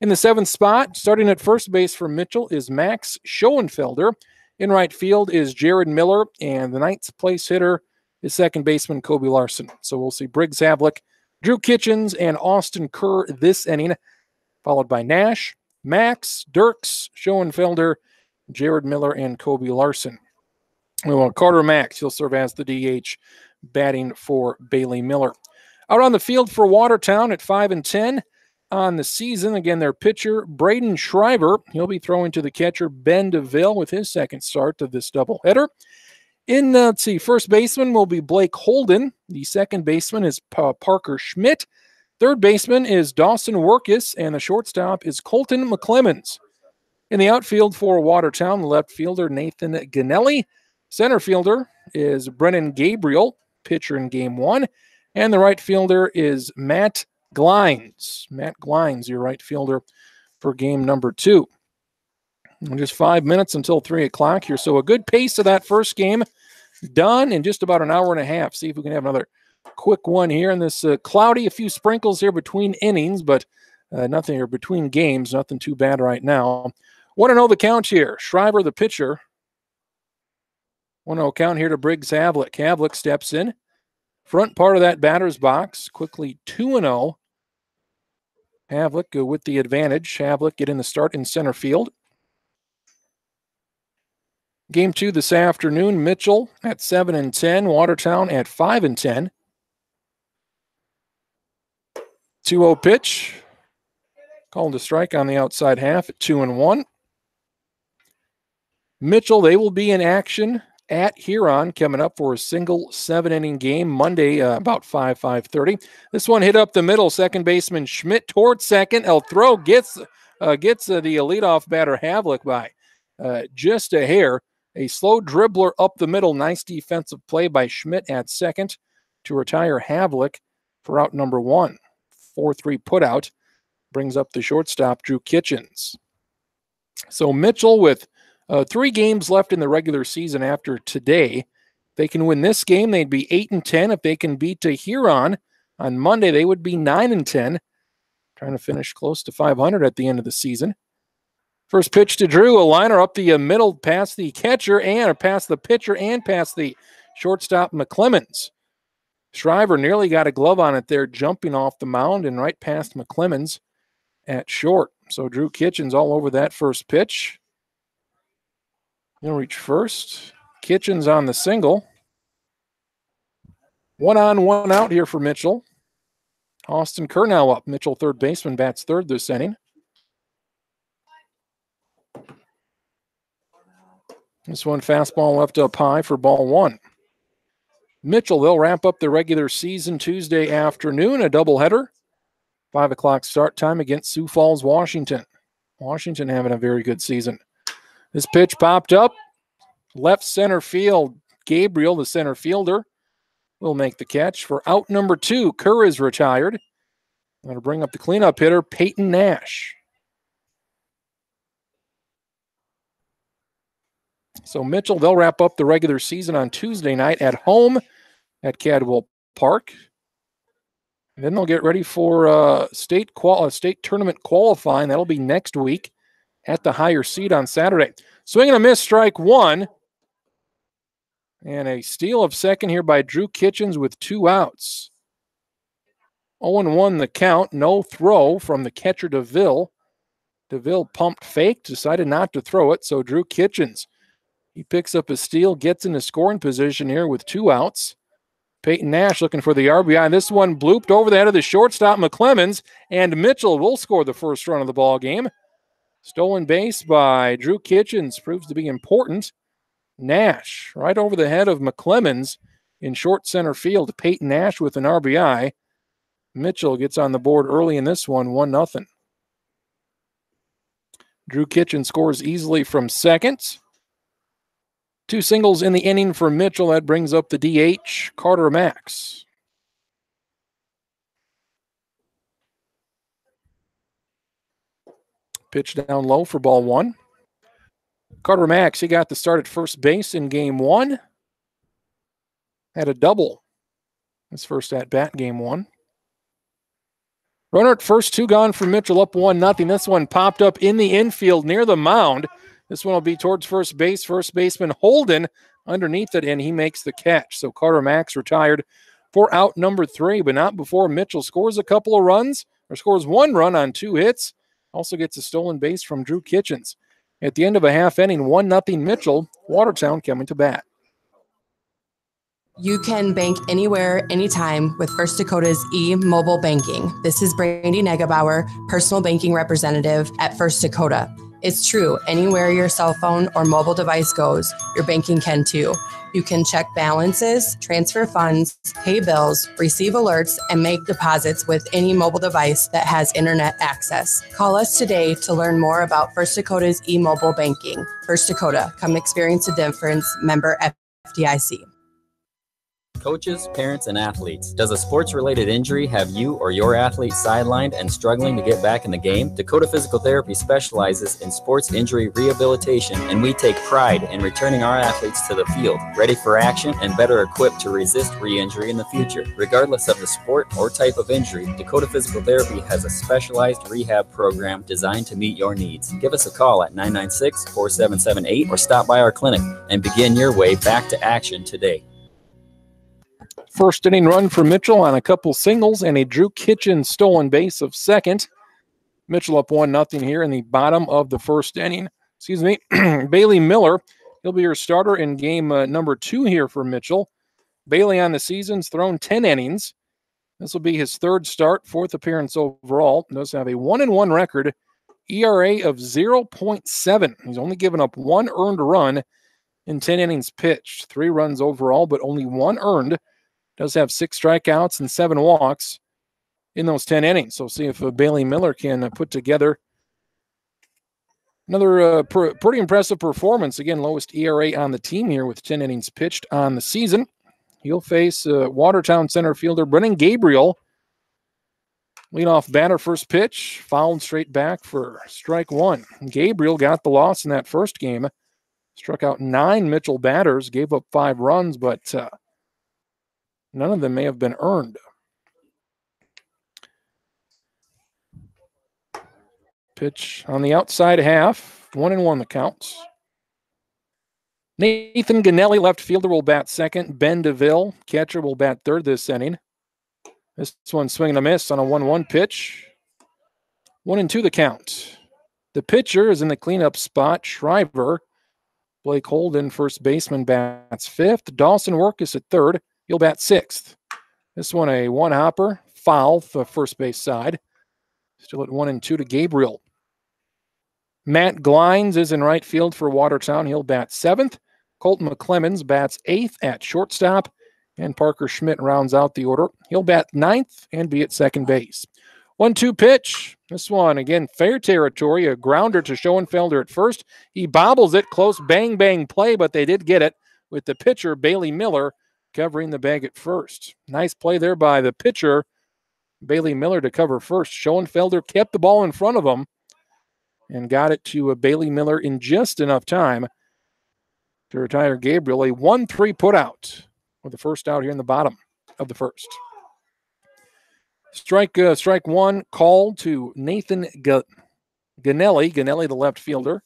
In the 7th spot, starting at first base for Mitchell, is Max Schoenfelder. In right field is Jared Miller, and the 9th place hitter is second baseman Kobe Larson. So we'll see Briggs Havlick, Drew Kitchens, and Austin Kerr this inning, followed by Nash, Max, Dirks, Schoenfelder, Jared Miller, and Kobe Larson. Well, Carter Max, he'll serve as the DH, batting for Bailey Miller. Out on the field for Watertown at 5-10 on the season. Again, their pitcher, Braden Shriver. He'll be throwing to the catcher, Ben DeVille, with his second start of this doubleheader. In, first baseman will be Blake Holden. The second baseman is Parker Schmidt. Third baseman is Dawson Workus, and the shortstop is Colton McClemens. In the outfield for Watertown, the left fielder, Nathan Ganelli. Center fielder is Brennan Gabriel, pitcher in Game 1. And the right fielder is Matt Glines. Matt Glines, your right fielder for game number 2. And just 5 minutes until 3 o'clock here. So a good pace of that first game done in just about an hour and a half. See if we can have another quick one here in this cloudy, a few sprinkles here between innings, but nothing here between games. Nothing too bad right now. 1-0 the count here. Shriver, the pitcher. 1-0 count here to Briggs Havlick. Havlick steps in. Front part of that batter's box. Quickly 2-0. Havlick with the advantage. Havlick getting the start in center field. Game 2 this afternoon. Mitchell at 7-10. Watertown at 5-10. 2-0 pitch. Called a strike on the outside half at 2-1. Mitchell, they will be in action at Huron coming up for a single 7-inning game Monday about 5:30. This one hit up the middle. Second baseman Schmidt towards second. El throw gets the leadoff batter Havlick by just a hair. A slow dribbler up the middle. Nice defensive play by Schmidt at second to retire Havlick for out number 1. 4-3 putout brings up the shortstop Drew Kitchens. So Mitchell with 3 games left in the regular season after today. If they can win this game, they'd be 8-10. If they can beat Huron on Monday, they would be 9-10. Trying to finish close to 500 at the end of the season. First pitch to Drew, a liner up the middle past the catcher and past the pitcher and past the shortstop McClemens. Shriver nearly got a glove on it there, jumping off the mound and right past McClemens at short. So Drew Kitchens all over that first pitch. He'll reach first. Kitchens on the single. 1 on, 1 out here for Mitchell. Austin Kerr now up. Mitchell, third baseman, bats third this inning. This one fastball left up high for ball one. Mitchell, they'll wrap up the regular season Tuesday afternoon, a doubleheader. 5 o'clock start time against Sioux Falls, Washington. Washington having a very good season. This pitch popped up. Left center field. Gabriel, the center fielder, will make the catch for out number 2. Kerr is retired. Going to bring up the cleanup hitter, Peyton Nash. So Mitchell, they'll wrap up the regular season on Tuesday night at home at Cadwell Park. And then they'll get ready for state tournament qualifying. That'll be next week at the higher seed on Saturday. Swing and a miss, strike one. And a steal of second here by Drew Kitchens with 2 outs. 0-1 the count. No throw from the catcher, DeVille. DeVille pumped fake, decided not to throw it. So Drew Kitchens, he picks up a steal, gets into scoring position here with 2 outs. Peyton Nash looking for the RBI. This one blooped over the head of the shortstop, McClemens, and Mitchell will score the first run of the ball game. Stolen base by Drew Kitchens proves to be important. Nash right over the head of McClemens in short center field. Peyton Nash with an RBI. Mitchell gets on the board early in this one, 1-0. Drew Kitchens scores easily from second. 2 singles in the inning for Mitchell. That brings up the DH, Carter Max. Pitch down low for ball one. Carter Max, he got the start at first base in game 1. Had a double his first at-bat, game 1. Runner at first, 2 gone for Mitchell, up 1-0. This one popped up in the infield near the mound. This one will be towards first base. First baseman Holden underneath it, and he makes the catch. So Carter Max retired for out number 3, but not before Mitchell scores a couple of runs, or scores 1 run on 2 hits. Also gets a stolen base from Drew Kitchens. At the end of a half inning, 1-0 Mitchell. Watertown coming to bat. You can bank anywhere, anytime with First Dakota's e-mobile banking. This is Brandy Negebauer, personal banking representative at First Dakota. It's true, anywhere your cell phone or mobile device goes, your banking can too. You can check balances, transfer funds, pay bills, receive alerts, and make deposits with any mobile device that has internet access. Call us today to learn more about First Dakota's e-mobile banking. First Dakota, come experience the difference. Member FDIC. Coaches, parents, and athletes. Does a sports-related injury have you or your athlete sidelined and struggling to get back in the game? Dakota Physical Therapy specializes in sports injury rehabilitation, and we take pride in returning our athletes to the field, ready for action and better equipped to resist re-injury in the future. Regardless of the sport or type of injury, Dakota Physical Therapy has a specialized rehab program designed to meet your needs. Give us a call at 996-4778 or stop by our clinic and begin your way back to action today. First inning run for Mitchell on a couple singles and a Drew Kitchens stolen base of second. Mitchell up 1-0 here in the bottom of the first inning. Excuse me. Bailey Miller, he'll be your starter in game number 2 here for Mitchell. Bailey on the season's thrown 10 innings. This will be his 3rd start, 4th appearance overall. Does have a 1-1 record, ERA of 0.7. He's only given up 1 earned run in 10 innings pitched. 3 runs overall, but only 1 earned. Does have 6 strikeouts and 7 walks in those 10 innings. So see if Bailey Miller can put together another pretty impressive performance. Again, lowest ERA on the team here with 10 innings pitched on the season. He'll face Watertown center fielder Brennan Gabriel. Leadoff batter, first pitch, fouled straight back for strike 1. Gabriel got the loss in that first game. Struck out 9 Mitchell batters, gave up 5 runs, but none of them may have been earned. Pitch on the outside half, 1-1 the counts. Nathan Ganelli, left fielder, will bat second. Ben DeVille, catcher, will bat third this inning. This one swinging a miss on a 1-1 pitch. 1-2 the count. The pitcher is in the cleanup spot, Shriver. Blake Holden, first baseman, bats 5th. Dawson Workus at 3rd. He'll bat 6th. This one a 1-hopper, foul for first base side. Still at 1-2 to Gabriel. Matt Glines is in right field for Watertown. He'll bat 7th. Colton McClemens bats 8th at shortstop. And Parker Schmidt rounds out the order. He'll bat 9th and be at second base. 1-2 pitch. This one, again, fair territory. A grounder to Schoenfelder at first. He bobbles it. Close bang, bang play, but they did get it with the pitcher, Bailey Miller, covering the bag at first. Nice play there by the pitcher, Bailey Miller, to cover first. Schoenfelder kept the ball in front of him and got it to Bailey Miller in just enough time to retire Gabriel. A 1-3 putout with the first out here in the bottom of the first. Strike one called to Nathan Ganelli. Ganelli, the left fielder,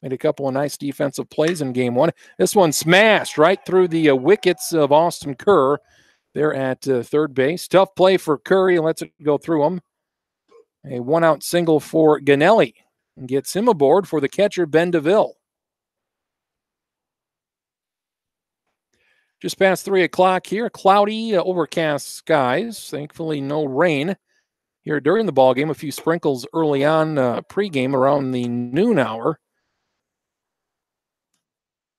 made a couple of nice defensive plays in game one. This one smashed right through the wickets of Austin Kerr there at third base. Tough play for Curry, lets it go through him. A one-out single for Ganelli and gets him aboard for the catcher, Ben DeVille. Just past 3 o'clock here. Cloudy, overcast skies. Thankfully, no rain here during the ball game. A few sprinkles early on pregame around the noon hour.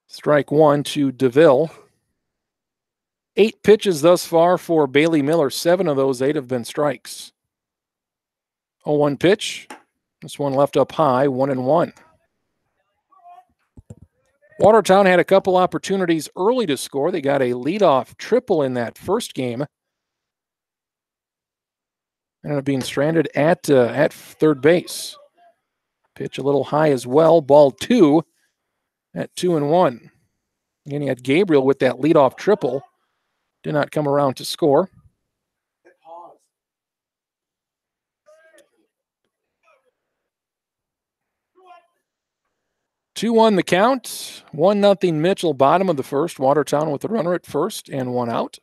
Strike one to DeVille. 8 pitches thus far for Bailey Miller. 7 of those 8 have been strikes. 0-1 pitch. This one left up high, 1-1. Watertown had a couple opportunities early to score. They got a leadoff triple in that first game. Ended up being stranded at third base. Pitch a little high as well. Ball 2 at 2-1. Again, he had Gabriel with that leadoff triple. Did not come around to score. Two-1 the count. 1-0 Mitchell, bottom of the first. Watertown with the runner at first and 1 out.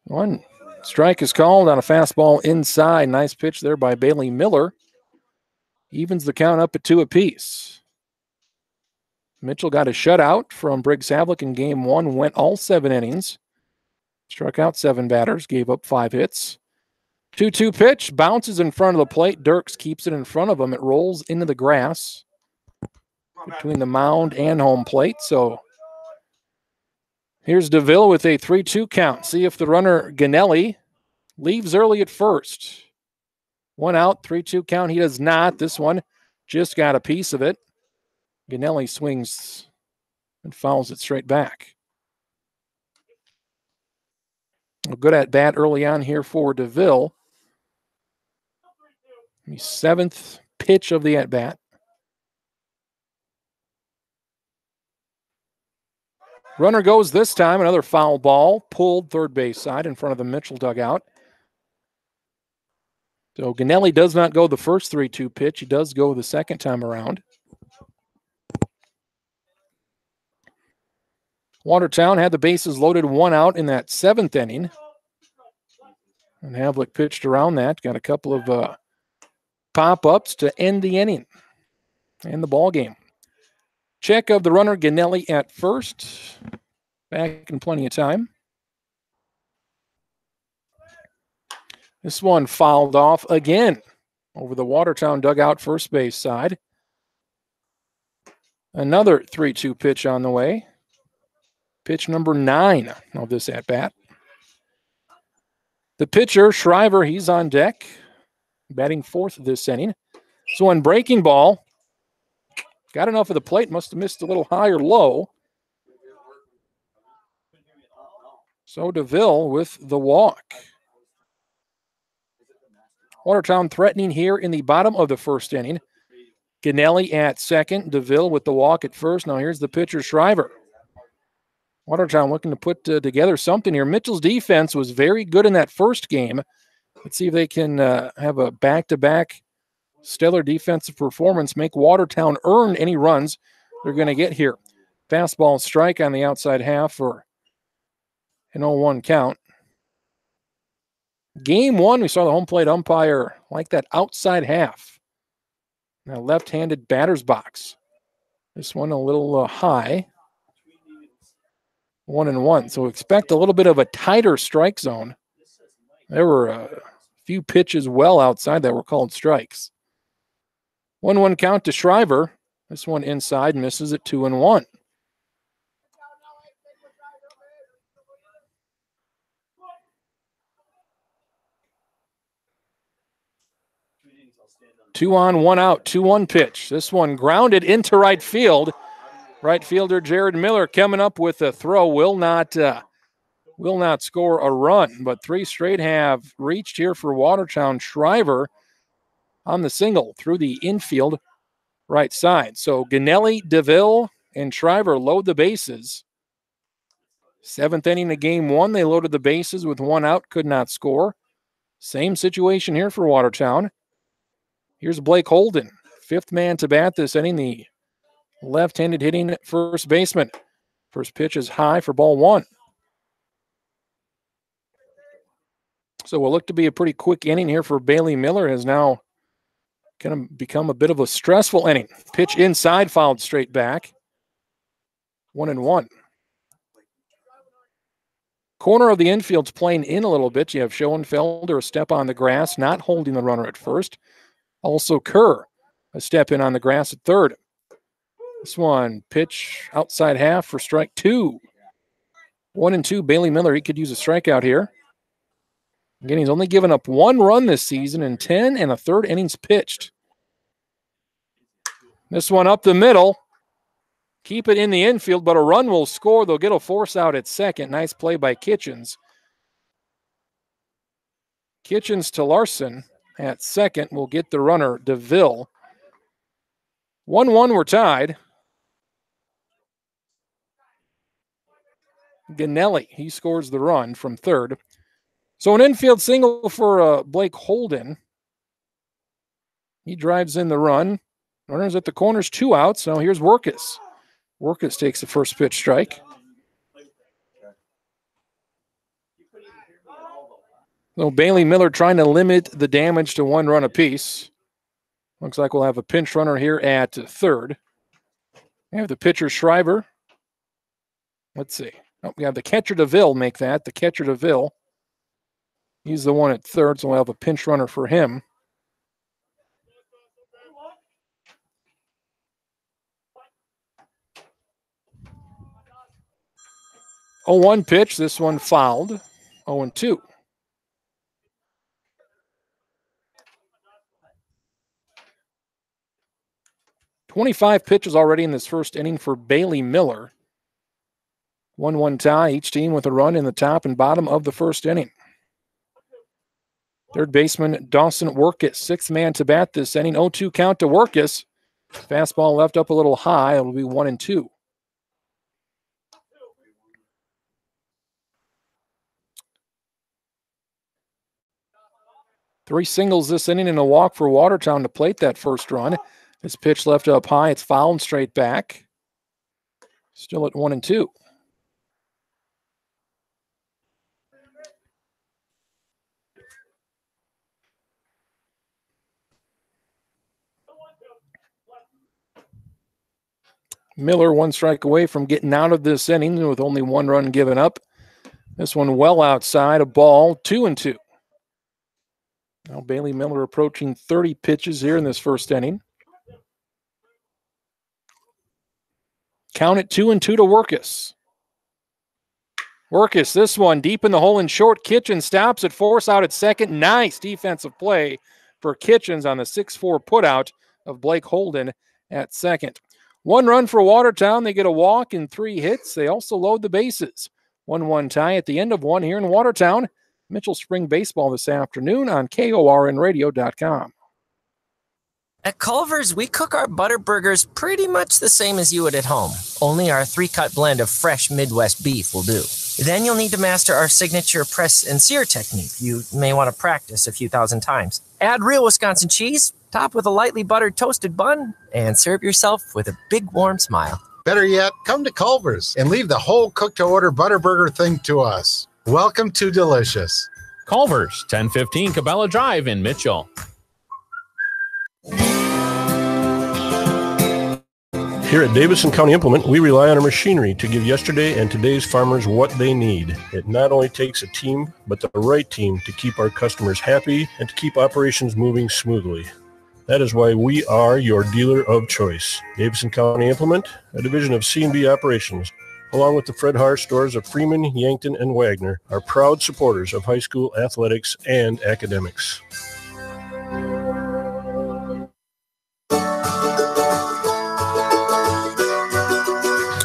1 strike is called on a fastball inside. Nice pitch there by Bailey Miller. Evens the count up at 2 apiece. Mitchell got a shutout from Briggs Havlick in game 1. Went all 7 innings. Struck out 7 batters. Gave up 5 hits. 2-2 pitch. Bounces in front of the plate. Dirks keeps it in front of him. It rolls into the grass between the mound and home plate. So here's DeVille with a 3-2 count. See if the runner Ganelli leaves early at first. 1 out, 3-2 count. He does not. This one just got a piece of it. Ganelli swings and fouls it straight back. A good at bat early on here for DeVille. The 7th pitch of the at bat. Runner goes this time. Another foul ball pulled third base side in front of the Mitchell dugout. So Ganelli does not go the first 3-2 pitch. He does go the second time around. Watertown had the bases loaded, 1 out in that 7th inning. And Havlick pitched around that. Got a couple of pop-ups to end the inning and the ball game. Check of the runner Ganelli at first. Back in plenty of time. This one fouled off again over the Watertown dugout first base side. Another 3-2 pitch on the way. Pitch number 9 of this at-bat. The pitcher, Shriver, he's on deck. Batting 4th this inning. So on breaking ball, got enough of the plate, must have missed a little high or low. So DeVille with the walk. Watertown threatening here in the bottom of the first inning. Ganelli at second, DeVille with the walk at first. Now here's the pitcher, Shriver. Watertown looking to put together something here. Mitchell's defense was very good in that first game. Let's see if they can have a back-to-back stellar defensive performance, make Watertown earn any runs they're going to get here. Fastball strike on the outside half for an 0-1 count. Game 1, we saw the home plate umpire like that outside half. Now left-handed batter's box. This one a little high. 1-1. So expect a little bit of a tighter strike zone There were a few pitches well outside that were called strikes. 1-1 count to Shriver. This one inside, misses it 2-1. Two on, one out, 2-1 pitch. This one grounded into right field. Right fielder Jared Miller coming up with a throw. Will not score a run, but three straight have reached here for Watertown. Shriver on the single through the infield right side. So Ganelli, DeVille, and Shriver load the bases. 7th inning of game one, they loaded the bases with one out, could not score. Same situation here for Watertown. Here's Blake Holden, 5th man to bat this inning, the left-handed hitting first baseman. First pitch is high for ball one. So we'll look to be a pretty quick inning here for Bailey Miller. Has now kind of become a bit of a stressful inning. Pitch inside, fouled straight back. 1-1. Corner of the infield's playing in a little bit. You have Schoenfelder, a step on the grass, not holding the runner at first. Also Kerr, a step in on the grass at third. This one, pitch outside half for strike two. 1-2, Bailey Miller, he could use a strikeout here. Again, he's only given up one run this season in 10 1/3 innings pitched. This one up the middle. Keep it in the infield, but a run will score. They'll get a force out at second. Nice play by Kitchens. Kitchens to Larson at second will get the runner, DeVille. 1-1, we're tied. Ganelli, he scores the run from third. So an infield single for Blake Holden. He drives in the run. Runners at the corners, 2 outs. Now here's Workus. Workus takes the first pitch strike. So Bailey Miller trying to limit the damage to 1 run apiece. Looks like we'll have a pinch runner here at third. We have the pitcher Shriver. Let's see. Oh, we have the catcher DeVille make that. The catcher DeVille. He's the one at third, so we'll have a pinch runner for him. Oh, 1 pitch. This one fouled. 0-2. .25 pitches already in this first inning for Bailey Miller. 1-1 tie, each team with a run in the top and bottom of the first inning. Third baseman Dawson Workus, 6th man to bat this inning. 0-2 count to Workus. Fastball left up a little high. It'll be 1-2. Three singles this inning and a walk for Watertown to plate that first run. This pitch left up high. It's fouled and straight back. Still at 1-2. Miller 1 strike away from getting out of this inning with only 1 run given up. This one well outside, a ball, 2-2. Now Bailey Miller approaching 30 pitches here in this first inning. Count it 2-2 to Workus. Workus, this one deep in the hole and short. Kitchens stops it, force out at second. Nice defensive play for Kitchens on the 6-4 putout of Blake Holden at second. 1 run for Watertown. They get a walk and 3 hits. They also load the bases. 1-1 tie at the end of one here in Watertown. Mitchell Spring Baseball this afternoon on KORNradio.com. At Culver's, we cook our butter burgers pretty much the same as you would at home. Only our 3-cut blend of fresh Midwest beef will do. Then you'll need to master our signature press and sear technique. You may want to practice a few thousand times. Add real Wisconsin cheese, top with a lightly buttered toasted bun, and serve yourself with a big warm smile. Better yet, come to Culver's and leave the whole cook-to-order butter burger thing to us. Welcome to Delicious. Culver's, 1015 Cabela Drive in Mitchell. Here at Davidson County Implement, we rely on our machinery to give yesterday and today's farmers what they need. It not only takes a team, but the right team to keep our customers happy and to keep operations moving smoothly. That is why we are your dealer of choice. Davidson County Implement, a division of C&B Operations, along with the Fred Harr stores of Freeman, Yankton, and Wagner, are proud supporters of high school athletics and academics.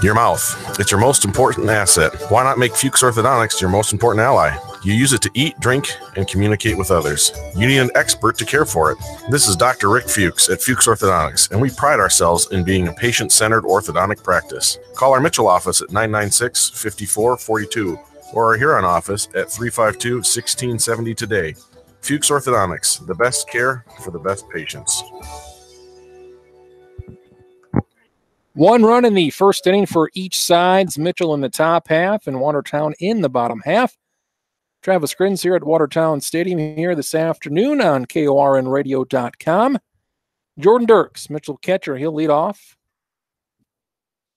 Your mouth. It's your most important asset. Why not make Fuchs Orthodontics your most important ally? You use it to eat, drink, and communicate with others. You need an expert to care for it. This is Dr. Rick Fuchs at Fuchs Orthodontics, and we pride ourselves in being a patient-centered orthodontic practice. Call our Mitchell office at 996-5442 or our Huron office at 352-1670 today. Fuchs Orthodontics, the best care for the best patients. One run in the first inning for each side. Mitchell in the top half and Watertown in the bottom half. Travis Grins here at Watertown Stadium here this afternoon on KORNradio.com. Jordan Dirks, Mitchell catcher, he'll lead off.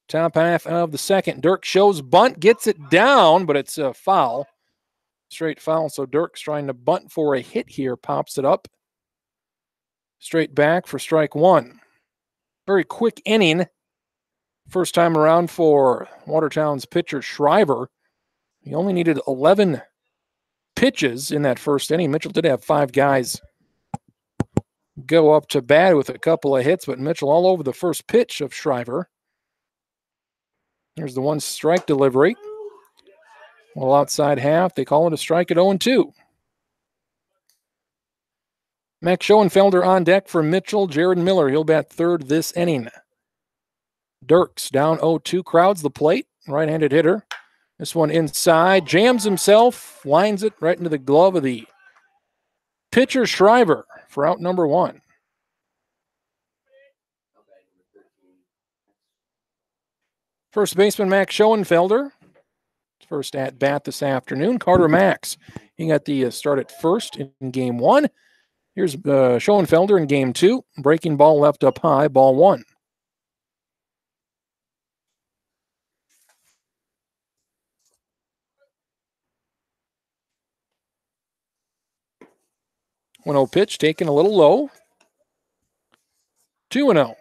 Top half of the second. Dirk shows bunt, gets it down, but it's a foul. Straight foul, so Dirks trying to bunt for a hit here. Pops it up. Straight back for strike one. Very quick inning. First time around for Watertown's pitcher, Shriver. He only needed 11 pitches in that first inning. Mitchell did have 5 guys go up to bat with a couple of hits, but Mitchell all over the first pitch of Shriver. There's the one strike delivery. Well, outside half, they call it a strike at 0-2. Max Schoenfelder on deck for Mitchell. Jared Miller, he'll bat third this inning. Dirks down 0-2, crowds the plate. Right-handed hitter. This one inside, jams himself, lines it right into the glove of the pitcher Shriver for out number 1. First baseman Max Schoenfelder. First at bat this afternoon. Carter Max. He got the start at first in game 1. Here's Schoenfelder in game 2. Breaking ball left up high, ball 1. One-0 pitch taken a little low. 2-0.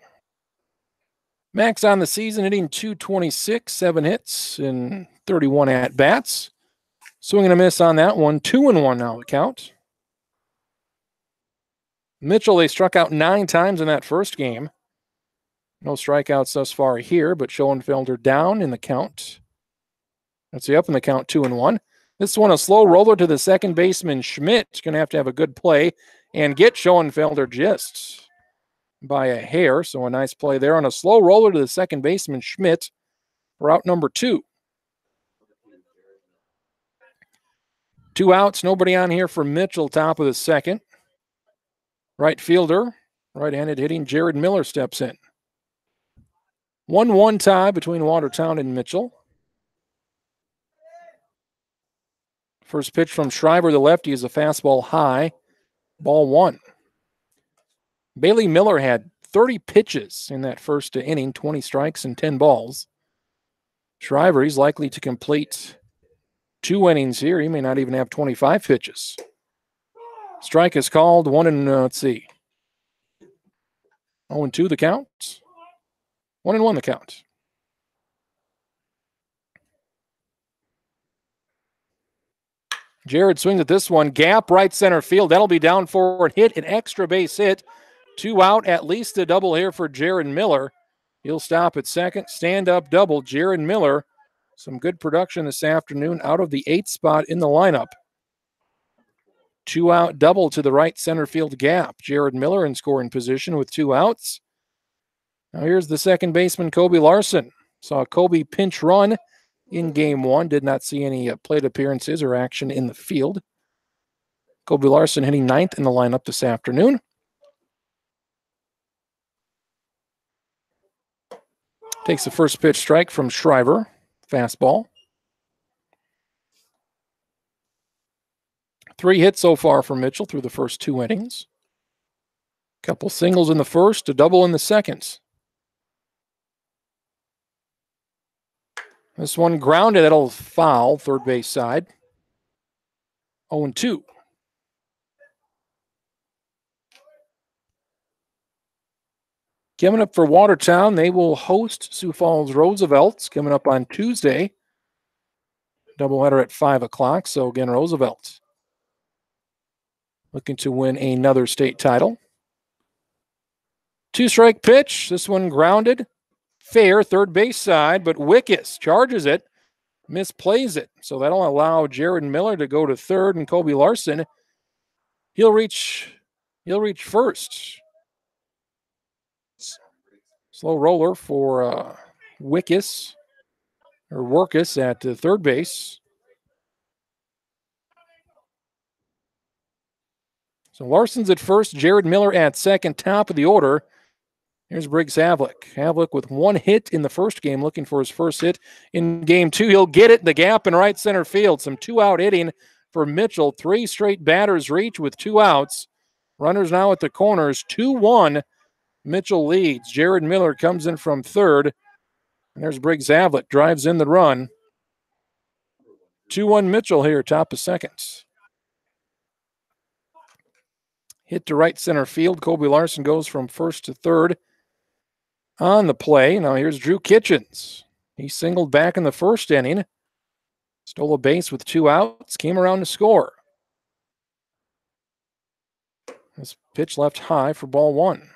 Max on the season hitting .226, 7 hits and 31 at-bats. Swing and a miss on that one. 2-1 now the count. Mitchell, they struck out 9 times in that first game. No strikeouts thus far here, but Schoenfelder down in the count. Let's see, up in the count, 2-1. This one, a slow roller to the second baseman, Schmidt. Going to have a good play and get Schoenfelder just by a hair. So a nice play there on a slow roller to the second baseman, Schmidt, for out number 2. 2 outs, nobody on here for Mitchell, top of the second. Right fielder, right-handed hitting, Jared Miller steps in. 1-1 tie between Watertown and Mitchell. First pitch from Shriver, the lefty, is a fastball high. Ball 1. Bailey Miller had 30 pitches in that first inning, 20 strikes and 10 balls. Shriver, he's likely to complete 2 innings here. He may not even have 25 pitches. Strike is called. 1-2 the count. 1-1 the count. Jared swings at this one. Gap, right center field. That'll be down forward. Hit, an extra base hit. 2 out, at least a double here for Jared Miller. He'll stop at second. Stand-up double. Jared Miller, some good production this afternoon out of the 8th spot in the lineup. 2 out double to the right center field gap. Jared Miller in scoring position with 2 outs. Now here's the second baseman, Kobe Larson. Saw Kobe pinch run in game 1. Did not see any plate appearances or action in the field. Kobe Larson hitting 9th in the lineup this afternoon. Takes the first pitch strike from Shriver. Fastball. 3 hits so far for Mitchell through the first 2 innings. Couple singles in the first, a double in the second. This one grounded. That'll foul third base side. 0-2. Coming up for Watertown, they will host Sioux Falls Roosevelt's coming up on Tuesday. Doubleheader at 5 o'clock. So again, Roosevelt looking to win another state title. 2-strike pitch. This one grounded. Fair, third base side, but Wickus charges it, misplays it. So that'll allow Jared Miller to go to third, and Kobe Larson, he'll reach first. Slow roller for Wickus, or Workus at third base. So Larson's at first, Jared Miller at second, top of the order. Here's Briggs Havlick. Havlick with one hit in the first game, looking for his first hit in game two. He'll get it in the gap in right center field. Some two-out hitting for Mitchell. 3 straight batters reach with 2 outs. Runners now at the corners. 2-1. Mitchell leads. Jared Miller comes in from third. And there's Briggs Havlick. Drives in the run. 2-1 Mitchell here, top of second. Hit to right center field. Kobe Larson goes from first to third. On the play, now here's Drew Kitchens. He singled back in the first inning. Stole a base with 2 outs. Came around to score. This pitch left high for ball 1.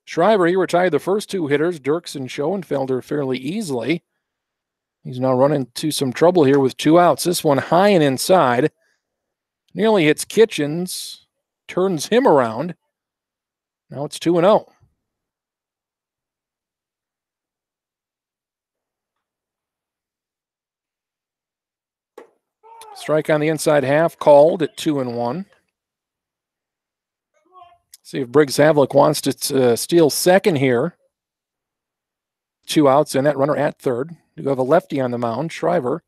Shriver, he retired the first 2 hitters, Dirks and Schoenfelder, fairly easily. He's now running into some trouble here with 2 outs. This one high and inside. Nearly hits Kitchens. Turns him around. Now it's 2-0. Strike on the inside half called at 2-1. See if Briggs Havlick wants to steal second here. 2 outs and that runner at third. You have a lefty on the mound, Shriver.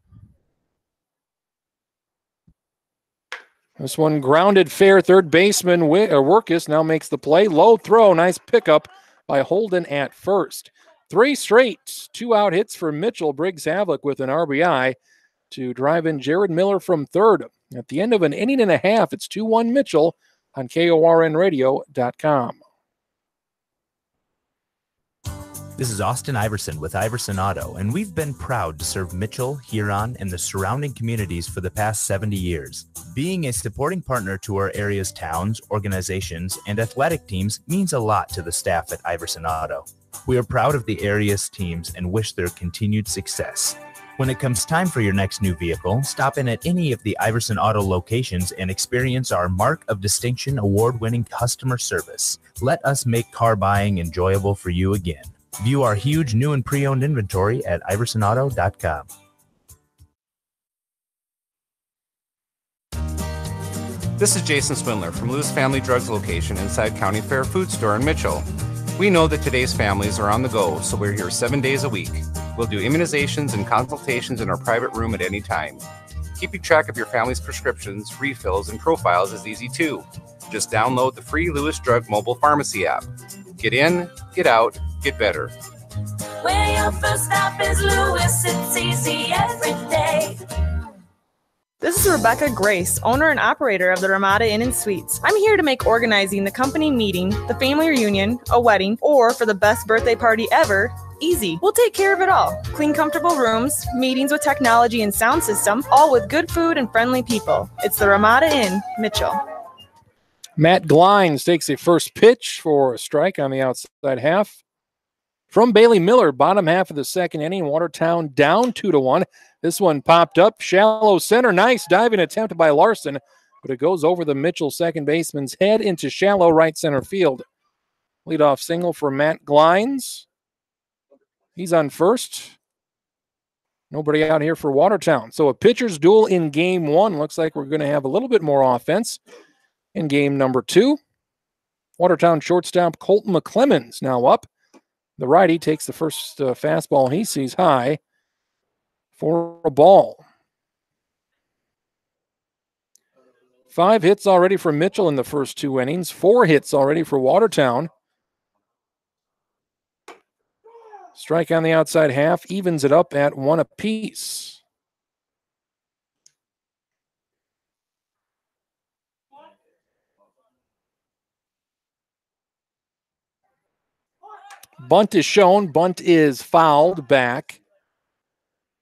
This one grounded fair. Third baseman Workus now makes the play. Low throw. Nice pickup by Holden at first. 3 straight 2-out hits for Mitchell. Briggs Havlick with an RBI to drive in Jared Miller from third. At the end of an inning and a half, it's 2-1 Mitchell on KORNradio.com. This is Austin Iverson with Iverson Auto, and we've been proud to serve Mitchell, Huron, and the surrounding communities for the past 70 years. Being a supporting partner to our area's towns, organizations, and athletic teams means a lot to the staff at Iverson Auto. We are proud of the area's teams and wish their continued success. When it comes time for your next new vehicle, stop in at any of the Iverson Auto locations and experience our Mark of Distinction award-winning customer service. Let us make car buying enjoyable for you again. View our huge new and pre-owned inventory at iversonauto.com. This is Jason Swindler from Lewis Family Drugs location inside County Fair Food Store in Mitchell. We know that today's families are on the go, so we're here 7 days a week. We'll do immunizations and consultations in our private room at any time. Keeping track of your family's prescriptions, refills, and profiles is easy too. Just download the free Lewis Drug mobile pharmacy app. Get in, get out, get better. Where your first stop is Lewis, it's easy every day. This is Rebecca Grace, owner and operator of the Ramada Inn and Suites. I'm here to make organizing the company meeting, the family reunion, a wedding, or for the best birthday party ever easy. We'll take care of it all. Clean, comfortable rooms, meetings with technology and sound system, all with good food and friendly people. It's the Ramada Inn, Mitchell. Matt Glines takes a first pitch for a strike on the outside half. From Bailey Miller, bottom half of the second inning, Watertown down 2-1. This one popped up, shallow center, nice diving attempt by Larson, but it goes over the Mitchell second baseman's head into shallow right center field. Leadoff single for Matt Glines. He's on first. Nobody out here for Watertown. So a pitcher's duel in game 1. Looks like we're going to have a little bit more offense in game number 2. Watertown shortstop Colton McClemens now up. The righty takes the first fastball he sees high for a ball. 5 hits already for Mitchell in the first 2 innings. 4 hits already for Watertown. Strike on the outside half evens it up at 1 apiece. Bunt is shown. Bunt is fouled back.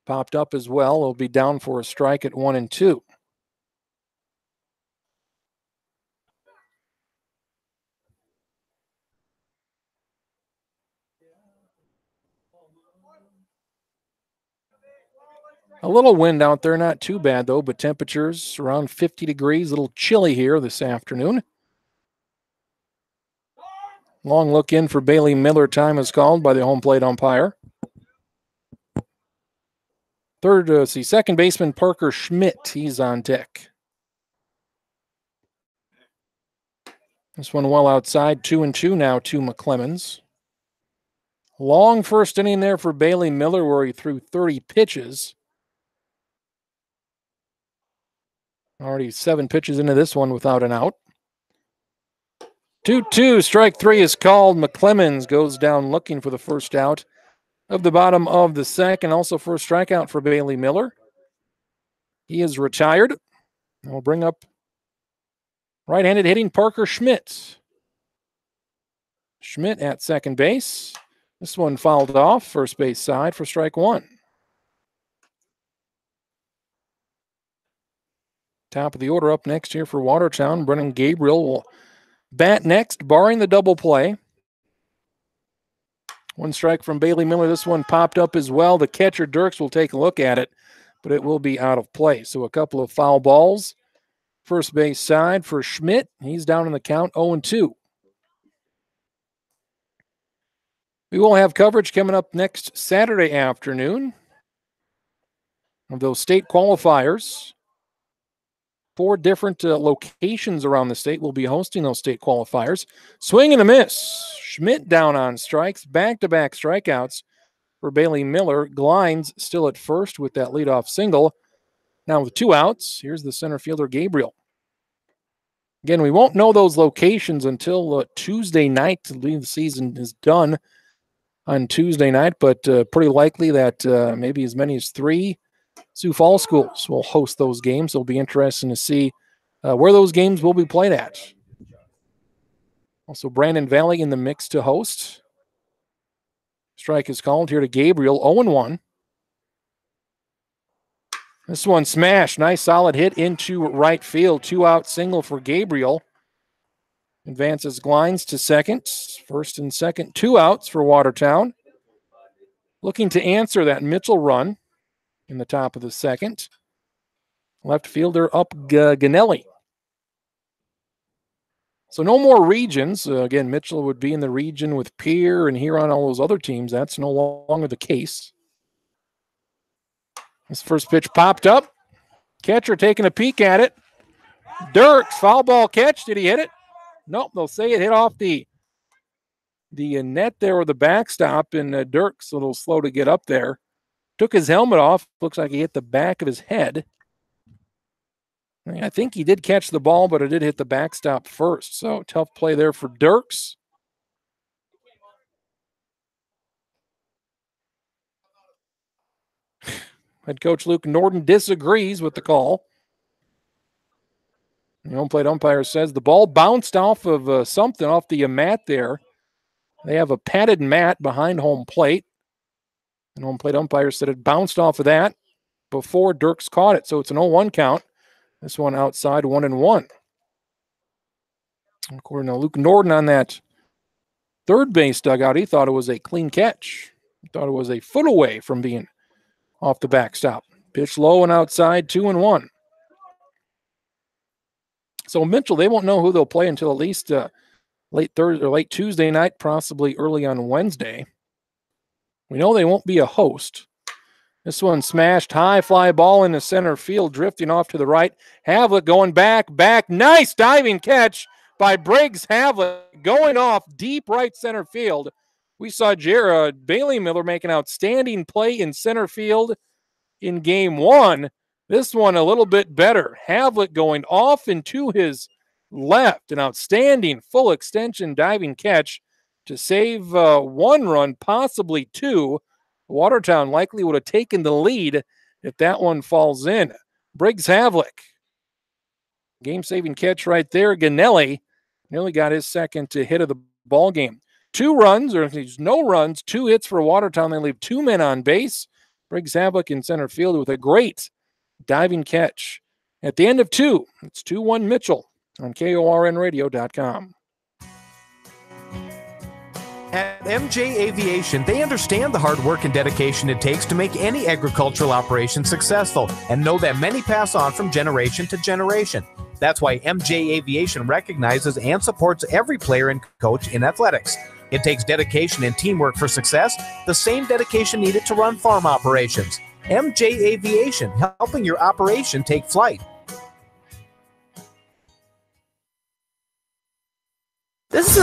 Popped up as well. It'll be down for a strike at 1-2. A little wind out there, not too bad though, but temperatures around 50 degrees, a little chilly here this afternoon. Long look in for Bailey Miller. Time is called by the home plate umpire. Second baseman Parker Schmidt, he's on deck. This one well outside, 2-2 now to McClemens. Long first inning there for Bailey Miller where he threw 30 pitches. Already 7 pitches into this one without an out. 2-2, strike 3 is called. McClemens goes down looking for the first out of the bottom of the second. Also first strikeout for Bailey Miller. He is retired. We'll bring up right-handed hitting Parker Schmidt. Schmidt at second base. This one fouled off first base side for strike 1. Top of the order up next here for Watertown. Brennan Gabriel will bat next, barring the double play. 1 strike from Bailey Miller. This one popped up as well. The catcher, Dirks, will take a look at it, but it will be out of play. So a couple of foul balls. First base side for Schmidt. He's down in the count, 0-2. We will have coverage coming up next Saturday afternoon of those state qualifiers. 4 different locations around the state will be hosting those state qualifiers. Swing and a miss. Schmidt down on strikes. Back-to-back strikeouts for Bailey Miller. Glines still at first with that leadoff single. Now with 2 outs, here's the center fielder, Gabriel. Again, we won't know those locations until Tuesday night. The season is done on Tuesday night, but pretty likely that maybe as many as 3 Sioux Falls schools will host those games. It'll be interesting to see where those games will be played at. Also, Brandon Valley in the mix to host. Strike is called here to Gabriel, 0-1. This one smashed. Nice solid hit into right field. 2-out single for Gabriel. Advances Glines to second. First and second, 2 outs for Watertown. Looking to answer that Mitchell run in the top of the second. Left fielder up Ganelli. So no more regions. Again, Mitchell would be in the region with Pierre and Huron, all those other teams. That's no longer the case. This first pitch popped up. Catcher taking a peek at it. Dirks, foul ball catch. Did he hit it? Nope, they'll say it hit off the net there or the backstop, and Dirks a little slow to get up there. Took his helmet off. Looks like he hit the back of his head. I think he did catch the ball, but it did hit the backstop first. So tough play there for Dirks. Head coach Luke Norden disagrees with the call. The home plate umpire says the ball bounced off of something off the mat there. They have a padded mat behind home plate. And home plate umpire said it bounced off of that before Dirks caught it. So it's an 0-1 count. This one outside, 1-1. According to Luke Norden on that third base dugout, he thought it was a clean catch. He thought it was a foot away from being off the backstop. Pitch low and outside, 2-1. So Mitchell, they won't know who they'll play until at least late Thursday or late Tuesday night, possibly early on Wednesday. We know they won't be a host. This one smashed, high fly ball in the center field, drifting off to the right. Havlet going back. Nice diving catch by Briggs Havlet, going off deep right center field. We saw Bailey Miller make an outstanding play in center field in game 1. This one a little bit better. Havlet going off and to his left. An outstanding full extension diving catch to save 1 run, possibly 2. Watertown likely would have taken the lead if that one falls in. Briggs Havlick. Game-saving catch right there. Ganelli nearly got his second hit of the ball game. 2 runs, or no runs, 2 hits for Watertown. They leave 2 men on base. Briggs Havlick in center field with a great diving catch. At the end of 2, it's 2-1 Mitchell on KORNradio.com. At MJ Aviation, they understand the hard work and dedication it takes to make any agricultural operation successful and know that many pass on from generation to generation. That's why MJ Aviation recognizes and supports every player and coach in athletics. It takes dedication and teamwork for success, the same dedication needed to run farm operations. MJ Aviation, helping your operation take flight. This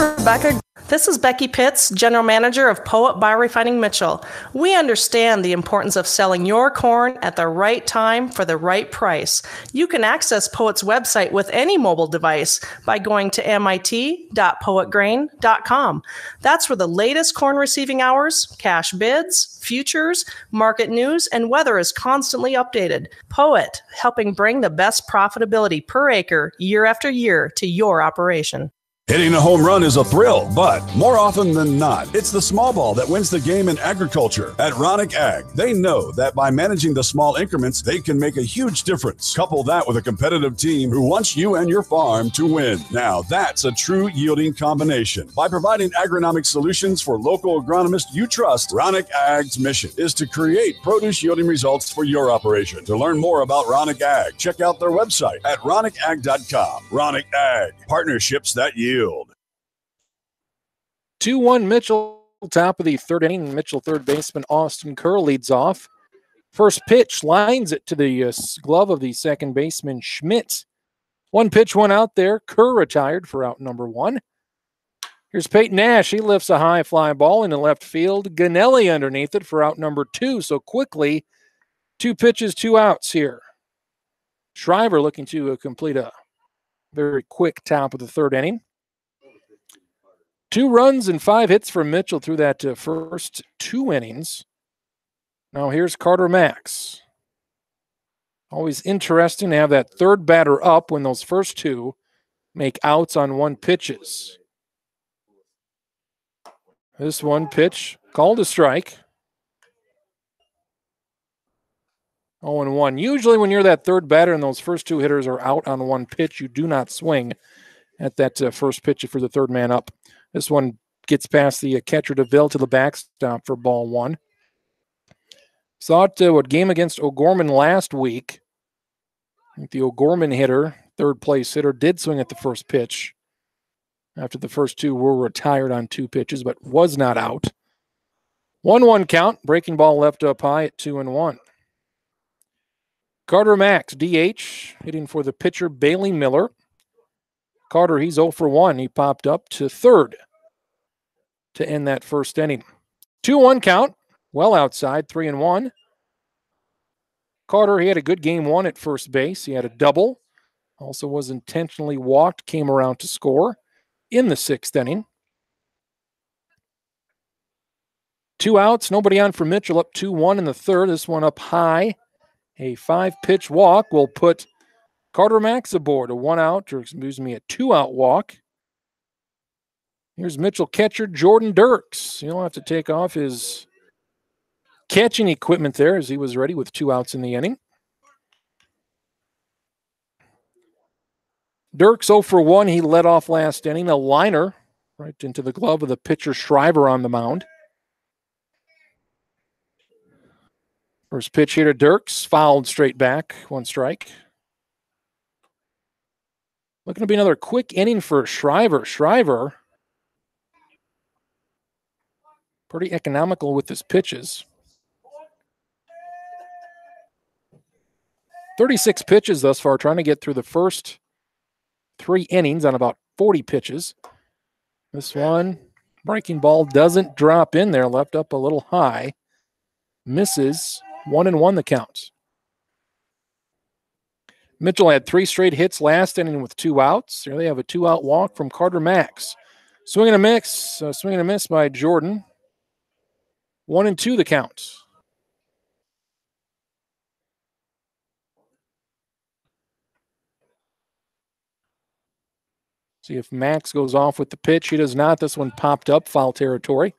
is Becky Pitts, General Manager of Poet Biorefining Mitchell. We understand the importance of selling your corn at the right time for the right price. You can access Poet's website with any mobile device by going to mit.poetgrain.com. That's where the latest corn receiving hours, cash bids, futures, market news, and weather is constantly updated. Poet, helping bring the best profitability per acre year after year to your operation. Hitting a home run is a thrill, but more often than not, it's the small ball that wins the game in agriculture. At Ronick Ag, they know that by managing the small increments, they can make a huge difference. Couple that with a competitive team who wants you and your farm to win. Now, that's a true yielding combination. By providing agronomic solutions for local agronomists you trust, Ronick Ag's mission is to create produce yielding results for your operation. To learn more about Ronick Ag, check out their website at ronickag.com. Ronick Ag, partnerships that yield. 2-1 Mitchell, top of the 3rd inning. Mitchell third baseman Austin Kerr leads off. First pitch lines it to the glove of the second baseman Schmidt. 1 pitch, 1 out there. Kerr retired for out number 1. Here's Peyton Nash. He lifts a high fly ball into left field. Ganelli underneath it for out number 2. So quickly, 2 pitches, 2 outs here. Shriver looking to complete a very quick top of the 3rd inning. 2 runs and 5 hits for Mitchell through that first 2 innings. Now here's Carter Max. Always interesting to have that 3rd batter up when those first 2 make outs on 1 pitches. This 1 pitch called a strike. 0-1. Usually when you're that 3rd batter and those first 2 hitters are out on 1 pitch, you do not swing at that first pitch for the 3rd man up. This one gets past the catcher DeVille to the backstop for ball 1. Saw it what game against O'Gorman last week. I think the O'Gorman hitter, 3rd place hitter, did swing at the first pitch after the first 2 were retired on 2 pitches, but was not out. 1-1 count. Breaking ball left up high at 2-1. Carter Max, DH, hitting for the pitcher Bailey Miller. Carter, he's 0 for 1. He popped up to 3rd to end that first inning. 2-1 count, well outside, 3-1. Carter, he had a good game 1 at first base. He had a double. Also was intentionally walked, came around to score in the 6th inning. 2 outs, nobody on for Mitchell, up 2-1 in the 3rd. This one up high. A 5-pitch walk will put Carter Max aboard, a 2-out walk. Here's Mitchell catcher Jordan Dirks. He'll have to take off his catching equipment there as he was ready with 2 outs in the inning. Dirks 0 for 1. He led off last inning. A liner right into the glove of the pitcher Shriver on the mound. First pitch here to Dirks, fouled straight back, 1 strike. Looking to be another quick inning for Shriver. Shriver, pretty economical with his pitches. 36 pitches thus far, trying to get through the first 3 innings on about 40 pitches. This one, breaking ball doesn't drop in there, left up a little high. Misses, 1-1 the count. Mitchell had 3 straight hits last inning with 2 outs. Here they have a 2-out walk from Carter Max. Swing and a miss. Swing and a miss by Jordan. 1-2 the count. See if Max goes off with the pitch. He does not. This one popped up, foul territory.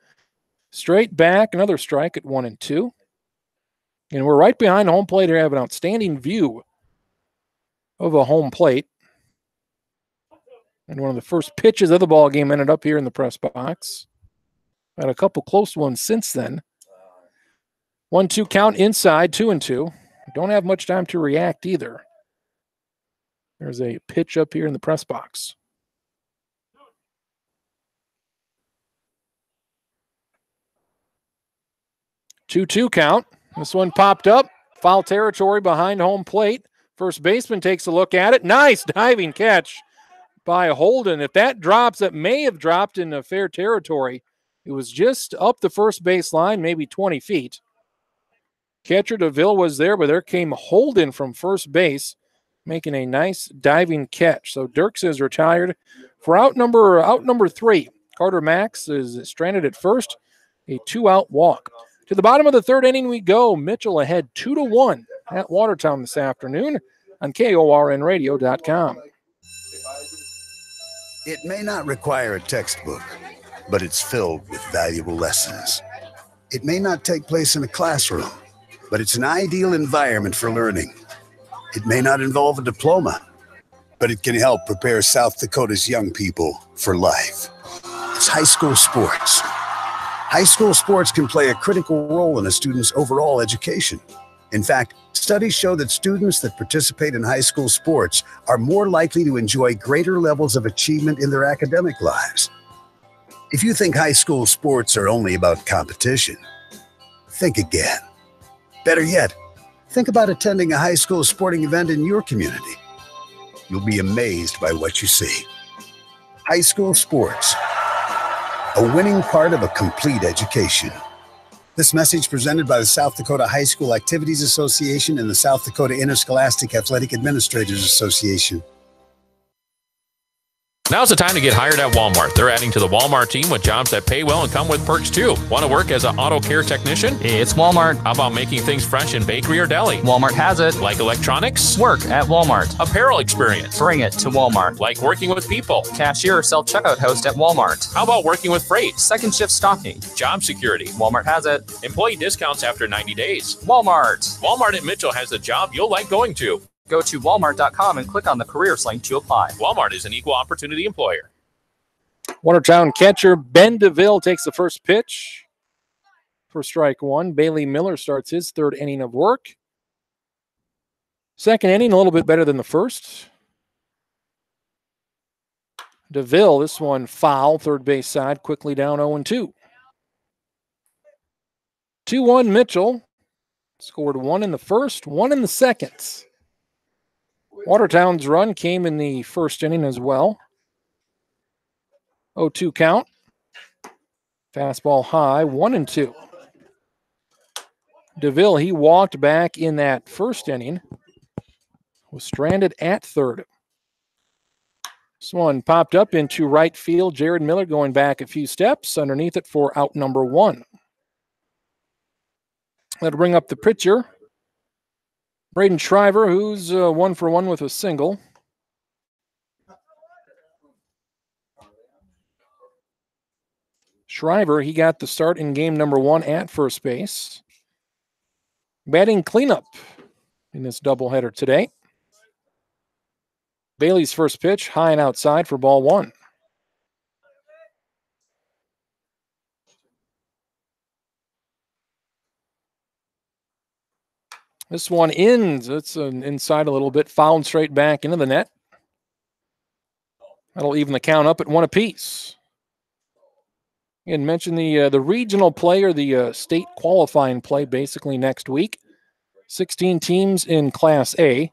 Straight back, another strike at 1-2. And we're right behind home plate here. I have an outstanding view of a home plate. And one of the first pitches of the ball game ended up here in the press box. Had a couple close ones since then. 1-2 count inside, 2-2. Don't have much time to react either. There's a pitch up here in the press box. 2-2 count. This one popped up. Foul territory behind home plate. First baseman takes a look at it. Nice diving catch by Holden. If that drops, that may have dropped in a fair territory. It was just up the first base line, maybe 20 feet. Catcher DeVille was there, but there came Holden from first base, making a nice diving catch. So Dirks is retired for out number 3. Carter Max is stranded at first. A 2-out walk. To the bottom of the third inning we go. Mitchell ahead 2-1 at Watertown this afternoon on KORNradio.com. It may not require a textbook, but it's filled with valuable lessons. It may not take place in a classroom, but it's an ideal environment for learning. It may not involve a diploma, but it can help prepare South Dakota's young people for life. It's high school sports. High school sports can play a critical role in a student's overall education. In fact, studies show that students that participate in high school sports are more likely to enjoy greater levels of achievement in their academic lives. If you think high school sports are only about competition, think again. Better yet, think about attending a high school sporting event in your community. You'll be amazed by what you see. High school sports, a winning part of a complete education. This message presented by the South Dakota High School Activities Association and the South Dakota Interscholastic Athletic Administrators Association. Now's the time to get hired at Walmart. They're adding to the Walmart team with jobs that pay well and come with perks too. Want to work as an auto care technician? It's Walmart. How about making things fresh in bakery or deli? Walmart has it. Like electronics? Work at Walmart. Apparel experience? Bring it to Walmart. Like working with people? Cashier or self-checkout host at Walmart. How about working with freight? Second shift stocking. Job security? Walmart has it. Employee discounts after 90 days? Walmart. Walmart at Mitchell has a job you'll like going to. Go to walmart.com and click on the careers link to apply. Walmart is an equal opportunity employer. Watertown catcher Ben DeVille takes the first pitch for strike 1. Bailey Miller starts his third inning of work. Second inning, a little bit better than the first. DeVille, this one foul, third base side, quickly down 0-2. 2-1 Mitchell. Scored 1 in the first, 1 in the second. Watertown's run came in the first inning as well. 0-2 count. Fastball high, 1-2. DeVille, he walked back in that first inning. Was stranded at third. This one popped up into right field. Jared Miller going back a few steps underneath it for out number 1. That'll bring up the pitcher, Braden Shriver, who's 1 for 1 with a single. Shriver, he got the start in game number 1 at first base. Batting cleanup in this doubleheader today. Bailey's first pitch, high and outside for ball 1. This one ends. It's inside a little bit, fouled straight back into the net. That'll even the count up at 1 apiece. And mention the regional play or the state qualifying play basically next week. 16 teams in Class A.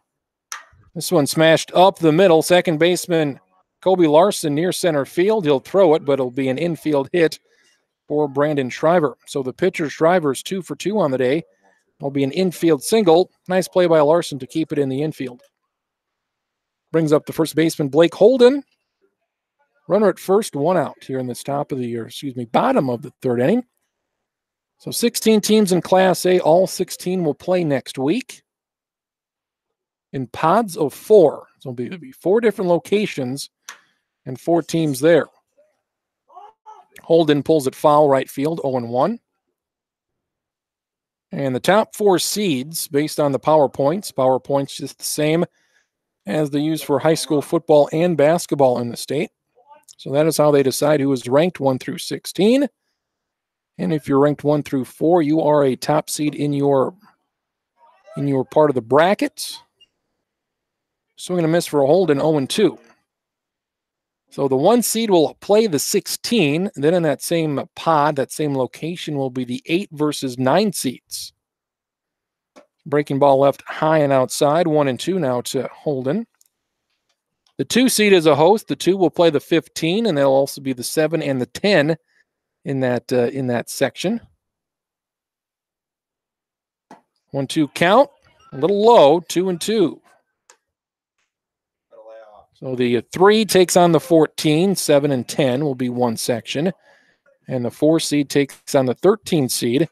This one smashed up the middle. Second baseman Kobe Larson near center field. He'll throw it, but it'll be an infield hit for Brandon Shriver. So the pitcher Shriver's 2 for 2 on the day. It'll be an infield single. Nice play by Larson to keep it in the infield. Brings up the first baseman Blake Holden. Runner at first, 1 out here in this bottom of the third inning. So 16 teams in Class A, all 16 will play next week in pods of 4. So it'll be 4 different locations and 4 teams there. Holden pulls it foul right field, 0-1. And the top 4 seeds, based on the power points just the same as they use for high school football and basketball in the state. So that is how they decide who is ranked 1 through 16. And if you're ranked 1 through 4, you are a top seed in your part of the bracket. Swing and a miss for a Holden, 0-2. So the 1 seed will play the 16. Then in that same pod, that same location, will be the 8 versus 9 seeds. Breaking ball left high and outside, 1-2 now to Holden. The 2 seed is a host. The 2 will play the 15, and they'll also be the 7 and the 10 in that section. 1-2 count, a little low, 2-2. So the 3 takes on the 14, 7 and 10 will be one section, and the 4 seed takes on the 13 seed,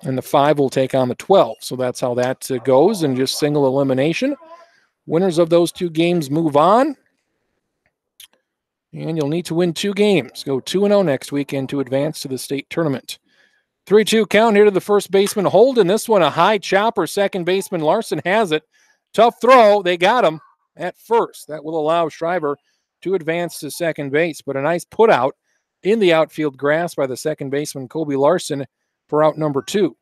and the 5 will take on the 12. So that's how that goes, and just single elimination. Winners of those 2 games move on. And you'll need to win 2 games. Go 2-0 next weekend to advance to the state tournament. 3-2 count here to the first baseman, Holden. This one a high chopper. Second baseman Larson has it. Tough throw. They got him at first. That will allow Shriver to advance to second base. But a nice put out in the outfield grass by the second baseman, Kobe Larson, for out number 2.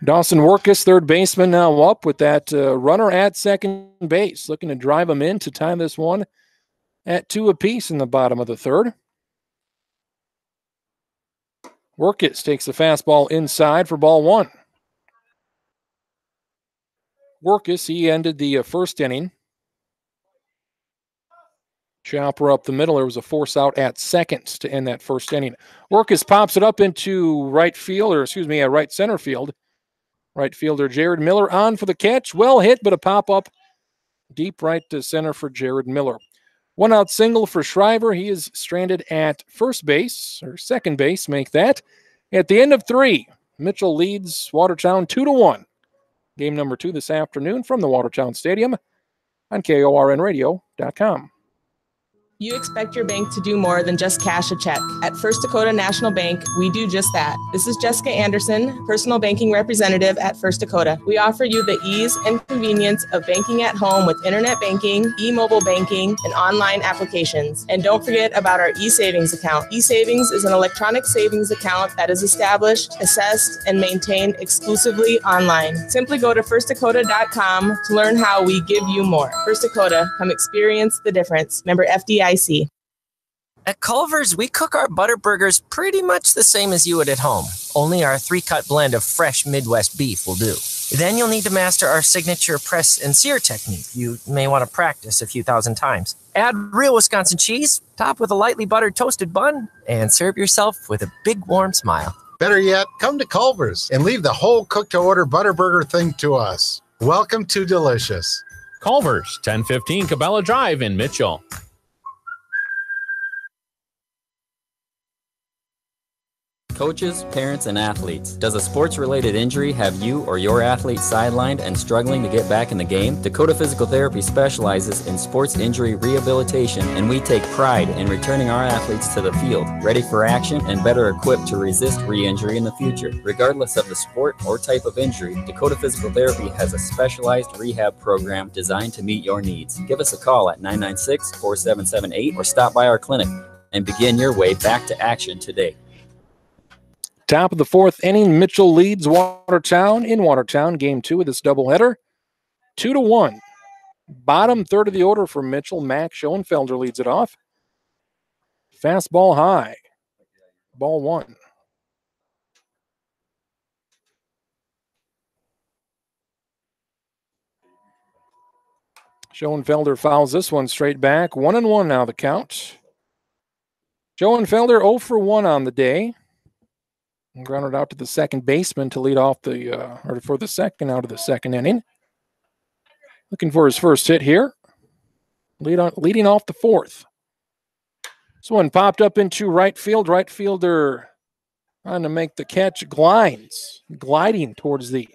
Dawson Workus, third baseman, now up with that runner at second base, looking to drive him in to tie this one at 2 apiece in the bottom of the third. Workus takes the fastball inside for ball 1. Workus, he ended the first inning. Chopper up the middle. There was a force out at second to end that first inning. Workus pops it up into right center field. Right fielder Jared Miller on for the catch. Well hit, but a pop-up deep right to center for Jared Miller. 1 out single for Shriver. He is stranded at first base, or second base, make that. At the end of 3, Mitchell leads Watertown 2-1. Game number 2 this afternoon from the Watertown Stadium on KORNradio.com. You expect your bank to do more than just cash a check. At First Dakota National Bank, we do just that. This is Jessica Anderson, personal banking representative at First Dakota. We offer you the ease and convenience of banking at home with internet banking, e-mobile banking, and online applications. And don't forget about our e-savings account. E-savings is an electronic savings account that is established, assessed, and maintained exclusively online. Simply go to firstdakota.com to learn how we give you more. First Dakota, come experience the difference. Member FDIC. At Culver's, we cook our butter burgers pretty much the same as you would at home. Only our 3-cut blend of fresh Midwest beef will do. Then you'll need to master our signature press and sear technique. You may want to practice a few thousand times. Add real Wisconsin cheese, top with a lightly buttered toasted bun, and serve yourself with a big warm smile. Better yet, come to Culver's and leave the whole cook-to-order butter burger thing to us. Welcome to Delicious. Culver's, 1015 Cabela Drive in Mitchell. Coaches, parents, and athletes. Does a sports-related injury have you or your athlete sidelined and struggling to get back in the game? Dakota Physical Therapy specializes in sports injury rehabilitation, and we take pride in returning our athletes to the field, ready for action and better equipped to resist re-injury in the future. Regardless of the sport or type of injury, Dakota Physical Therapy has a specialized rehab program designed to meet your needs. Give us a call at 996-4778 or stop by our clinic and begin your way back to action today. Top of the 4th inning, Mitchell leads Watertown in Watertown. Game 2 of this doubleheader, 2-1. Bottom third of the order for Mitchell. Max Schoenfelder leads it off. Fastball high. Ball 1. Schoenfelder fouls this one straight back. 1-1 now the count. Schoenfelder 0 for 1 on the day. Grounded out to the second baseman to lead off for the second out of the second inning. Looking for his first hit here. Leading off the fourth. This one popped up into right field. Right fielder trying to make the catch. Gliding towards the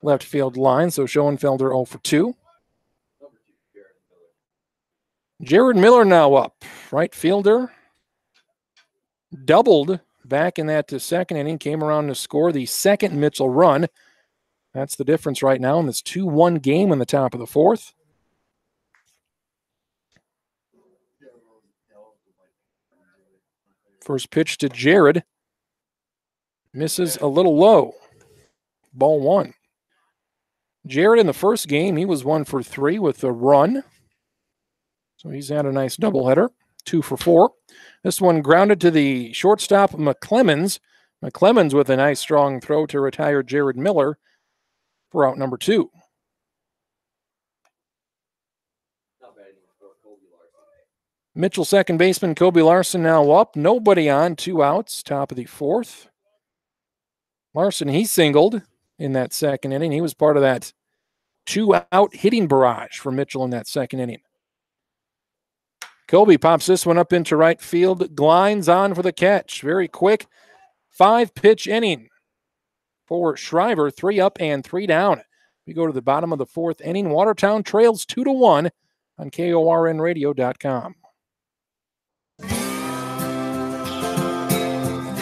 left field line. So Schoenfelder 0 for 2. Jared Miller now up. Right fielder. Doubled back in that second inning. Came around to score the second Mitchell run. That's the difference right now in this 2-1 game in the top of the fourth. First pitch to Jared. Misses a little low. Ball 1. Jared in the first game, he was 1 for 3 with a run. So he's had a nice doubleheader. 2 for 4. This one grounded to the shortstop, McClemens. McClemens with a nice strong throw to retire Jared Miller for out number 2. Mitchell second baseman Kobe Larson now up. Nobody on, 2 outs, top of the fourth. Larson, he singled in that second inning. He was part of that 2-out hitting barrage for Mitchell in that second inning. Kobe pops this one up into right field. Glinds on for the catch. Very quick 5-pitch inning for Shriver. 3 up and 3 down. We go to the bottom of the fourth inning. Watertown trails 2-1 on KORNradio.com.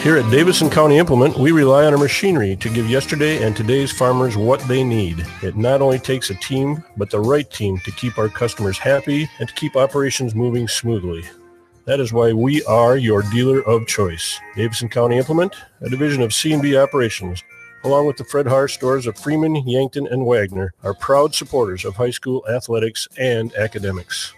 Here at Davison County Implement, we rely on our machinery to give yesterday and today's farmers what they need. It not only takes a team, but the right team to keep our customers happy and to keep operations moving smoothly. That is why we are your dealer of choice. Davison County Implement, a division of C&B Operations, along with the Fred Haar stores of Freeman, Yankton, and Wagner, are proud supporters of high school athletics and academics.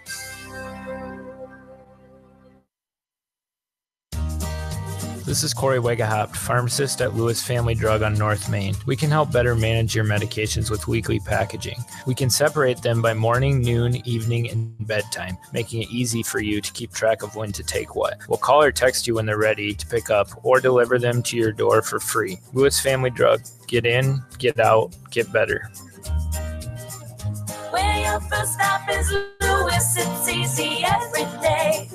This is Corey Wegahopt, pharmacist at Lewis Family Drug on North Main. We can help better manage your medications with weekly packaging. We can separate them by morning, noon, evening, and bedtime, making it easy for you to keep track of when to take what. We'll call or text you when they're ready to pick up or deliver them to your door for free. Lewis Family Drug. Get in, get out, get better. Where your first stop is Lewis, it's easy every day.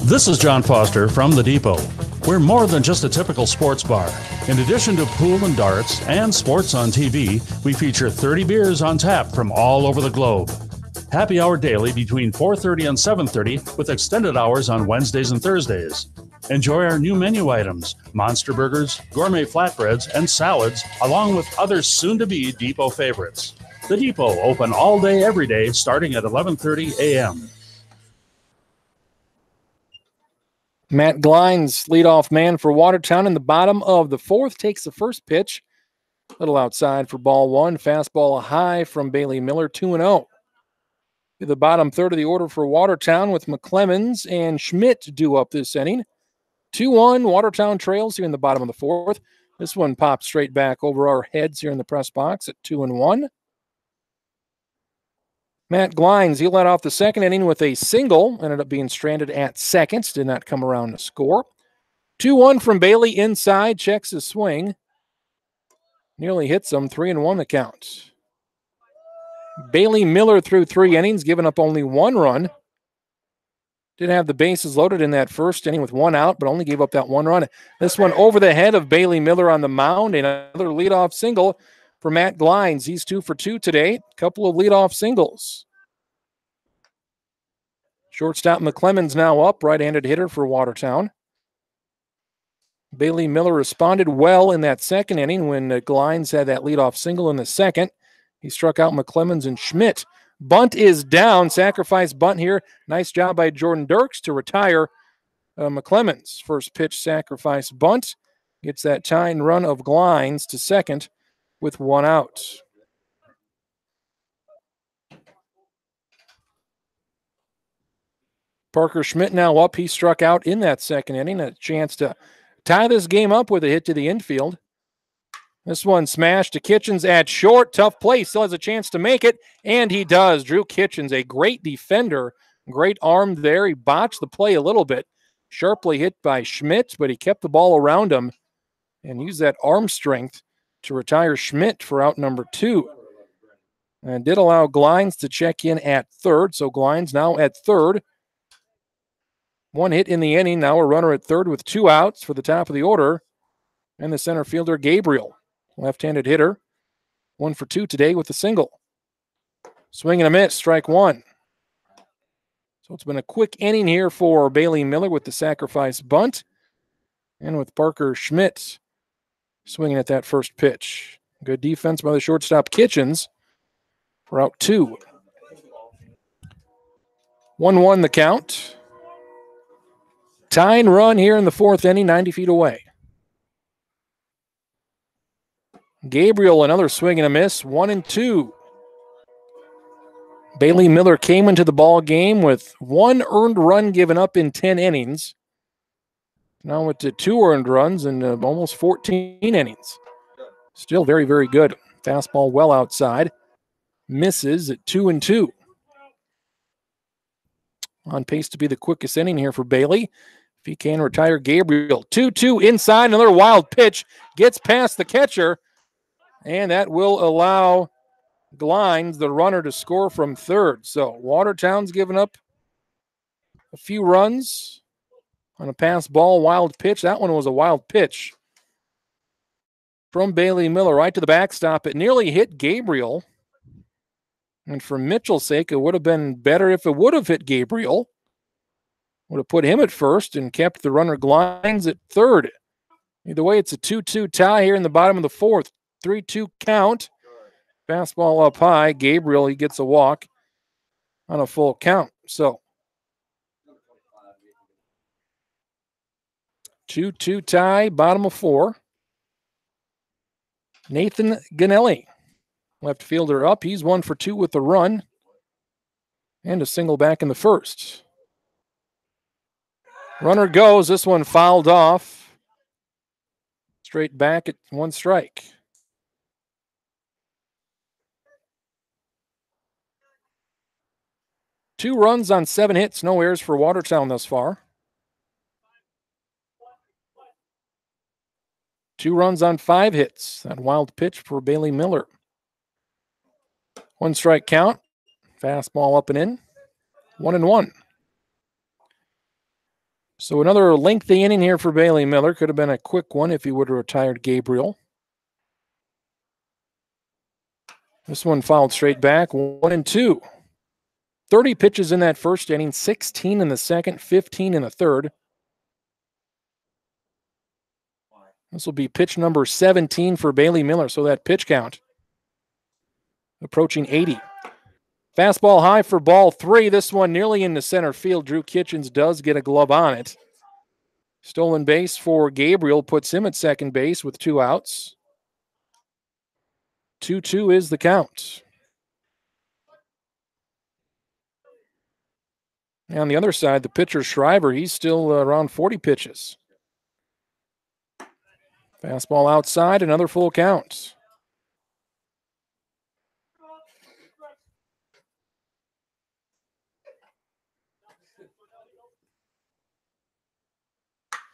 This is John Foster from The Depot. We're more than just a typical sports bar. In addition to pool and darts and sports on TV, we feature 30 beers on tap from all over the globe. Happy hour daily between 4:30 and 7:30 with extended hours on Wednesdays and Thursdays. Enjoy our new menu items, monster burgers, gourmet flatbreads, and salads, along with other soon-to-be Depot favorites. The Depot, open all day, every day, starting at 11:30 a.m. Matt Glines, leadoff man for Watertown in the bottom of the fourth, takes the first pitch. A little outside for ball 1. Fastball high from Bailey Miller, 2-0. The bottom third of the order for Watertown with McClemens and Schmidt due up this inning. 2-1, Watertown trails here in the bottom of the fourth. This one popped straight back over our heads here in the press box at 2-1. Matt Glines, he led off the second inning with a single, ended up being stranded at second, did not come around to score. 2-1 from Bailey inside, checks his swing. Nearly hits him, 3-1 the count. Bailey Miller through 3 innings, giving up only 1 run. Did have the bases loaded in that first inning with 1 out, but only gave up that 1 run. This one over the head of Bailey Miller on the mound, and another leadoff single for Matt Glines. He's 2 for 2 today. Couple of leadoff singles. Shortstop McClemens now up, right-handed hitter for Watertown. Bailey Miller responded well in that second inning when Glines had that leadoff single in the second. He struck out McClemens and Schmidt. Bunt is down. Sacrifice bunt here. Nice job by Jordan Dirks to retire McClemens. First pitch sacrifice bunt. Gets that tying run of Glines to second with 1 out. Parker Schmidt now up. He struck out in that second inning. A chance to tie this game up with a hit to the infield. This one smashed to Kitchens at short. Tough play. Still has a chance to make it, and he does. Drew Kitchens, a great defender. Great arm there. He botched the play a little bit. Sharply hit by Schmidt, but he kept the ball around him and use that arm strength to retire Schmidt for out number 2. And did allow Glines to check in at third, so Glines now at third. 1 hit in the inning, now a runner at third with 2 outs for the top of the order. And the center fielder, Gabriel, left-handed hitter. 1 for 2 today with a single. Swing and a miss, strike 1. So it's been a quick inning here for Bailey Miller with the sacrifice bunt. And with Parker Schmidt swinging at that first pitch. Good defense by the shortstop Kitchens for out 2. 1-1 the count. Tying run here in the 4th inning, 90 feet away. Gabriel, another swing and a miss, 1-2. Bailey Miller came into the ball game with 1 earned run given up in 10 innings. Now with the 2 earned runs in almost 14 innings. Still very, very good. Fastball well outside. Misses at 2-2. On pace to be the quickest inning here for Bailey. If he can retire Gabriel. 2-2 inside. Another wild pitch. Gets past the catcher. And that will allow Glines, the runner, to score from third. So Watertown's given up a few runs on a pass ball, wild pitch. That one was a wild pitch from Bailey Miller right to the backstop. It nearly hit Gabriel. And for Mitchell's sake, it would have been better if it would have hit Gabriel. Would have put him at first and kept the runner Glines at third. Either way, it's a 2-2 tie here in the bottom of the 4th. 3-2 count. Fastball up high. Gabriel, he gets a walk on a full count. So 2-2 tie, bottom of 4. Nathan Ganelli, left fielder up. He's 1 for 2 with the run and a single back in the first. Runner goes. This one fouled off. Straight back at 1 strike. Two runs on 7 hits, no errors for Watertown thus far. 2 runs on 5 hits. That wild pitch for Bailey Miller. 1 strike count. Fastball up and in. 1-1. So another lengthy inning here for Bailey Miller. Could have been a quick one if he would have retired Gabriel. This one fouled straight back. 1-2. 30 pitches in that first inning, 16 in the second, 15 in the third. This will be pitch number 17 for Bailey Miller, so that pitch count approaching 80. Fastball high for ball 3. This one nearly into center field. Drew Kitchens does get a glove on it. Stolen base for Gabriel puts him at second base with 2 outs. 2-2 is the count. And on the other side, the pitcher Shriver, he's still around 40 pitches. Fastball outside, another full count.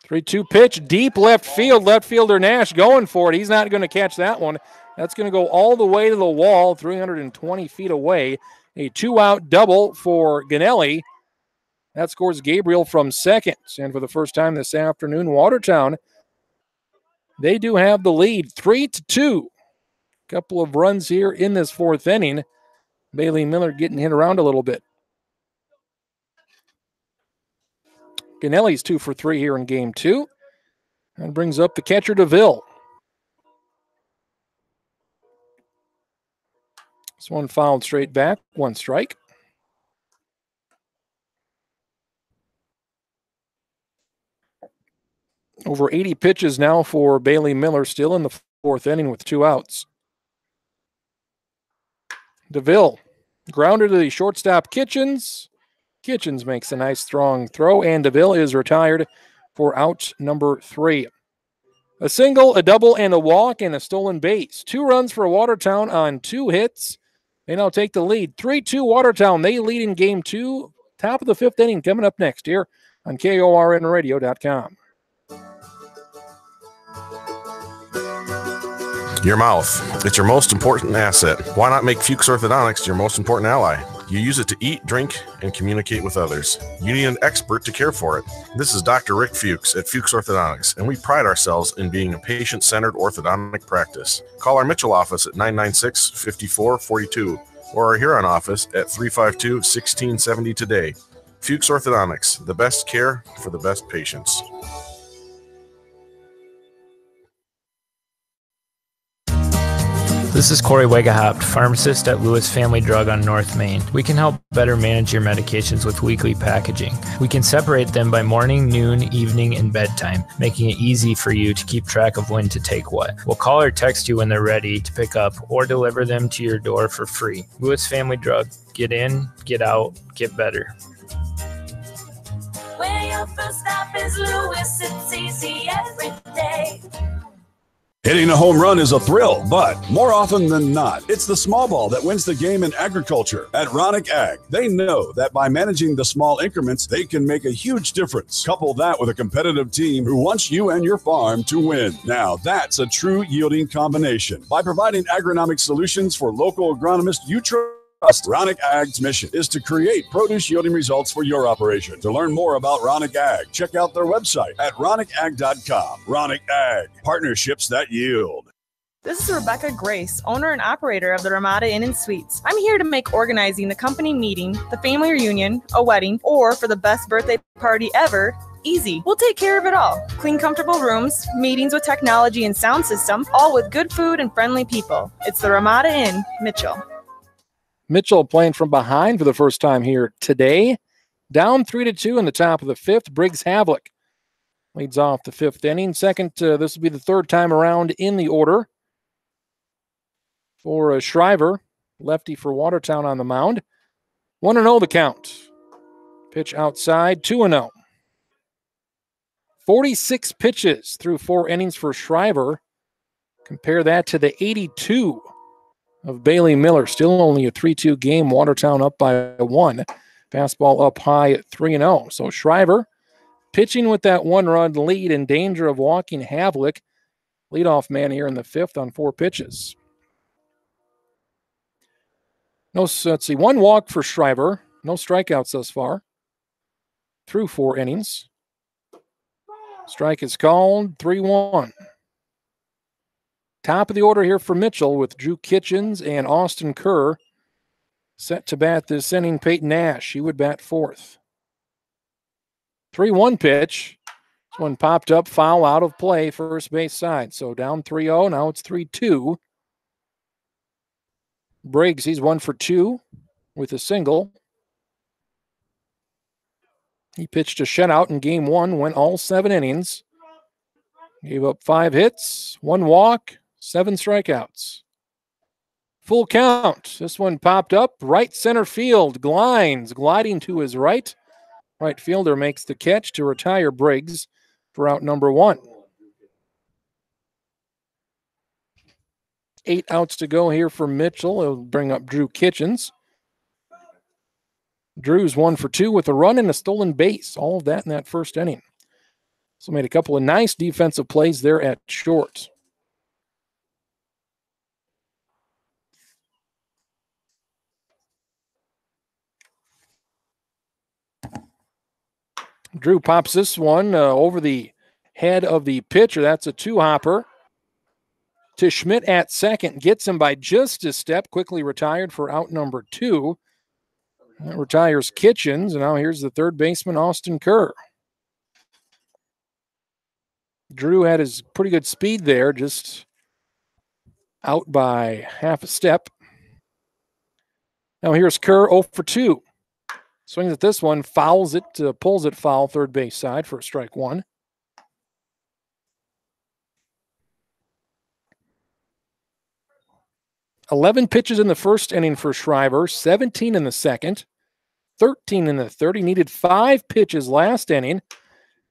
Three-two pitch, deep left field. Left fielder Nash going for it. He's not going to catch that one. That's going to go all the way to the wall, 320 feet away. A 2-out double for Ganelli. That scores Gabriel from second. And for the first time this afternoon, Watertown, they do have the lead, 3-2. Couple of runs here in this 4th inning. Bailey Miller getting hit around a little bit. Ganelli's 2 for 3 here in game 2. And brings up the catcher DeVille. This one fouled straight back, 1 strike. Over 80 pitches now for Bailey Miller, still in the 4th inning with 2 outs. DeVille, grounder to the shortstop Kitchens. Kitchens makes a nice strong throw, and DeVille is retired for out number 3. A single, a double, and a walk, and a stolen base. 2 runs for Watertown on 2 hits. They now take the lead. 3-2 Watertown. They lead in game 2. Top of the 5th inning coming up next here on KORNradio.com. Your mouth. It's your most important asset. Why not make Fuchs Orthodontics your most important ally? You use it to eat, drink, and communicate with others. You need an expert to care for it. This is Dr. Rick Fuchs at Fuchs Orthodontics, and we pride ourselves in being a patient-centered orthodontic practice. Call our Mitchell office at 996-5442 or our Huron office at 352-1670 today. Fuchs Orthodontics, the best care for the best patients. This is Corey Wegahopt, pharmacist at Lewis Family Drug on North Main. We can help better manage your medications with weekly packaging. We can separate them by morning, noon, evening, and bedtime, making it easy for you to keep track of when to take what. We'll call or text you when they're ready to pick up or deliver them to your door for free. Lewis Family Drug. Get in, get out, get better. Where your first stop is Lewis, it's easy every day. Hitting a home run is a thrill, but more often than not, it's the small ball that wins the game in agriculture. At Ronick Ag, they know that by managing the small increments, they can make a huge difference. Couple that with a competitive team who wants you and your farm to win. Now, that's a true yielding combination. By providing agronomic solutions for local agronomists you trust, Ronick Ag's mission is to create produce yielding results for your operation. To learn more about Ronick Ag, check out their website at ronickag.com. Ronick Ag, partnerships that yield. This is Rebecca Grace, owner and operator of the Ramada Inn and Suites. I'm here to make organizing the company meeting, the family reunion, a wedding, or for the best birthday party ever easy. We'll take care of it all. Clean, comfortable rooms, meetings with technology and sound system, all with good food and friendly people. It's the Ramada Inn, Mitchell. Mitchell playing from behind for the first time here today. Down 3-2 in the top of the fifth. Briggs Havlick leads off the fifth inning. Second, this will be the third time around in the order for Shriver, lefty for Watertown on the mound. 1-0 the count. Pitch outside, 2-0. 46 pitches through 4 innings for Shriver. Compare that to the 82 of Bailey Miller. Still only a 3-2 game. Watertown up by 1. Fastball up high at 3-0. So Shriver pitching with that 1-run lead, in danger of walking Havlick. Leadoff man here in the fifth on 4 pitches. No, let's see, 1 walk for Shriver. No strikeouts thus far through 4 innings. Strike is called, 3-1. Top of the order here for Mitchell with Drew Kitchens and Austin Kerr set to bat this inning. Peyton Nash, he would bat fourth. 3-1 pitch. This one popped up, foul out of play, first base side. So down 3-0, now it's 3-2. Briggs, he's 1 for 2 with a single. He pitched a shutout in game 1, went all 7 innings. Gave up 5 hits, 1 walk, 7 strikeouts. Full count. This one popped up. Right center field. Glines gliding to his right. Right fielder makes the catch to retire Briggs for out number 1. 8 outs to go here for Mitchell. He'll bring up Drew Kitchens. Drew's 1 for 2 with a run and a stolen base. All of that in that first inning. So made a couple of nice defensive plays there at short. Drew pops this one over the head of the pitcher. That's a 2-hopper. To Schmidt at second. Gets him by just a step. Quickly retired for out number 2. That retires Kitchens. And now here's the third baseman, Austin Kerr. Drew had his pretty good speed there. Just out by half a step. Now here's Kerr, 0 for 2. Swings at this one, fouls it, pulls it foul, third base side for strike 1. $11 pitches in the first inning for Shriver, 17 in the second, 13 in the third. He needed 5 pitches last inning,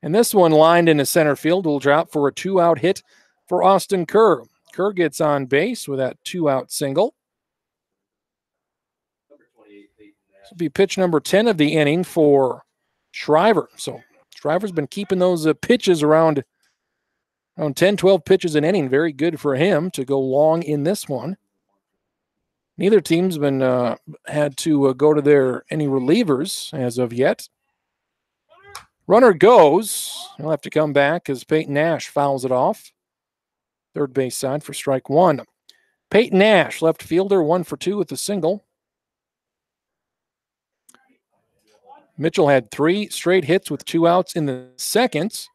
and this one lined into center field will drop for a 2-out hit for Austin Kerr. Kerr gets on base with that 2-out single. This will be pitch number 10 of the inning for Shriver. So Shriver's been keeping those pitches around Around 10, 12 pitches an inning. Very good for him to go long in this one. Neither team's been had to go to any relievers as of yet. Runner goes. He'll have to come back as Peyton Nash fouls it off. Third base side for strike one. Peyton Nash, left fielder, 1 for 2 with a single. Mitchell had 3 straight hits with 2 outs in the second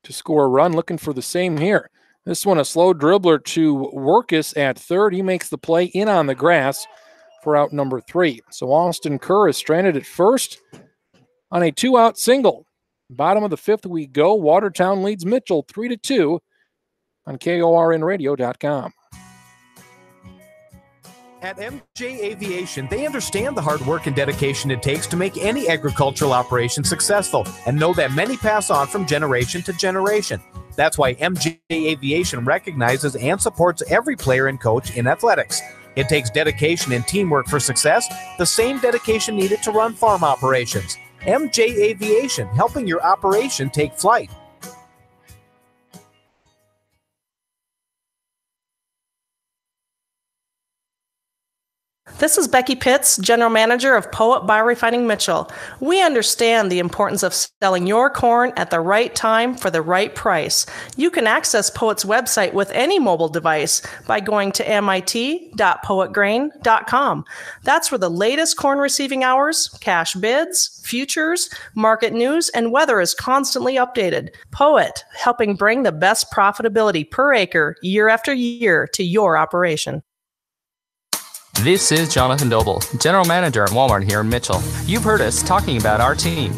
to score a run. Looking for the same here. This one a slow dribbler to Workus at third. He makes the play in on the grass for out number 3. So Austin Kerr is stranded at first on a 2-out single. Bottom of the 5th we go. Watertown leads Mitchell 3-2 on KORNradio.com. At MJ Aviation, they understand the hard work and dedication it takes to make any agricultural operation successful and know that many pass on from generation to generation. That's why MJ Aviation recognizes and supports every player and coach in athletics. It takes dedication and teamwork for success, the same dedication needed to run farm operations. MJ Aviation, helping your operation take flight. This is Becky Pitts, General Manager of Poet Biorefining Mitchell. We understand the importance of selling your corn at the right time for the right price. You can access Poet's website with any mobile device by going to mit.poetgrain.com. That's where the latest corn receiving hours, cash bids, futures, market news, and weather is constantly updated. Poet, helping bring the best profitability per acre year after year to your operation. This is Jonathan Doble, General Manager at Walmart here in Mitchell. You've heard us talking about our team.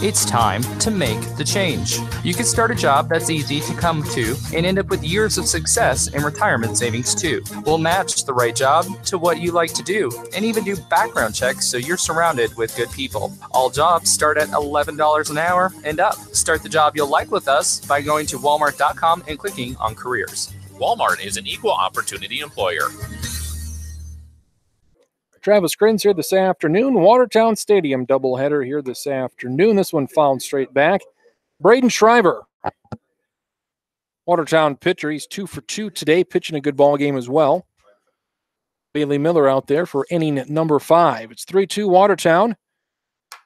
It's time to make the change. You can start a job that's easy to come to and end up with years of success and retirement savings too. We'll match the right job to what you like to do and even do background checks so you're surrounded with good people. All jobs start at $11 an hour and up. Start the job you'll like with us by going to walmart.com and clicking on careers. Walmart is an equal opportunity employer. Travis Grins here this afternoon. Watertown Stadium doubleheader here this afternoon. This one fouled straight back. Braden Shriver, Watertown pitcher. He's 2 for 2 today, pitching a good ball game as well. Bailey Miller out there for inning number 5. It's 3-2 Watertown.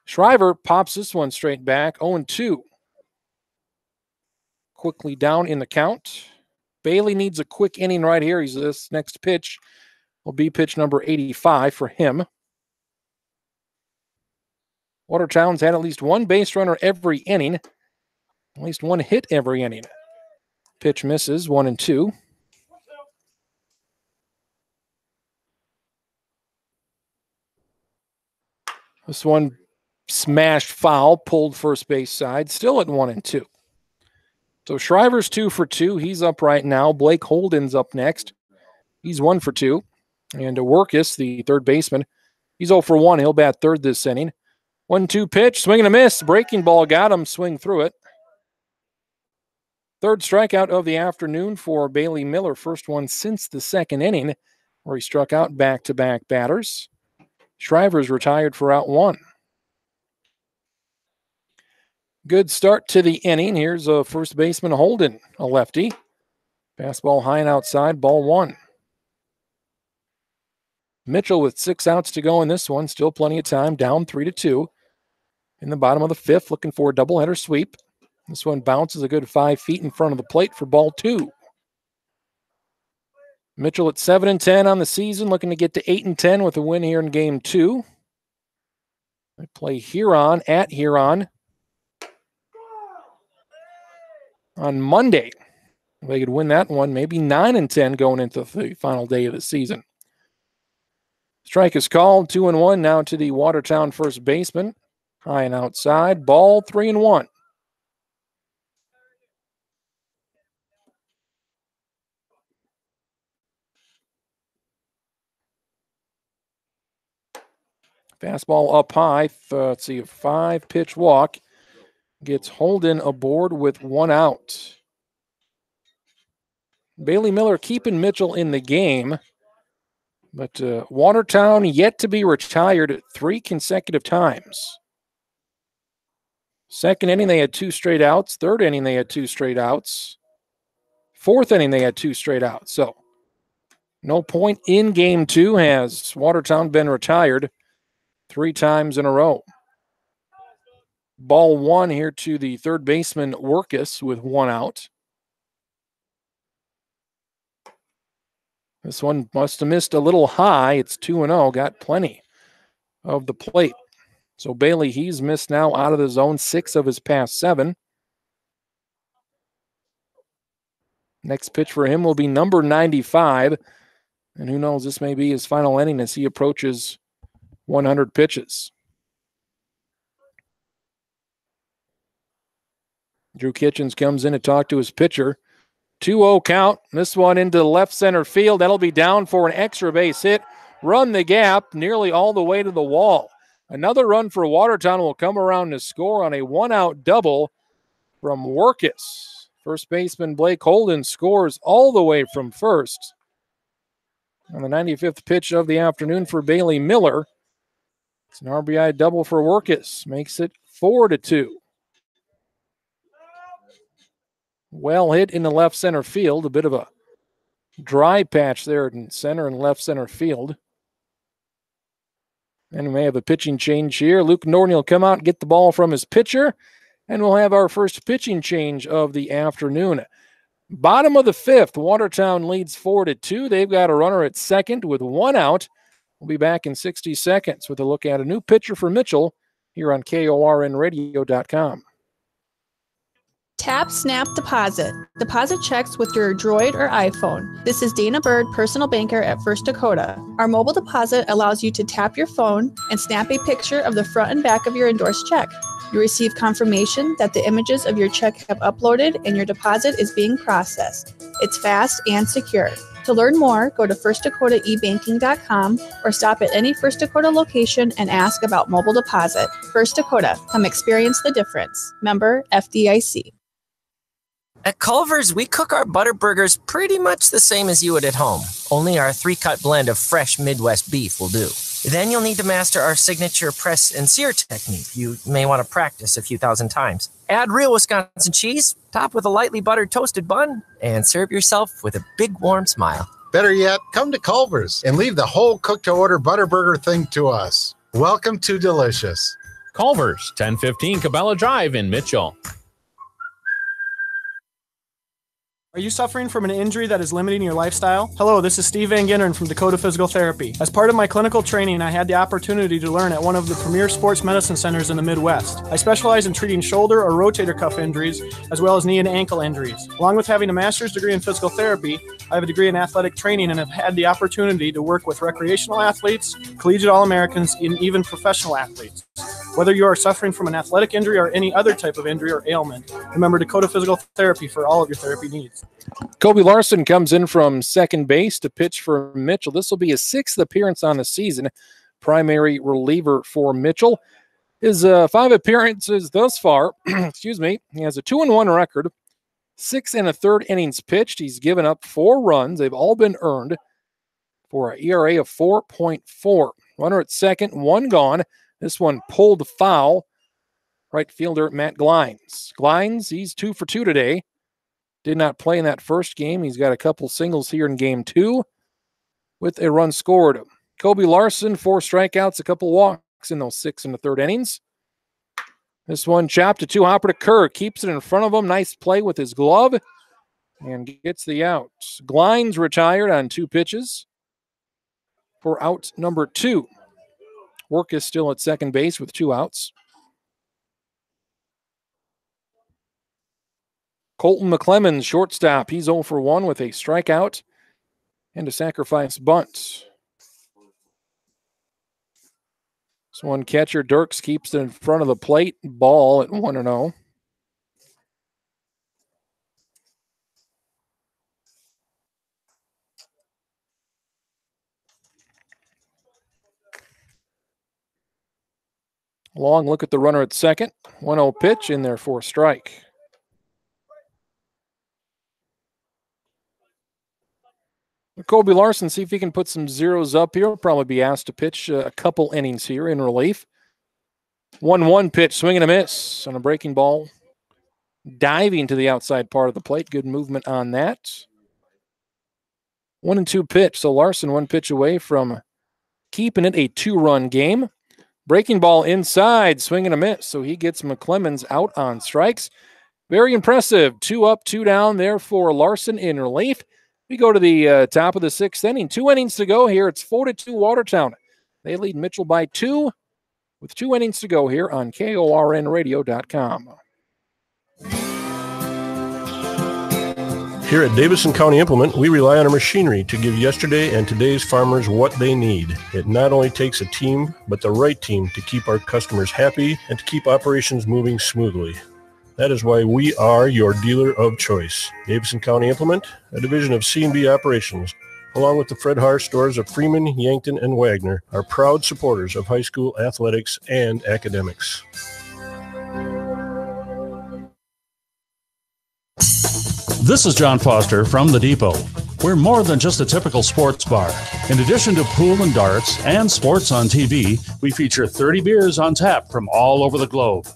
Shriver pops this one straight back, 0-2. Quickly down in the count. Bailey needs a quick inning right here. He's this next pitch will be pitch number 85 for him. Watertown's had at least one base runner every inning, at least one hit every inning. Pitch misses, 1-2. This one smashed foul, pulled first base side, still at 1-2. So Shriver's 2 for 2. He's up right now. Blake Holden's up next. He's 1 for 2. And Workus, the third baseman, he's 0 for 1. He'll bat third this inning. 1-2 pitch, swing and a miss. Breaking ball got him, swing through it. Third strikeout of the afternoon for Bailey Miller. First one since the second inning, where he struck out back-to-back batters. Shriver's retired for out 1. Good start to the inning. Here's a first baseman Holden, a lefty. Fastball high and outside, ball 1. Mitchell with 6 outs to go in this one. Still plenty of time, down 3-2. In the bottom of the 5th, looking for a doubleheader sweep. This one bounces a good 5 feet in front of the plate for ball 2. Mitchell at 7-10 on the season, looking to get to 8-10 with a win here in game 2. They play Huron at Huron on Monday. They could win that one, maybe 9-10 going into the final day of the season. Strike is called, 2-1 now to the Watertown first baseman. High and outside, ball 3-1. Fastball up high, let's see, a 5-pitch walk. Gets Holden aboard with 1 out. Bailey Miller keeping Mitchell in the game. But Watertown yet to be retired 3 consecutive times. Second inning, they had 2 straight outs. Third inning, they had 2 straight outs. 4th inning, they had 2 straight outs. So no point in game 2 has Watertown been retired 3 times in a row. Ball 1 here to the third baseman, Workus, with 1 out. This one must have missed a little high. It's 2-0, got plenty of the plate. So Bailey, he's missed now out of the zone, 6 of his past 7. Next pitch for him will be number 95. And who knows, this may be his final inning as he approaches 100 pitches. Drew Kitchens comes in to talk to his pitcher. 2-0 count. This one into the left center field. That'll be down for an extra base hit. Run the gap nearly all the way to the wall. Another run for Watertown will come around to score on a 1-out double from Workus. First baseman Blake Holden scores all the way from first. On the 95th pitch of the afternoon for Bailey Miller. It's an RBI double for Workus. Makes it 4-2. Well hit in the left center field. A bit of a dry patch there in center and left center field. And we may have a pitching change here. Luke Norton will come out and get the ball from his pitcher. And we'll have our first pitching change of the afternoon. Bottom of the 5th, Watertown leads 4-2. They've got a runner at second with 1 out. We'll be back in 60 seconds with a look at a new pitcher for Mitchell here on KORNradio.com. Tap, snap, deposit. Deposit checks with your Droid or iPhone. This is Dana Bird, personal banker at First Dakota. Our mobile deposit allows you to tap your phone and snap a picture of the front and back of your endorsed check. You receive confirmation that the images of your check have uploaded and your deposit is being processed. It's fast and secure. To learn more, go to firstdakotaebanking.com or stop at any First Dakota location and ask about mobile deposit. First Dakota, come experience the difference. Member FDIC. At Culver's, we cook our butter burgers pretty much the same as you would at home. Only our 3-cut blend of fresh Midwest beef will do. Then you'll need to master our signature press and sear technique. You may want to practice a few thousand times. Add real Wisconsin cheese, top with a lightly buttered toasted bun, and serve yourself with a big warm smile. Better yet, come to Culver's and leave the whole cook-to-order butter burger thing to us. Welcome to Delicious. Culver's, 1015 Cabela Drive in Mitchell. Are you suffering from an injury that is limiting your lifestyle? Hello, this is Steve Van Genderen from Dakota Physical Therapy. As part of my clinical training, I had the opportunity to learn at one of the premier sports medicine centers in the Midwest. I specialize in treating shoulder or rotator cuff injuries, as well as knee and ankle injuries. Along with having a master's degree in physical therapy, I have a degree in athletic training and have had the opportunity to work with recreational athletes, collegiate All-Americans, and even professional athletes. Whether you are suffering from an athletic injury or any other type of injury or ailment, remember Dakota Physical Therapy for all of your therapy needs. Kobe Larson comes in from second base to pitch for Mitchell. This will be his 6th appearance on the season, primary reliever for Mitchell. His 5 appearances thus far, excuse me, he has a 2-1 record, 6 1/3 innings pitched. He's given up 4 runs. They've all been earned for an ERA of 4.4. Runner at second, 1 gone. This one pulled foul. Right fielder Matt Glines. Glines, he's 2 for 2 today. Did not play in that first game. He's got a couple singles here in game 2 with a run scored. Kobe Larson, 4 strikeouts, a couple walks in those 6 1/3 innings. This one chopped to 2 hopper to Kerr. Keeps it in front of him. Nice play with his glove and gets the out. Glines retired on 2 pitches for out number 2. Work is still at second base with 2 outs. Colton McClemmons, shortstop. He's 0 for 1 with a strikeout and a sacrifice bunt. This one catcher, Dirks, keeps it in front of the plate. Ball at 1-0. Long look at the runner at second. 1-0 pitch in there for a strike. Kobe Larson, see if he can put some zeros up here. He'll probably be asked to pitch a couple innings here in relief. 1-1 pitch, swing and a miss on a breaking ball. diving to the outside part of the plate. Good movement on that. 1-2 pitch. So Larson 1 pitch away from keeping it a 2-run game. Breaking ball inside, swing and a miss. So he gets McClemens out on strikes. Very impressive. 2 up, 2 down there for Larson in relief. We go to the top of the 6th inning. 2 innings to go here. It's 4-2 Watertown. They lead Mitchell by 2 with 2 innings to go here on KORNradio.com. Here at Davison County Implement, we rely on our machinery to give yesterday and today's farmers what they need. It not only takes a team, but the right team to keep our customers happy and to keep operations moving smoothly. That is why we are your dealer of choice. Davison County Implement, a division of C&B Operations, along with the Fred Harr stores of Freeman, Yankton, and Wagner, are proud supporters of high school athletics and academics. This is John Foster from The Depot. We're more than just a typical sports bar. In addition to pool and darts and sports on TV, we feature 30 beers on tap from all over the globe.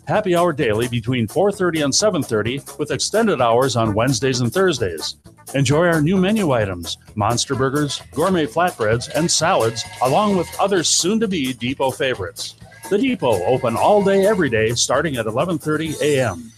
Happy hour daily between 4:30 and 7:30 with extended hours on Wednesdays and Thursdays. Enjoy our new menu items, monster burgers, gourmet flatbreads, and salads, along with other soon-to-be Depot favorites. The Depot, open all day, every day, starting at 11:30 a.m.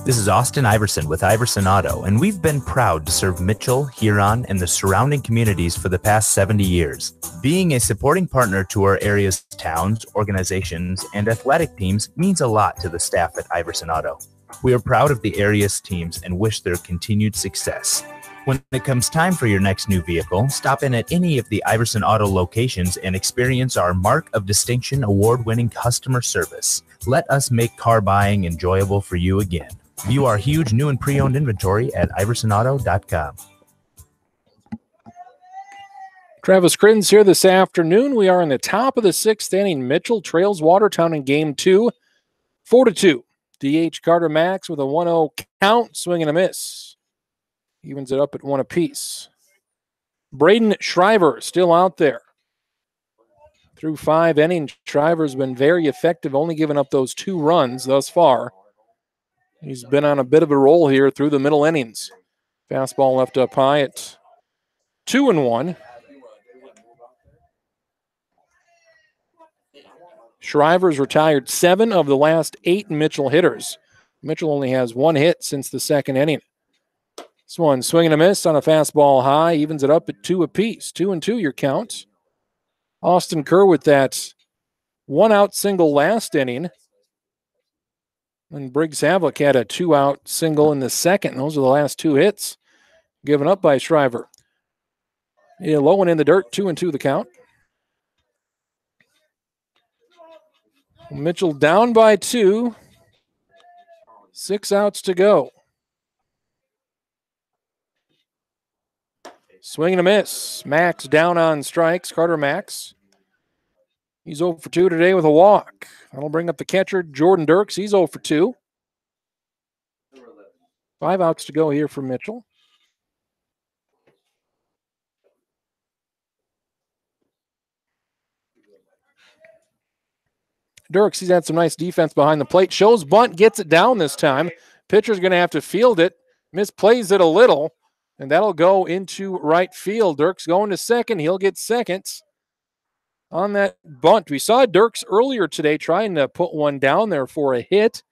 This is Austin Iverson with Iverson Auto, and we've been proud to serve Mitchell, Huron, and the surrounding communities for the past 70 years. Being a supporting partner to our area's towns, organizations, and athletic teams means a lot to the staff at Iverson Auto. We are proud of the area's teams and wish their continued success. When it comes time for your next new vehicle, stop in at any of the Iverson Auto locations and experience our Mark of Distinction award-winning customer service. Let us make car buying enjoyable for you again. View our huge new and pre-owned inventory at iversonauto.com. Travis Crittens here this afternoon. We are in the top of the 6th inning. Mitchell trails Watertown in game 2, 4-2. DH Carter Max with a 1-0 count, swing and a miss. Evens it up at 1 apiece. Braden Shriver still out there. Through 5 innings, Shriver's been very effective, only giving up those 2 runs thus far. He's been on a bit of a roll here through the middle innings. Fastball left up high at 2-1. Shriver's retired 7 of the last 8 Mitchell hitters. Mitchell only has 1 hit since the 2nd inning. This one, swing and a miss on a fastball high, evens it up at 2 apiece. 2-2 your count. Austin Kerr with that 1-out single last inning. And Briggs Havlick had a 2-out single in the 2nd. Those are the last 2 hits given up by Shriver. Yeah, low and in the dirt, 2-2 the count. Mitchell down by 2. 6 outs to go. Swing and a miss. Max down on strikes. Carter Max. He's 0 for 2 today with a walk. That'll bring up the catcher, Jordan Dirks. He's 0 for 2. 5 outs to go here for Mitchell. Dirks, he's had some nice defense behind the plate. Shows bunt, gets it down this time. Pitcher's going to have to field it. Misplays it a little, and that'll go into right field. Dirks going to second. He'll get second on that bunt. We saw Dirks earlier today trying to put one down there for a hit,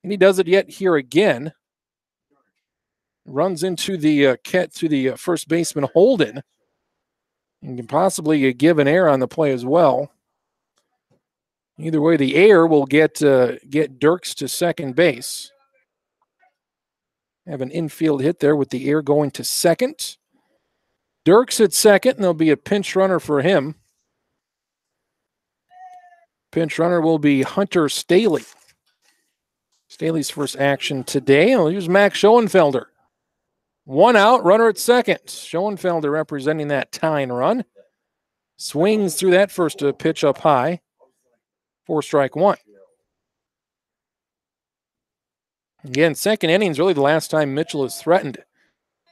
and he does it yet here again. Runs into the first baseman Holden, and can possibly give an error on the play as well. Either way, the error will get Dirks to second base. Have an infield hit there with the error going to second. Dirks at second, and there'll be a pinch runner for him. Pinch runner will be Hunter Staley. Staley's first action today. I'll use Max Schoenfelder. 1 out, runner at second. Schoenfelder representing that tying run. Swings through that first pitch up high. 4 strike 1. Again, 2nd inning's really the last time Mitchell is threatened.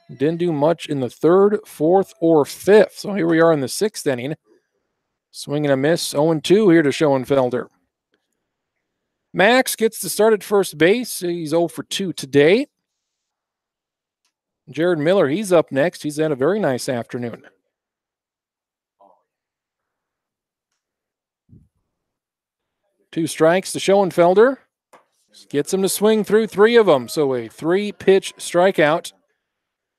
Didn't do much in the 3rd, 4th, or 5th. So here we are in the 6th inning. Swing and a miss, 0-2 here to Schoenfelder. Max gets the start at first base. He's 0 for 2 today. Jared Miller, he's up next. He's had a very nice afternoon. Two strikes to Schoenfelder. Gets him to swing through 3 of them. So a 3-pitch strikeout.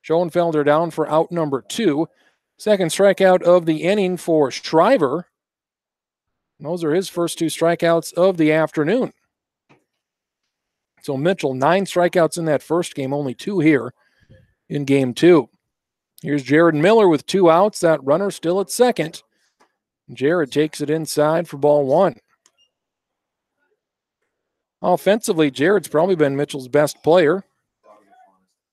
Schoenfelder down for out number 2. Second strikeout of the inning for Shriver. Those are his first 2 strikeouts of the afternoon. So Mitchell, 9 strikeouts in that first game, only 2 here in game 2. Here's Jared Miller with 2 outs. That runner still at second. Jared takes it inside for ball 1. Offensively, Jared's probably been Mitchell's best player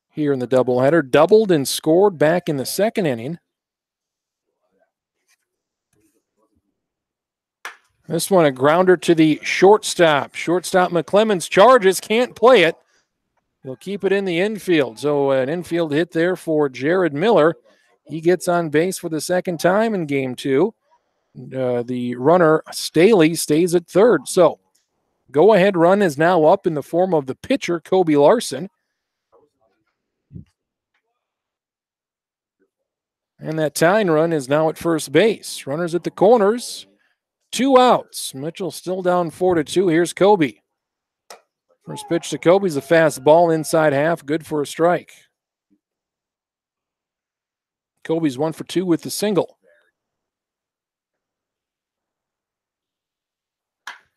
here in the doubleheader. Doubled and scored back in the second inning. This one a grounder to the shortstop. Shortstop McClemens charges, can't play it. He'll keep it in the infield. So an infield hit there for Jared Miller. He gets on base for the second time in game 2. The runner, Staley, stays at third. So go-ahead run is now up in the form of the pitcher, Kobe Larson. And that tying run is now at first base. Runners at the corners. 2 outs. Mitchell still down 4-2. Here's Kobe. First pitch to Kobe's a fast ball inside half. Good for a strike. Kobe's 1 for 2 with the single.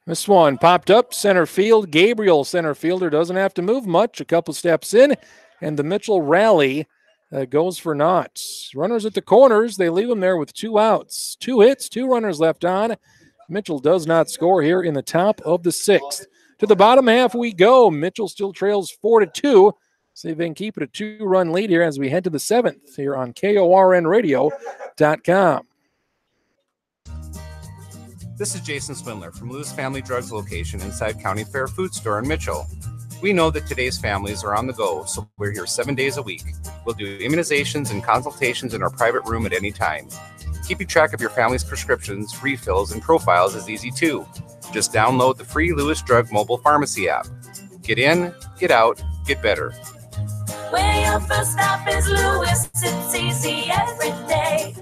This one popped up center field. Gabriel, center fielder, doesn't have to move much. A couple steps in, and the Mitchell rally goes for naught. Runners at the corners. They leave him there with 2 outs. 2 hits, 2 runners left on. Mitchell does not score here in the top of the 6th. To the bottom half we go. Mitchell still trails 4-2. See if they can keep it a 2-run lead here as we head to the 7th here on KORNradio.com. This is Jason Swindler from Lewis Family Drugs location inside County Fair Food Store in Mitchell. We know that today's families are on the go, so we're here 7 days a week. We'll do immunizations and consultations in our private room at any time. Keeping track of your family's prescriptions, refills, and profiles is easy too. Just download the free Lewis Drug mobile pharmacy app. Get in, get out, get better. Where your first stop is Lewis, it's easy every day.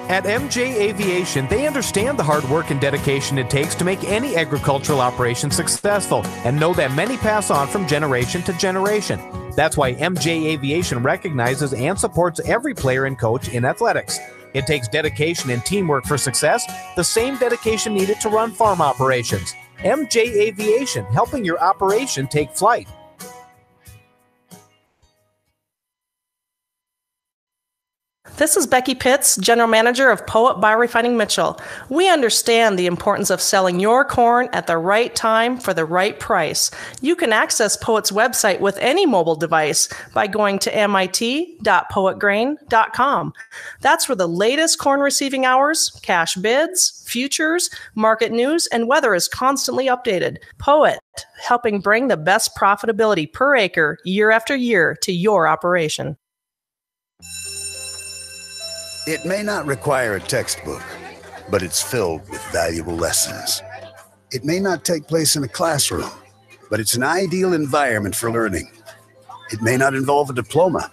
At MJ Aviation, they understand the hard work and dedication it takes to make any agricultural operation successful and know that many pass on from generation to generation. That's why MJ Aviation recognizes and supports every player and coach in athletics. It takes dedication and teamwork for success, the same dedication needed to run farm operations. MJ Aviation, helping your operation take flight. This is Becky Pitts, General Manager of Poet Biorefining Mitchell. We understand the importance of selling your corn at the right time for the right price. You can access Poet's website with any mobile device by going to mit.poetgrain.com. That's where the latest corn receiving hours, cash bids, futures, market news, and weather is constantly updated. Poet, helping bring the best profitability per acre year after year to your operation. It may not require a textbook, but it's filled with valuable lessons. It may not take place in a classroom, but it's an ideal environment for learning. It may not involve a diploma,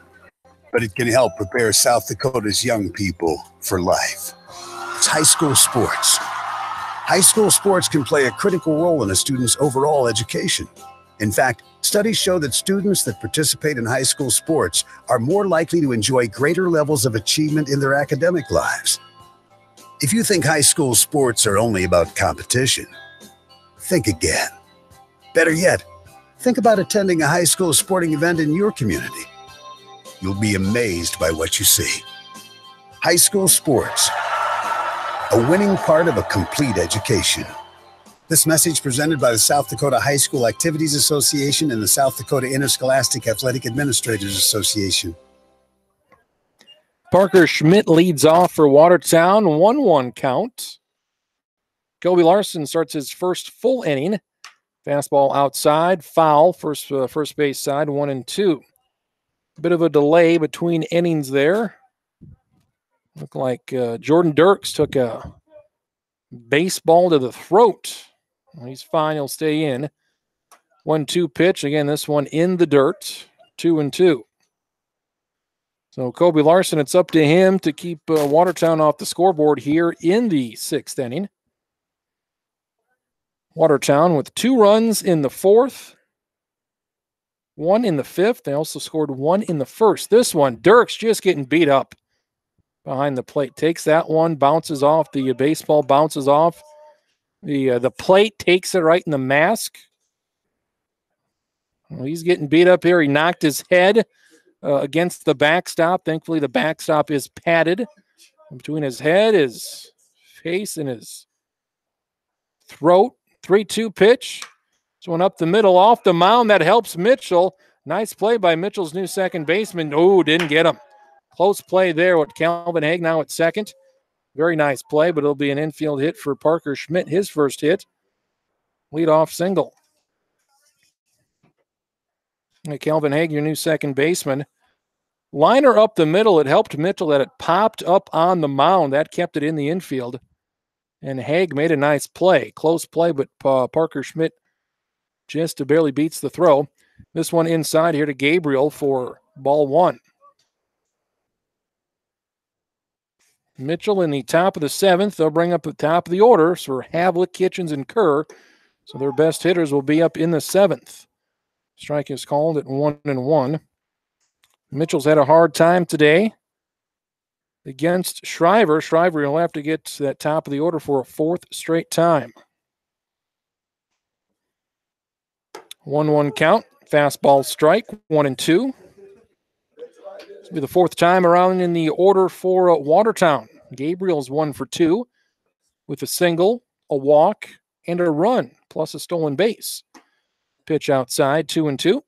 but it can help prepare South Dakota's young people for life. It's high school sports. High school sports can play a critical role in a student's overall education. In fact, studies show that students that participate in high school sports are more likely to enjoy greater levels of achievement in their academic lives. If you think high school sports are only about competition, think again. Better yet, think about attending a high school sporting event in your community. You'll be amazed by what you see. High school sports, a winning part of a complete education. This message presented by the South Dakota High School Activities Association and the South Dakota Interscholastic Athletic Administrators Association. Parker Schmidt leads off for Watertown, 1-1 count. Kobe Larson starts his first full inning. Fastball outside, foul, first base side, 1-2. Bit of a delay between innings there. Looked like Jordan Dirks took a baseball to the throat. Well, he's fine. He'll stay in. 1-2 pitch. Again, this one in the dirt. 2-2. So Kobe Larson, it's up to him to keep Watertown off the scoreboard here in the 6th inning. Watertown with 2 runs in the 4th, 1 in the 5th. They also scored 1 in the 1st. This one, Dirks just getting beat up behind the plate. Takes that one, bounces off. The baseball bounces off. The plate takes it right in the mask. Well, he's getting beat up here. He knocked his head against the backstop. Thankfully, the backstop is padded between his head, his face, and his throat. 3-2 pitch. This one up the middle, off the mound. That helps Mitchell. Nice play by Mitchell's new second baseman. Oh, didn't get him. Close play there with Calvin Haig now at second. Very nice play, but it'll be an infield hit for Parker Schmidt, his first hit. Leadoff single. Calvin Haig, your new second baseman. Liner up the middle. It helped Mitchell that it popped up on the mound. That kept it in the infield. And Haig made a nice play. Close play, but Parker Schmidt just barely beats the throw. This one inside here to Gabriel for ball 1. Mitchell in the top of the 7th. They'll bring up the top of the order for Havlick, Kitchens, and Kerr. So their best hitters will be up in the 7th. Strike is called at 1-1. Mitchell's had a hard time today against Shriver. Shriver will have to get to that top of the order for a 4th straight time. 1-1 count. Fastball strike. 1-2. This will be the 4th time around in the order for Watertown. Gabriel's 1 for 2 with a single, a walk, and a run, plus a stolen base. Pitch outside, 2-2.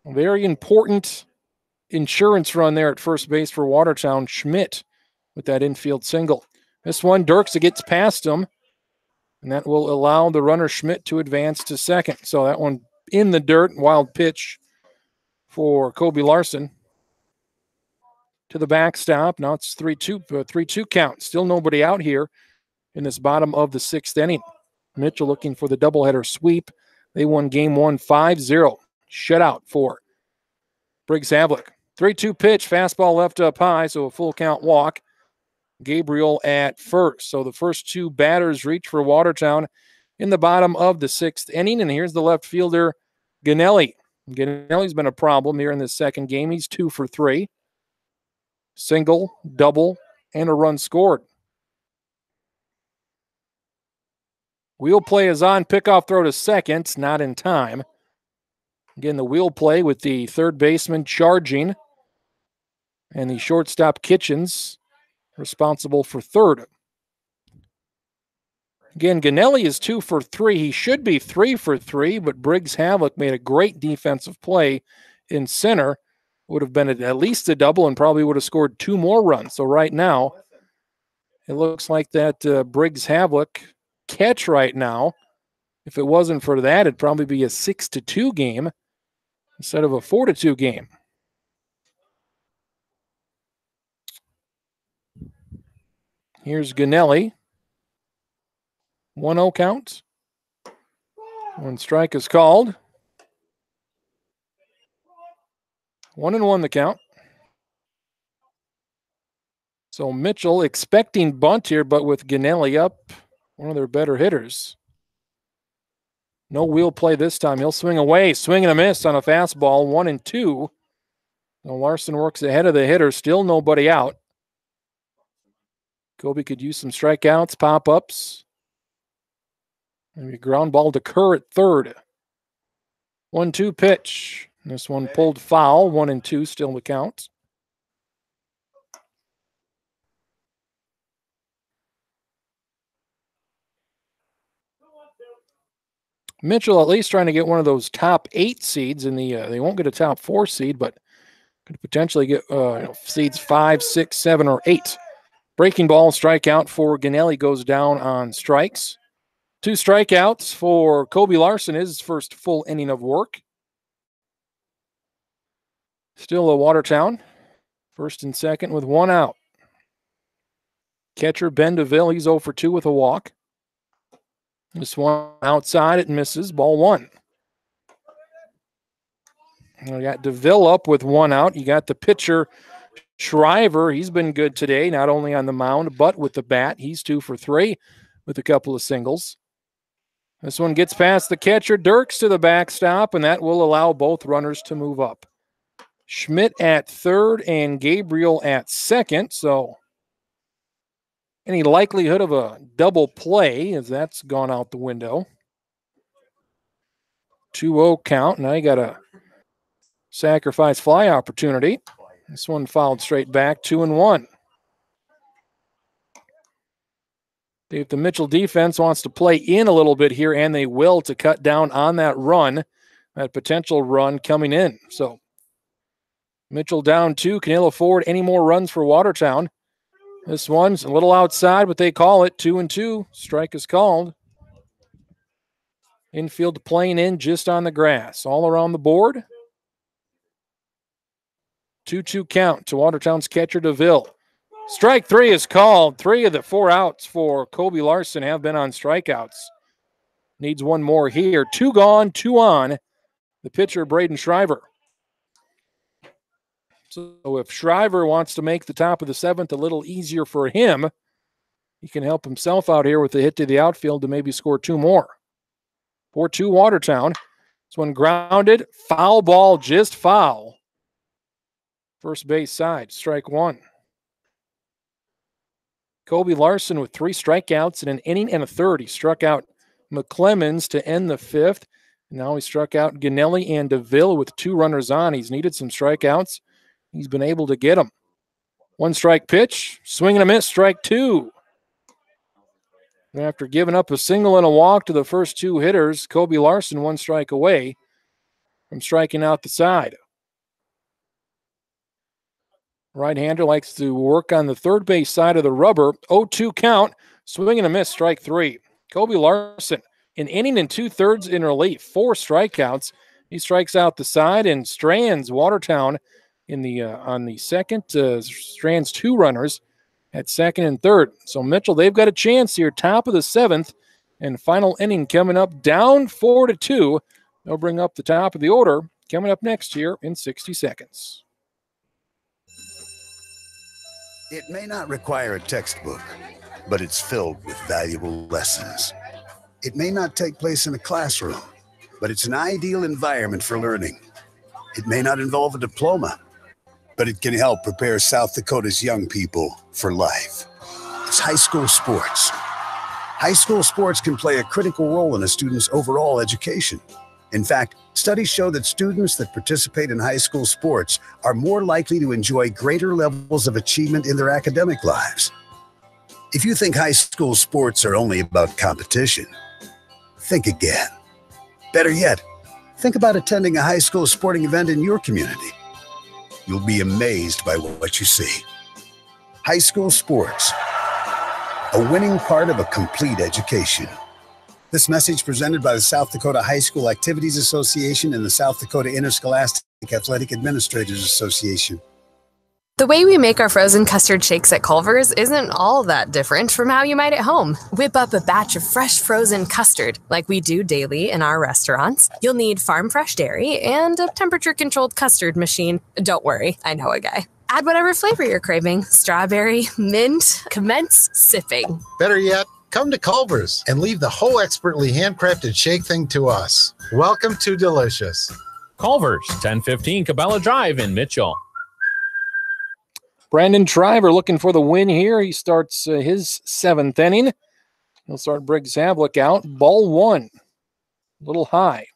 Very important insurance run there at first base for Watertown. Schmidt with that infield single. This one, Dirks gets past him, and that will allow the runner Schmidt to advance to second. So that one in the dirt, wild pitch for Kobe Larson. To the backstop. Now it's 3-2 count. Still nobody out here in this bottom of the 6th inning. Mitchell looking for the doubleheader sweep. They won game 1 5-0. Shutout for Briggs Havlick. 3-2 pitch, fastball left up high, so a full count walk. Gabriel at first. So the first 2 batters reach for Watertown in the bottom of the 6th inning. And here's the left fielder, Ganelli. Ganelli's been a problem here in this second game. He's 2 for 3. Single, double, and a run scored. Wheel play is on. Pickoff throw to second. Not in time. Again, the wheel play with the third baseman charging. And the shortstop Kitchens responsible for third. Again, Ganelli is 2 for 3. He should be 3 for 3, but Briggs Havlick made a great defensive play in center. Would have been at least a double and probably would have scored 2 more runs. So right now, it looks like that Briggs Havlick catch right now, if it wasn't for that, it'd probably be a 6-2 game instead of a 4-2 game. Here's Ganelli. 1-0 count. 1 strike is called. 1-1 the count. So Mitchell expecting bunt here, but with Ganelli up, one of their better hitters. No wheel play this time. He'll swing away. Swing and a miss on a fastball. 1-2. Now Larson works ahead of the hitter. Still nobody out. Kobe could use some strikeouts, pop-ups. Maybe a ground ball to Kerr at third. 1-2 pitch. This one pulled foul. 1-2 still the count. Mitchell at least trying to get one of those top 8 seeds in the. They won't get a top 4 seed, but could potentially get seeds 5, 6, 7, or 8. Breaking ball strikeout for Ganelli goes down on strikes. 2 strikeouts for Kobe Larson, his first full inning of work. Still a Watertown. First and second with one out. Catcher Ben DeVille, he's 0 for 2 with a walk. This one outside, it misses. Ball 1. And we got DeVille up with one out. You got the pitcher, Shriver. He's been good today, not only on the mound, but with the bat. He's 2 for 3 with a couple of singles. This one gets past the catcher, Dirks to the backstop, and that will allow both runners to move up. Schmidt at third and Gabriel at second, so any likelihood of a double play as that's gone out the window. 2-0 count. Now you got a sacrifice fly opportunity. This one fouled straight back, 2-1. If the Mitchell defense wants to play in a little bit here, and they will, to cut down on that run, that potential run coming in. So Mitchell down 2. Can ill afford any more runs for Watertown. This one's a little outside, but they call it 2-2. Strike is called. Infield playing in just on the grass. All around the board. 2-2 count to Watertown's catcher DeVille. Strike 3 is called. 3 of the 4 outs for Kobe Larson have been on strikeouts. Needs one more here. 2 gone, 2 on. The pitcher, Braden Shriver. So if Shriver wants to make the top of the 7th a little easier for him, he can help himself out here with the hit to the outfield to maybe score 2 more. 4-2 Watertown. This one grounded. Foul ball, just foul. First base side, strike 1. Kobe Larson with 3 strikeouts in an inning and a third. He struck out McClemens to end the 5th. Now he struck out Ganelli and DeVille with 2 runners on. He's needed some strikeouts. He's been able to get them. 1 strike pitch, swing and a miss, strike 2. After giving up a single and a walk to the first 2 hitters, Kobe Larson 1 strike away from striking out the side. Right-hander likes to work on the third base side of the rubber. 0-2 count, swing and a miss, strike 3. Kobe Larson, an inning and 2/3 in relief, 4 strikeouts. He strikes out the side and strands Watertown in the on the second. Strands 2 runners at second and third. So Mitchell, they've got a chance here, top of the 7th, and final inning coming up, down 4-2. They'll bring up the top of the order coming up next here in 60 seconds. It may not require a textbook, but it's filled with valuable lessons. It may not take place in a classroom, but it's an ideal environment for learning. It may not involve a diploma, but it can help prepare South Dakota's young people for life. It's high school sports. High school sports can play a critical role in a student's overall education. In fact, studies show that students that participate in high school sports are more likely to enjoy greater levels of achievement in their academic lives. If you think high school sports are only about competition, think again. Better yet, think about attending a high school sporting event in your community. You'll be amazed by what you see. High school sports, a winning part of a complete education. This message presented by the South Dakota High School Activities Association and the South Dakota Interscholastic Athletic Administrators Association. The way we make our frozen custard shakes at Culver's isn't all that different from how you might at home. Whip up a batch of fresh frozen custard like we do daily in our restaurants. You'll need farm fresh dairy and a temperature-controlled custard machine. Don't worry, I know a guy. Add whatever flavor you're craving. Strawberry, mint, commence sipping. Better yet, come to Culver's and leave the whole expertly handcrafted shake thing to us. Welcome to Delicious. Culver's, 1015 Cabela Drive in Mitchell. Brandon Shriver looking for the win here. He starts his 7th inning. He'll start Briggs Havlick out. Ball 1. A little high.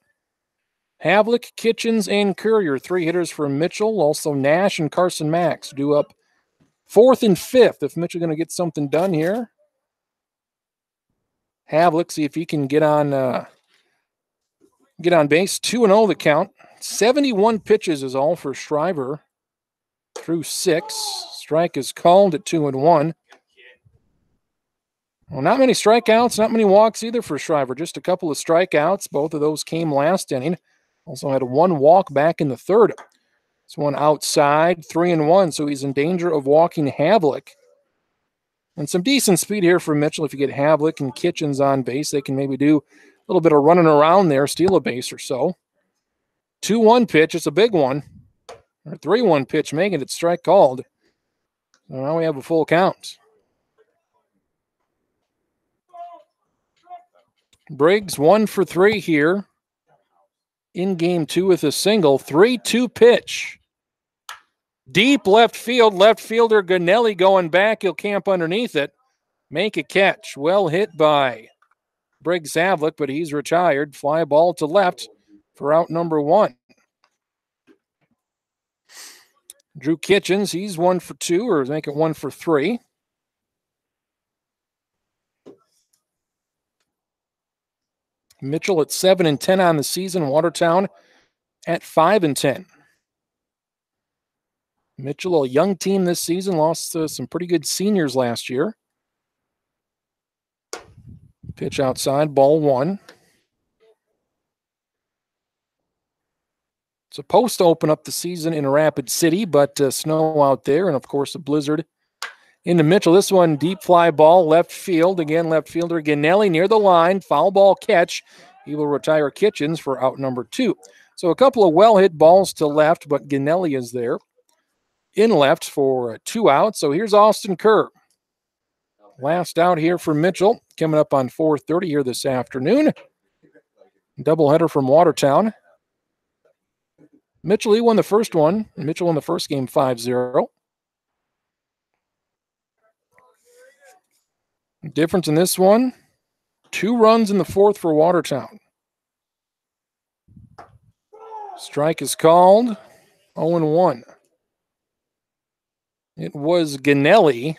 Havlick, Kitchens, and Courier, 3 hitters for Mitchell. Also Nash and Carson Max due up 4th and 5th if Mitchell going to get something done here. Havlick, see if he can get on base. 2-0 the count. 71 pitches is all for Shriver through 6. Strike is called at 2-1. Well, not many strikeouts, not many walks either for Shriver. Just a couple of strikeouts. Both of those came last inning. Also had 1 walk back in the 3rd. This one outside, 3-1, so he's in danger of walking Havlick. And some decent speed here for Mitchell. If you get Havlick and Kitchens on base, they can maybe do a little bit of running around there, steal a base or so. 2-1 pitch, it's a big one. Or 3-1 pitch, making it strike called. So now we have a full count. Briggs 1 for 3 here in game 2 with a single. 3-2 pitch. Deep left field. Left fielder Ganelli going back. He'll camp underneath it. Make a catch. Well hit by Briggs Havlick, but he's retired. Fly ball to left for out number 1. Drew Kitchens, he's 1 for 2, or make it 1 for 3. Mitchell at 7-10 on the season. Watertown at 5-10. Mitchell, a young team this season, lost some pretty good seniors last year. Pitch outside, ball 1. Supposed to open up the season in Rapid City, but snow out there, and of course a blizzard into Mitchell. This one, deep fly ball, left field. Again, left fielder Ganelli near the line. Foul ball catch. He will retire Kitchens for out number 2. So a couple of well-hit balls to left, but Ganelli is there in left for 2 outs. So here's Austin Kerr. Last out here for Mitchell, coming up on 4:30 here this afternoon. Doubleheader from Watertown. Mitchell, he won the first one. Mitchell won the first game 5-0. Difference in this one, 2 runs in the 4th for Watertown. Strike is called, 0-1. It was Ganelli.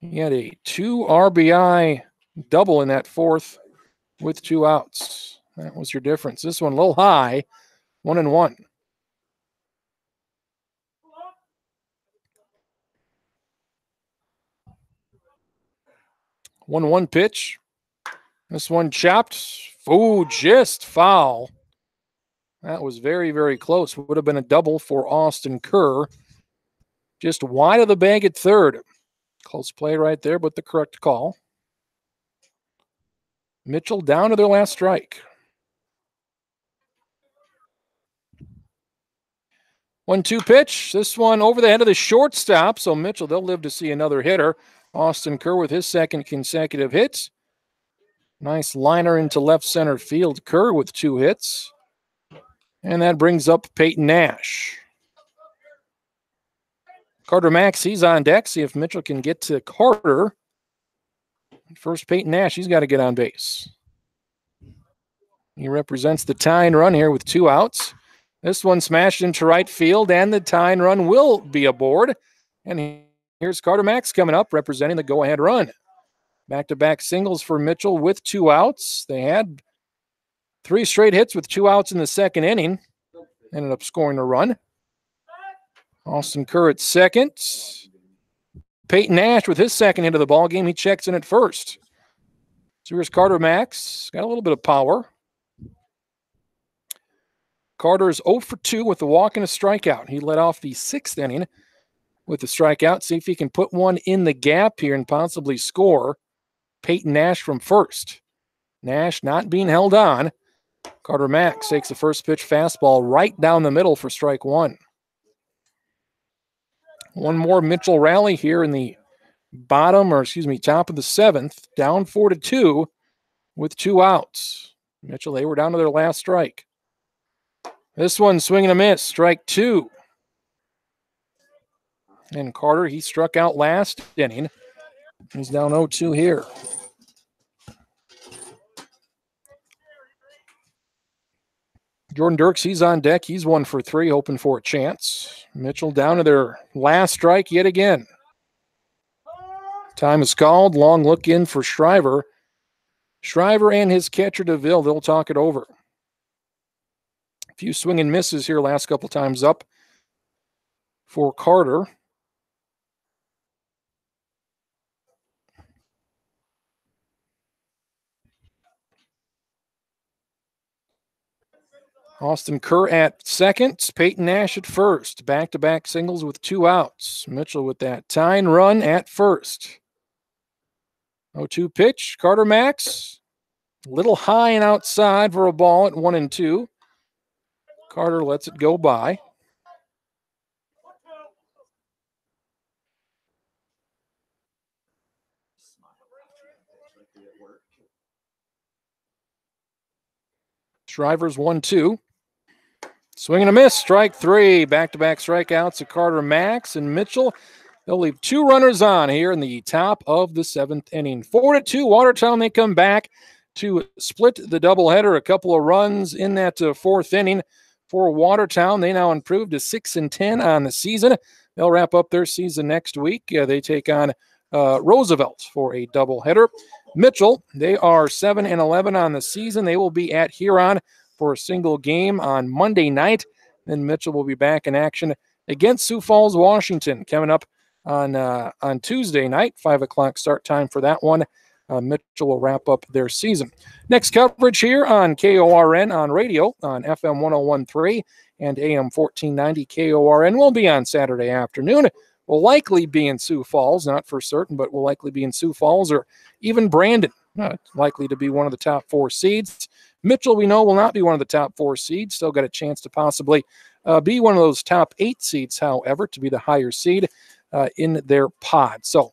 He had a 2 RBI double in that 4th with 2 outs. That was your difference. This one a little high, 1-1. One pitch. This one chopped. Ooh, just foul. That was very, very close. Would have been a double for Austin Kerr. Just wide of the bag at third. Close play right there, but the correct call. Mitchell down to their last strike. 1-2 pitch. This one over the head of the shortstop. So Mitchell, they'll live to see another hitter. Austin Kerr with his 2nd consecutive hit. Nice liner into left center field. Kerr with 2 hits. And that brings up Peyton Nash. Carter Max, he's on deck. See if Mitchell can get to Carter. First, Peyton Nash, he's got to get on base. He represents the tying run here with 2 outs. This one smashed into right field, and the tying run will be aboard. And here's Carter Max coming up, representing the go-ahead run. Back-to-back singles for Mitchell with 2 outs. They had 3 straight hits with 2 outs in the 2nd inning. Ended up scoring a run. Austin Kerr at 2nd. Peyton Nash with his 2nd hit of the ball game. He checks in at 1st. So here's Carter Max. Got a little bit of power. Carter's 0 for 2 with a walk and a strikeout. He led off the 6th inning with the strikeout. See if he can put one in the gap here and possibly score. Peyton Nash from 1st. Nash not being held on. Carter Max takes the first pitch fastball right down the middle for strike 1. One more Mitchell rally here in the top of the 7th. Down 4-2 with 2 outs. Mitchell, they were down to their last strike. This one swing and a miss, strike 2. And Carter, he struck out last inning. He's down 0-2 here. Jordan Dirks, he's on deck. He's 1 for 3, hoping for a chance. Mitchell down to their last strike yet again. Time is called. Long look in for Shriver. Shriver and his catcher DeVille, they'll talk it over. A few swing and misses here last couple times up for Carter. Austin Kerr at second, Peyton Nash at first. Back-to-back singles with 2 outs. Mitchell with that tying run at first. 0-2 pitch. Carter Max. A little high and outside for a ball at 1-2. Carter lets it go by. Shriver's 1-2. Swing and a miss. Strike 3. Back-to-back strikeouts of Carter Max and Mitchell. They'll leave 2 runners on here in the top of the 7th inning. 4-2. Watertown, they come back to split the doubleheader. A couple of runs in that 4th inning for Watertown. They now improved to 6-10 on the season. They'll wrap up their season next week. They take on Roosevelt for a doubleheader. Mitchell, they are 7-11 on the season. They will be at Huron for a single game on Monday night. Then Mitchell will be back in action against Sioux Falls, Washington, coming up on Tuesday night. 5 o'clock start time for that one. Mitchell will wrap up their season. Next coverage here on KORN on radio on FM 101.3 and AM 1490 KORN will be on Saturday afternoon. Will likely be in Sioux Falls, not for certain, but will likely be in Sioux Falls or even Brandon. Likely to be one of the top 4 seeds. Mitchell, we know, will not be one of the top 4 seeds. Still got a chance to possibly be one of those top 8 seeds, however, to be the higher seed in their pod. So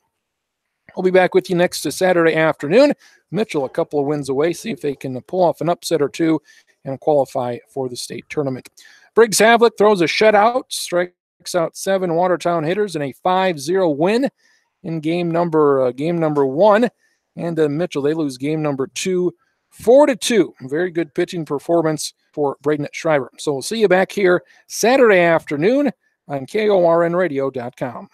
I'll be back with you next Saturday afternoon. Mitchell a couple of wins away. See if they can pull off an upset or 2 and qualify for the state tournament. Briggs Havlick throws a shutout, strikes out 7 Watertown hitters in a 5-0 win in game number 1. And Mitchell, they lose game number 2, 4-2. Very good pitching performance for Braden Shriver. So we'll see you back here Saturday afternoon on KORNradio.com.